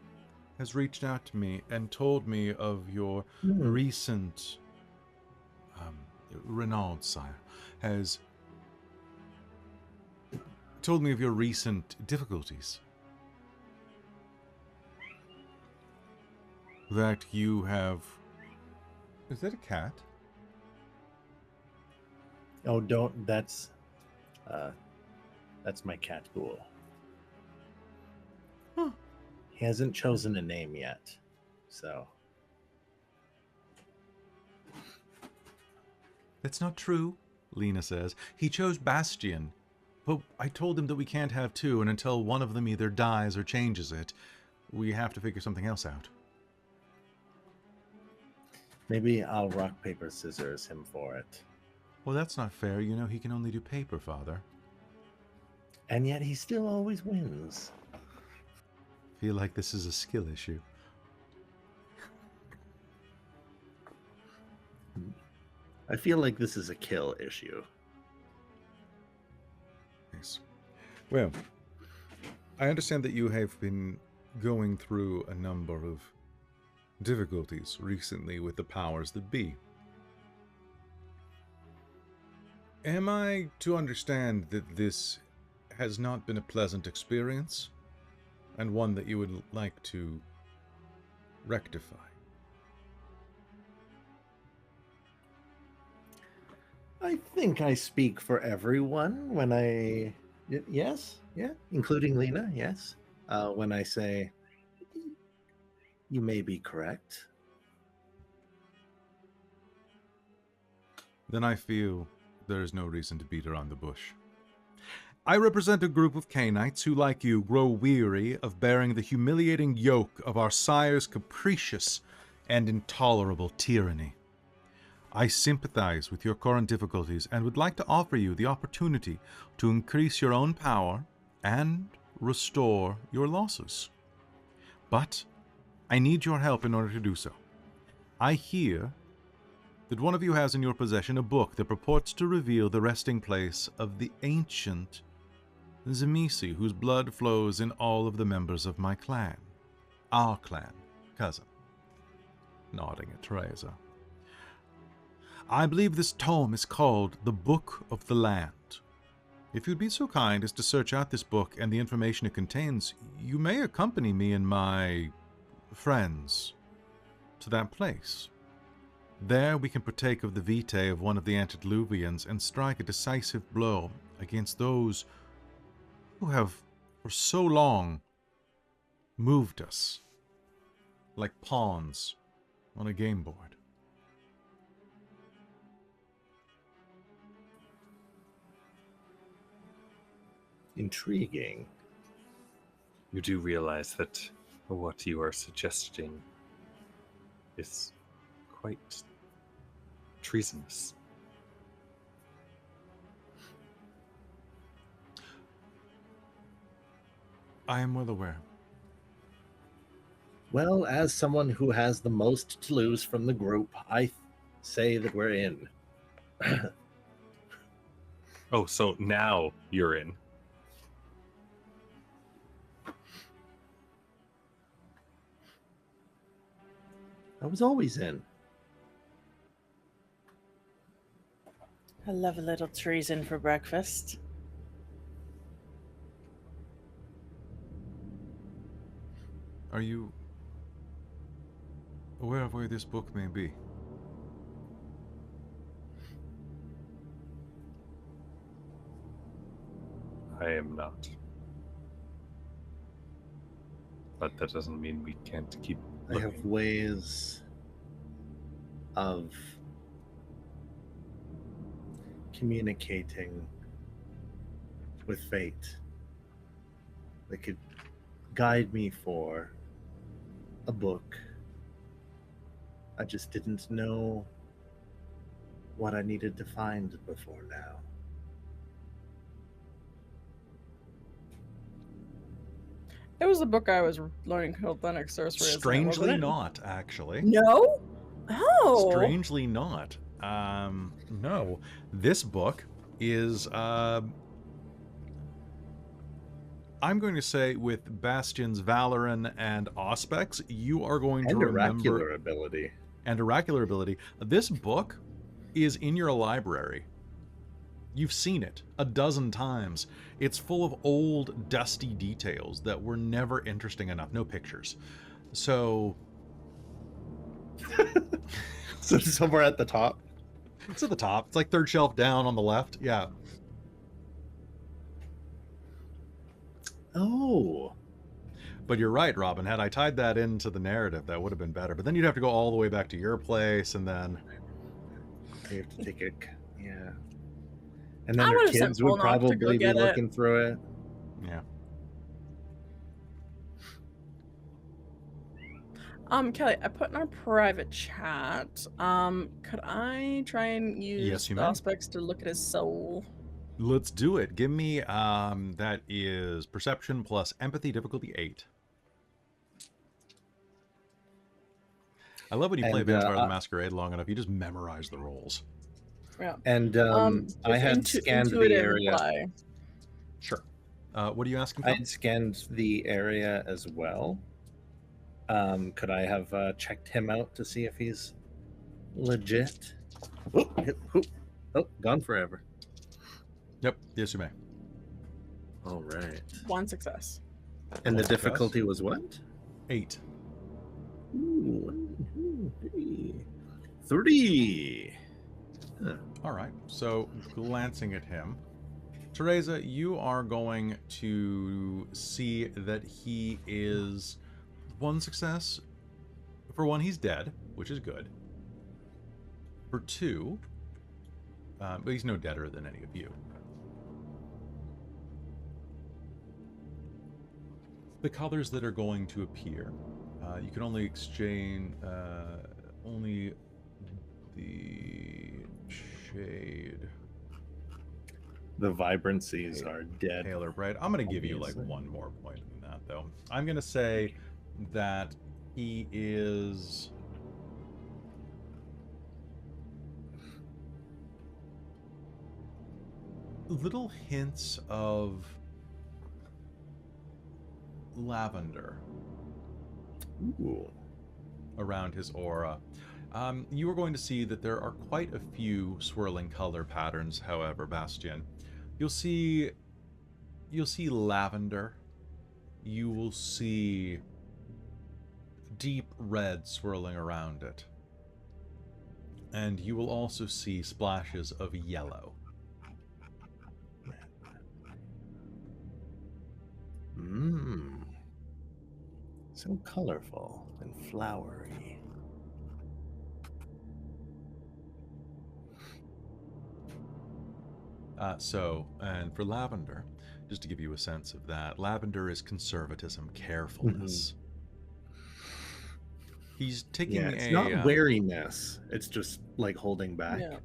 has reached out to me and told me of your recent... Rainald, sire, has told me of your recent difficulties. That you have... Is that a cat? Oh, don't. That's my cat Ghoul. Huh. He hasn't chosen a name yet, so. That's not true, Lena says. He chose Bastien, but I told him that we can't have two, and until one of them either dies or changes it, we have to figure something else out. Maybe I'll rock, paper, scissors him for it. Well, that's not fair. You know he can only do paper, Father. And yet he still always wins. Feel like this is a skill issue. I feel like this is a kill issue. Yes. Well, I understand that you have been going through a number of difficulties recently with the powers that be. Am I to understand that this has not been a pleasant experience, and one that you would like to rectify? I think I speak for everyone when I... Yes, yeah, including Lena, yes. When I say, you may be correct. Then I feel there is no reason to beat around the bush. I represent a group of Cainites who, like you, grow weary of bearing the humiliating yoke of our sire's capricious and intolerable tyranny. I sympathize with your current difficulties and would like to offer you the opportunity to increase your own power and restore your losses. But I need your help in order to do so. I hear that one of you has in your possession a book that purports to reveal the resting place of the ancient Zemisi, whose blood flows in all of the members of my clan. Our clan, cousin. Nodding at Tereza. I believe this tome is called The Book of the Land. If you'd be so kind as to search out this book and the information it contains, you may accompany me and my friends to that place. There we can partake of the vitae of one of the antediluvians and strike a decisive blow against those who have for so long moved us like pawns on a game board. Intriguing. You do realize that what you are suggesting is quite treasonous. I am well aware. Well, as someone who has the most to lose from the group, I say that we're in. Oh, so now you're in. I was always in. I love a little treason for breakfast. Are you aware of where this book may be? I am not. But that doesn't mean we can't keep I looking. have ways of communicating with fate that could guide me for a book. I just didn't know what I needed to find before now. It was the book I was learning called Lennox Sorcery. Strangely not, actually. No? Oh. Strangely not. No. This book is, I'm going to say with Bastien's Valoran and Auspex, you are going to And remember... oracular ability. And oracular ability. This book is in your library. You've seen it a dozen times. It's full of old, dusty details that were never interesting enough. No pictures. So... So somewhere at the top. It's at the top. It's like third shelf down on the left. Yeah. Oh. But you're right, Robin. Had I tied that into the narrative, that would have been better. But then you'd have to go all the way back to your place, and then... You have to take it. Yeah. And then I their would've sent kids would Polnock to go probably be get it. looking through it. Yeah. Kelly, I put in our private chat. Could I try and use Yes, you the may. aspects to look at his soul? Let's do it. Give me, that is perception plus empathy, difficulty 8. I love when you play And, Vampire the Masquerade long enough, you just memorize the roles. Yeah. And I had scanned the intuitive area. imply. Sure. What are you asking I for? had scanned the area as well. Could I have checked him out to see if he's legit? Oh, gone forever. Yep. Yes, you may. All right. One success. And the Success. difficulty was what? 8. Ooh, 1, 2, 3. 3. Huh. All right. So, glancing at him, Tereza, you are going to see that he is one success. For one, he's dead, which is good. For two, but he's no deader than any of you. The colors that are going to appear, you can only exchange only the shade. The vibrancies are dead. Pale or bright. I'm going to give you like Obviously. one more point than that, though. I'm going to say that he is... little hints of lavender Ooh. around his aura. You are going to see that there are quite a few swirling color patterns, however, Bastien. You'll see lavender. You will see deep red swirling around it. And you will also see splashes of yellow. Mmm. So colorful and flowery. And for lavender, just to give you a sense of that, lavender is conservatism, carefulness. He's taking Yeah, it's a... not wariness. It's just like holding back. Yeah.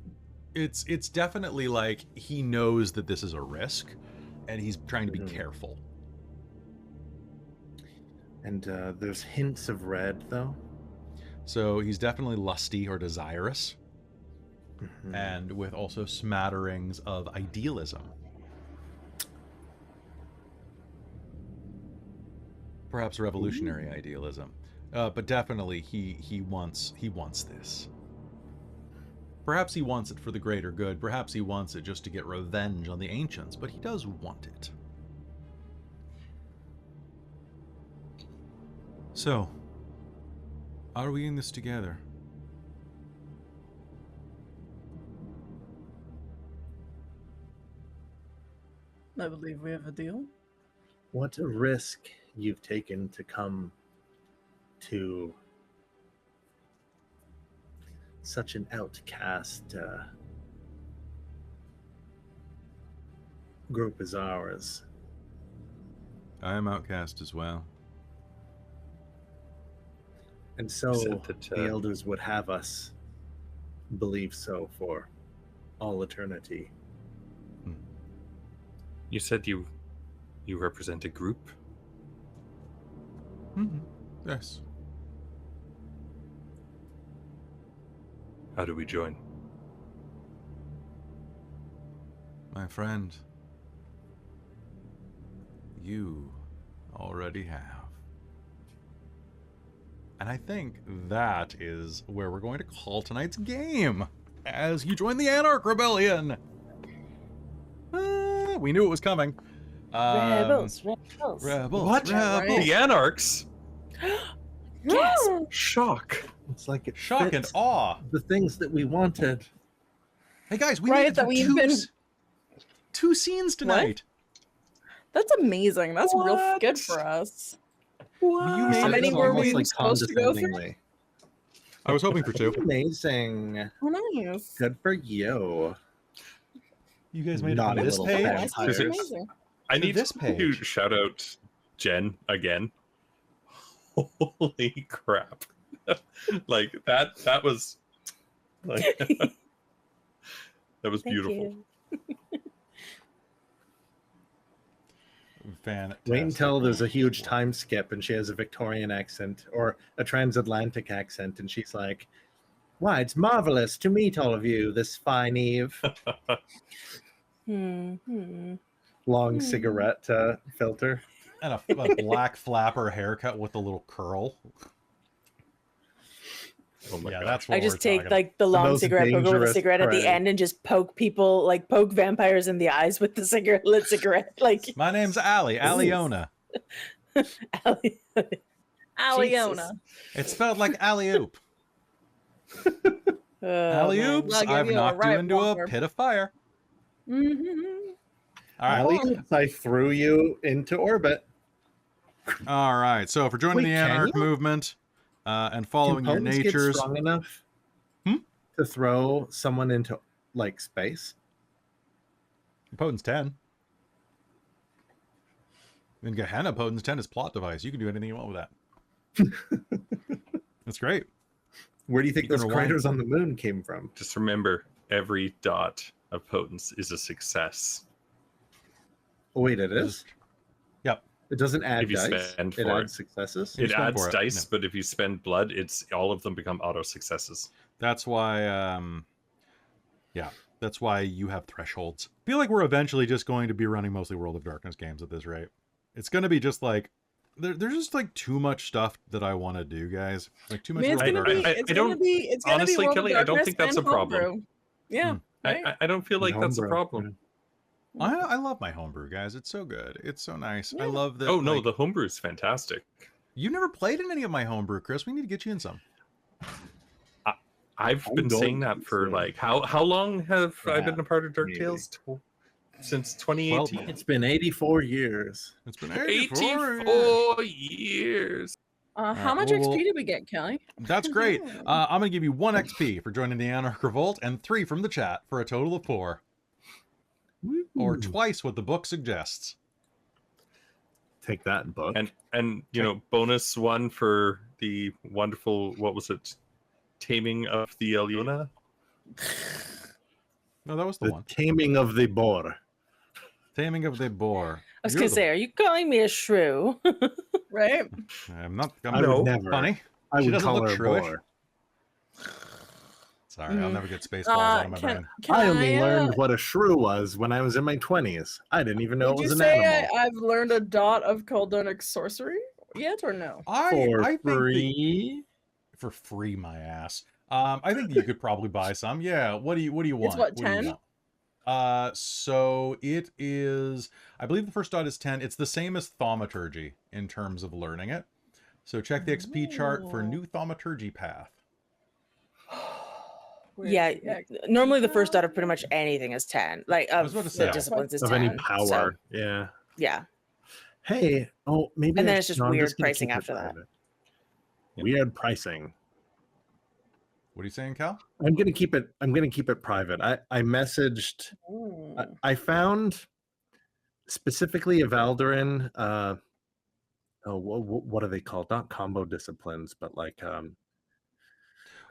It's definitely like he knows that this is a risk, and he's trying to be careful. And there's hints of red, though. So he's definitely lusty or desirous, Mhm. and with also smatterings of idealism. Perhaps revolutionary idealism. But definitely he wants this. Perhaps he wants it for the greater good. Perhaps he wants it just to get revenge on the ancients, but he does want it. So, are we in this together? I believe we have a deal. What a risk you've taken to come to such an outcast group as ours. I am outcast as well. And so said that, the elders would have us believe so for all eternity. You said you represent a group? Mm-hmm. Yes. How do we join? My friend, you already have. And I think that is where we're going to call tonight's game, as you join the Anarch Rebellion. We knew it was coming. Rebels. Rebels. What? Rebels. The Anarchs? Yes. Shock. It's like it Shock and fits awe. the things that we wanted. Hey guys, we Right, made it that to we've been- two scenes tonight. That's amazing. That's real What? good for us. You You made How said it many it were almost, we supposed to go through? condescendingly. I was hoping for two. Amazing. Oh, nice. Good for you. You guys made it Naughty to this little page. vampires. That's Physics. amazing. I To need this to page. shout out Jen again. Holy crap. Like that was like that was beautiful. Fantastic. Wait until there's a huge time skip and she has a Victorian accent or a transatlantic accent, and she's like, "Why, it's marvelous to meet all of you this fine eve." Long cigarette filter. And a black flapper haircut with a little curl. Oh my Yeah, god. that's what I just we're take talking like the long most cigarette, poke over the dangerous cigarette at the prey. end, and just poke people, like poke vampires in the eyes with the cigarette, lit cigarette. Like, My name's Allie, Alëna. Aliona. It's spelled like alley-oop. oh, Alley-oops, I'll give I've you a knocked you right into walker. a pit of fire. Mm-hmm. All right. Allie, I threw you into orbit. All right. So for joining Wait, the can Anarch you? movement and following your Components get natures. strong enough Hmm? to throw someone into like space? Potence 10. In Gehenna, Potence 10 is plot device. You can do anything you want with that. That's great. Where do you think You can those rewind. craters on the moon came from? Just remember, every dot of potence is a success. Oh, wait, it is? Yep. It doesn't add If you dice. spend It for adds successes. You It spend adds for it, dice, no. but if you spend blood, it's all of them become auto successes. That's why, yeah, that's why you have thresholds. I feel like we're eventually just going to be running mostly World of Darkness games at this rate. It's going to be just like, there's just like too much stuff that I want to do, guys. Like too I much mean, it's World gonna of be. Darkness. It's I gonna don't- be. It's gonna honestly, be World Kelly, of I don't Darkness think that's and a problem. homebrew. Yeah. Right? I don't feel like that's a Homebrew. problem. I love my homebrew, guys. It's so good. It's so nice. I Yeah. love that. Oh no, like, the homebrew is fantastic. you never played in any of my homebrew, Chris. We need to get you in some. I've I'm been going saying that to for soon. like how long have I been Yeah, a part of Dark maybe. Tales? Since 2018. It's been 84 years. It's been 84 years. 84 years. How much well, XP did we get, Kelly? That's great. I'm going to give you 1 XP for joining the Anarch Revolt and 3 from the chat for a total of 4. Or Ooh. twice what the book suggests. Take that, book. And you know, bonus 1 for the wonderful, what was it? Taming of the Alëna? No, that was the the one. taming of the boar. Taming of the Boar. I was You're gonna the- say, are you calling me a shrew? Right? I'm not I I'm would never. funny. I She would doesn't call look her a shrewish. boar. Sorry, I'll never get Spaceballs out of my brain. I only learned what a shrew was when I was in my 20s. I didn't even know it Did you was an say animal. I've learned a dot of Coldonic sorcery yet, or no? I For think that- free. for free, my ass. I think that you could probably buy some. Yeah. What do you want? It's what, do you 10? want? So it is, I believe the first dot is 10. It's the same as thaumaturgy in terms of learning it. So check the XP chart for Ooh. new thaumaturgy path. Where's Yeah, the X? normally the first dot of pretty much anything is 10. Like, was of about to the say. disciplines is Of 10. any So, power. Yeah. yeah. Hey, oh, maybe. And then I- it's just no, I'm weird gonna pricing keep it after that. private. Weird pricing. What are you saying, Cal? I'm gonna keep it private. I messaged. Ooh. I found specifically a Valderin. What are they called? Not combo disciplines, but like Well,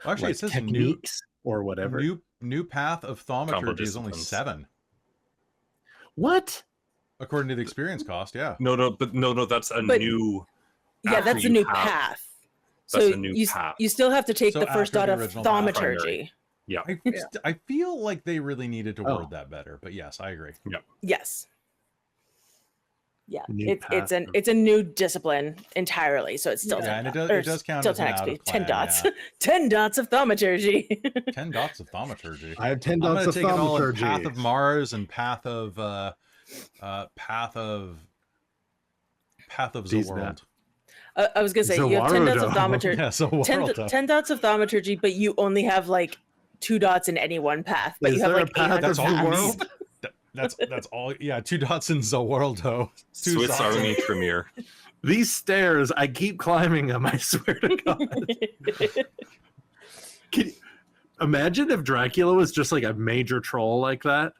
actually, like it says techniques or whatever. new path of thaumaturgy is only disciplines. 7 What? according to the experience cost. Yeah. No, that's a But- new. Yeah, after that's a you new have- path. That's So a new you, path. you still have to take So the first after dot the of original path. thaumaturgy. Yeah. I feel like they really needed to Oh. word that better, but yes, I agree. Yes. Yeah, New path it's a new discipline entirely, so it's still Yeah, 10 and dots, it or does count still as an 10 out of XP, 10 plan, dots, yeah. 10 dots of thaumaturgy. 10 dots of thaumaturgy. I have 10 I'm dots gonna of take it all in thaumaturgy. Path of Mars and Path of the These World. I was gonna say you have 10 dots of Zawarudo. thaumaturgy, Yeah, so 10 dots of thaumaturgy, but you only have like 2 dots in any one path, but Is you have there a like path 800 That's all you paths. need. That's all. Yeah, 2 dots in Zaworldo. Swiss Army Tremere. These stairs, I keep climbing them, I swear to God. Can you, imagine if Dracula was just like a major troll like that.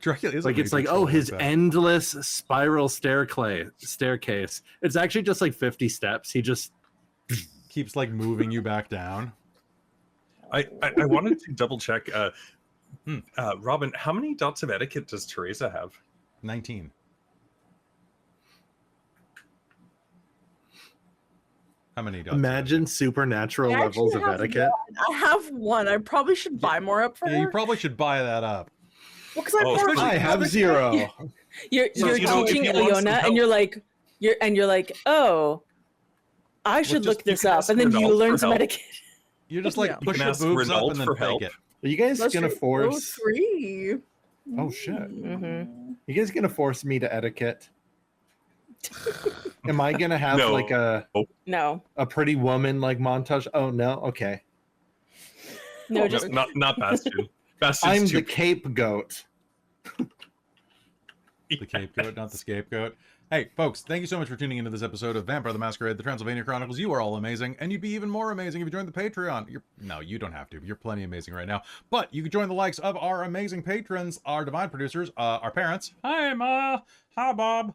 Dracula is Like it's like, oh, his endless spiral staircase. It's actually just like 50 steps. He just keeps like moving you back down. I wanted to double check. Robin, how many dots of etiquette does Tereza have? 19. How many dots? imagine supernatural I levels actually of have etiquette. I have one. I probably should buy more up for Yeah, her. you probably should buy that up. Well, 'cause I Oh, borrowed I it the have other 0. day. You're So, you know, if teaching you want some Alëna, help- and you're like, oh, I should just- look you this can up, ask and then you Renault learn for some help. etiquette. You just like Yeah. push You your can ask boobs up Renault and then for fake help. it. Are you guys That's gonna true. force? 3. Oh shit! Mm-hmm. You guys gonna force me to etiquette? Am I gonna have No. like No, a pretty woman like montage? Oh no, okay. no, No, just not Bastien. Bastien's I'm too the cape goat. The capegoat, not the scapegoat. Hey, folks, thank you so much for tuning into this episode of Vampire the Masquerade, the Transylvania Chronicles. You are all amazing, and you'd be even more amazing if you joined the Patreon. No, you don't have to. You're plenty amazing right now. But you can join the likes of our amazing patrons, our divine producers, our parents. Hi, Ma. Hi, Bob.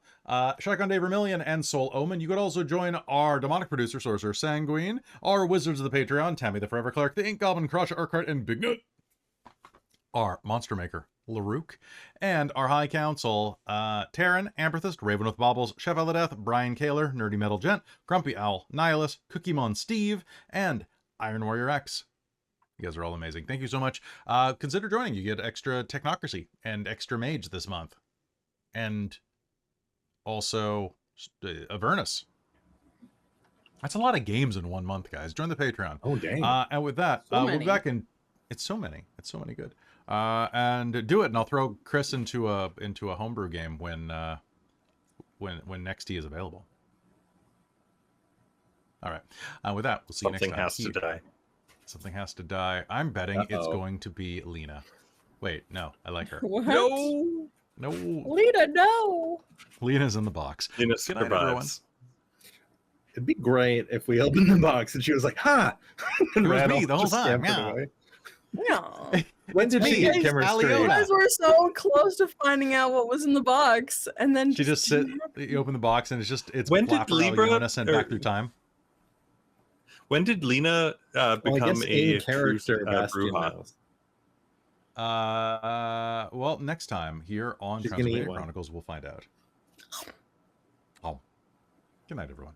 Shotgun Dave Vermillion and Soul Omen. You could also join our demonic producer, Sorcerer Sanguine, our wizards of the Patreon, Tammy the Forever Clerk, the Ink Goblin, Crush, Urquhart, and Big Nut. Our Monster Maker, Larouk, and our High Council, Taryn, Amberthist, Raven with Baubles, Chef Elideth, Brian Kaler, Nerdy Metal Gent, Grumpy Owl, Nihilus, Cookiemon Steve, and Iron Warrior X. You guys are all amazing. Thank you so much. Consider joining. You get extra Technocracy and extra Mage this month. And also Avernus. That's a lot of games in 1 month, guys. Join the Patreon. Oh dang! And with that, So we'll be many. back in. It's so many good. And do it, and I'll throw Chris into a homebrew game when next tea is available. All right. With that, we'll see you next Something time. has to die. Something has to die. I'm betting it's going to be Lena. Wait, no, I like her. What? No, No, Lita, no. Lena's in the box. Lena Good night, everyone. survives. It'd be great if we opened the box and she was like, "Ha!" and It was ran me off, the whole just time, scampered yeah. away. No. When did she me, get it's chemistry? Alëna. You guys were so close to finding out what was in the box, and then She just sit. didn't happen. You open the box and it's When did Flapper Libra- Alëna sent or- back through time. When did Lena Well, I become guess a in character, true, Bastien Bruja? knows. Well, next time here on She's gonna eat Transylvania one. Chronicles, we'll find out. Oh, good night, everyone.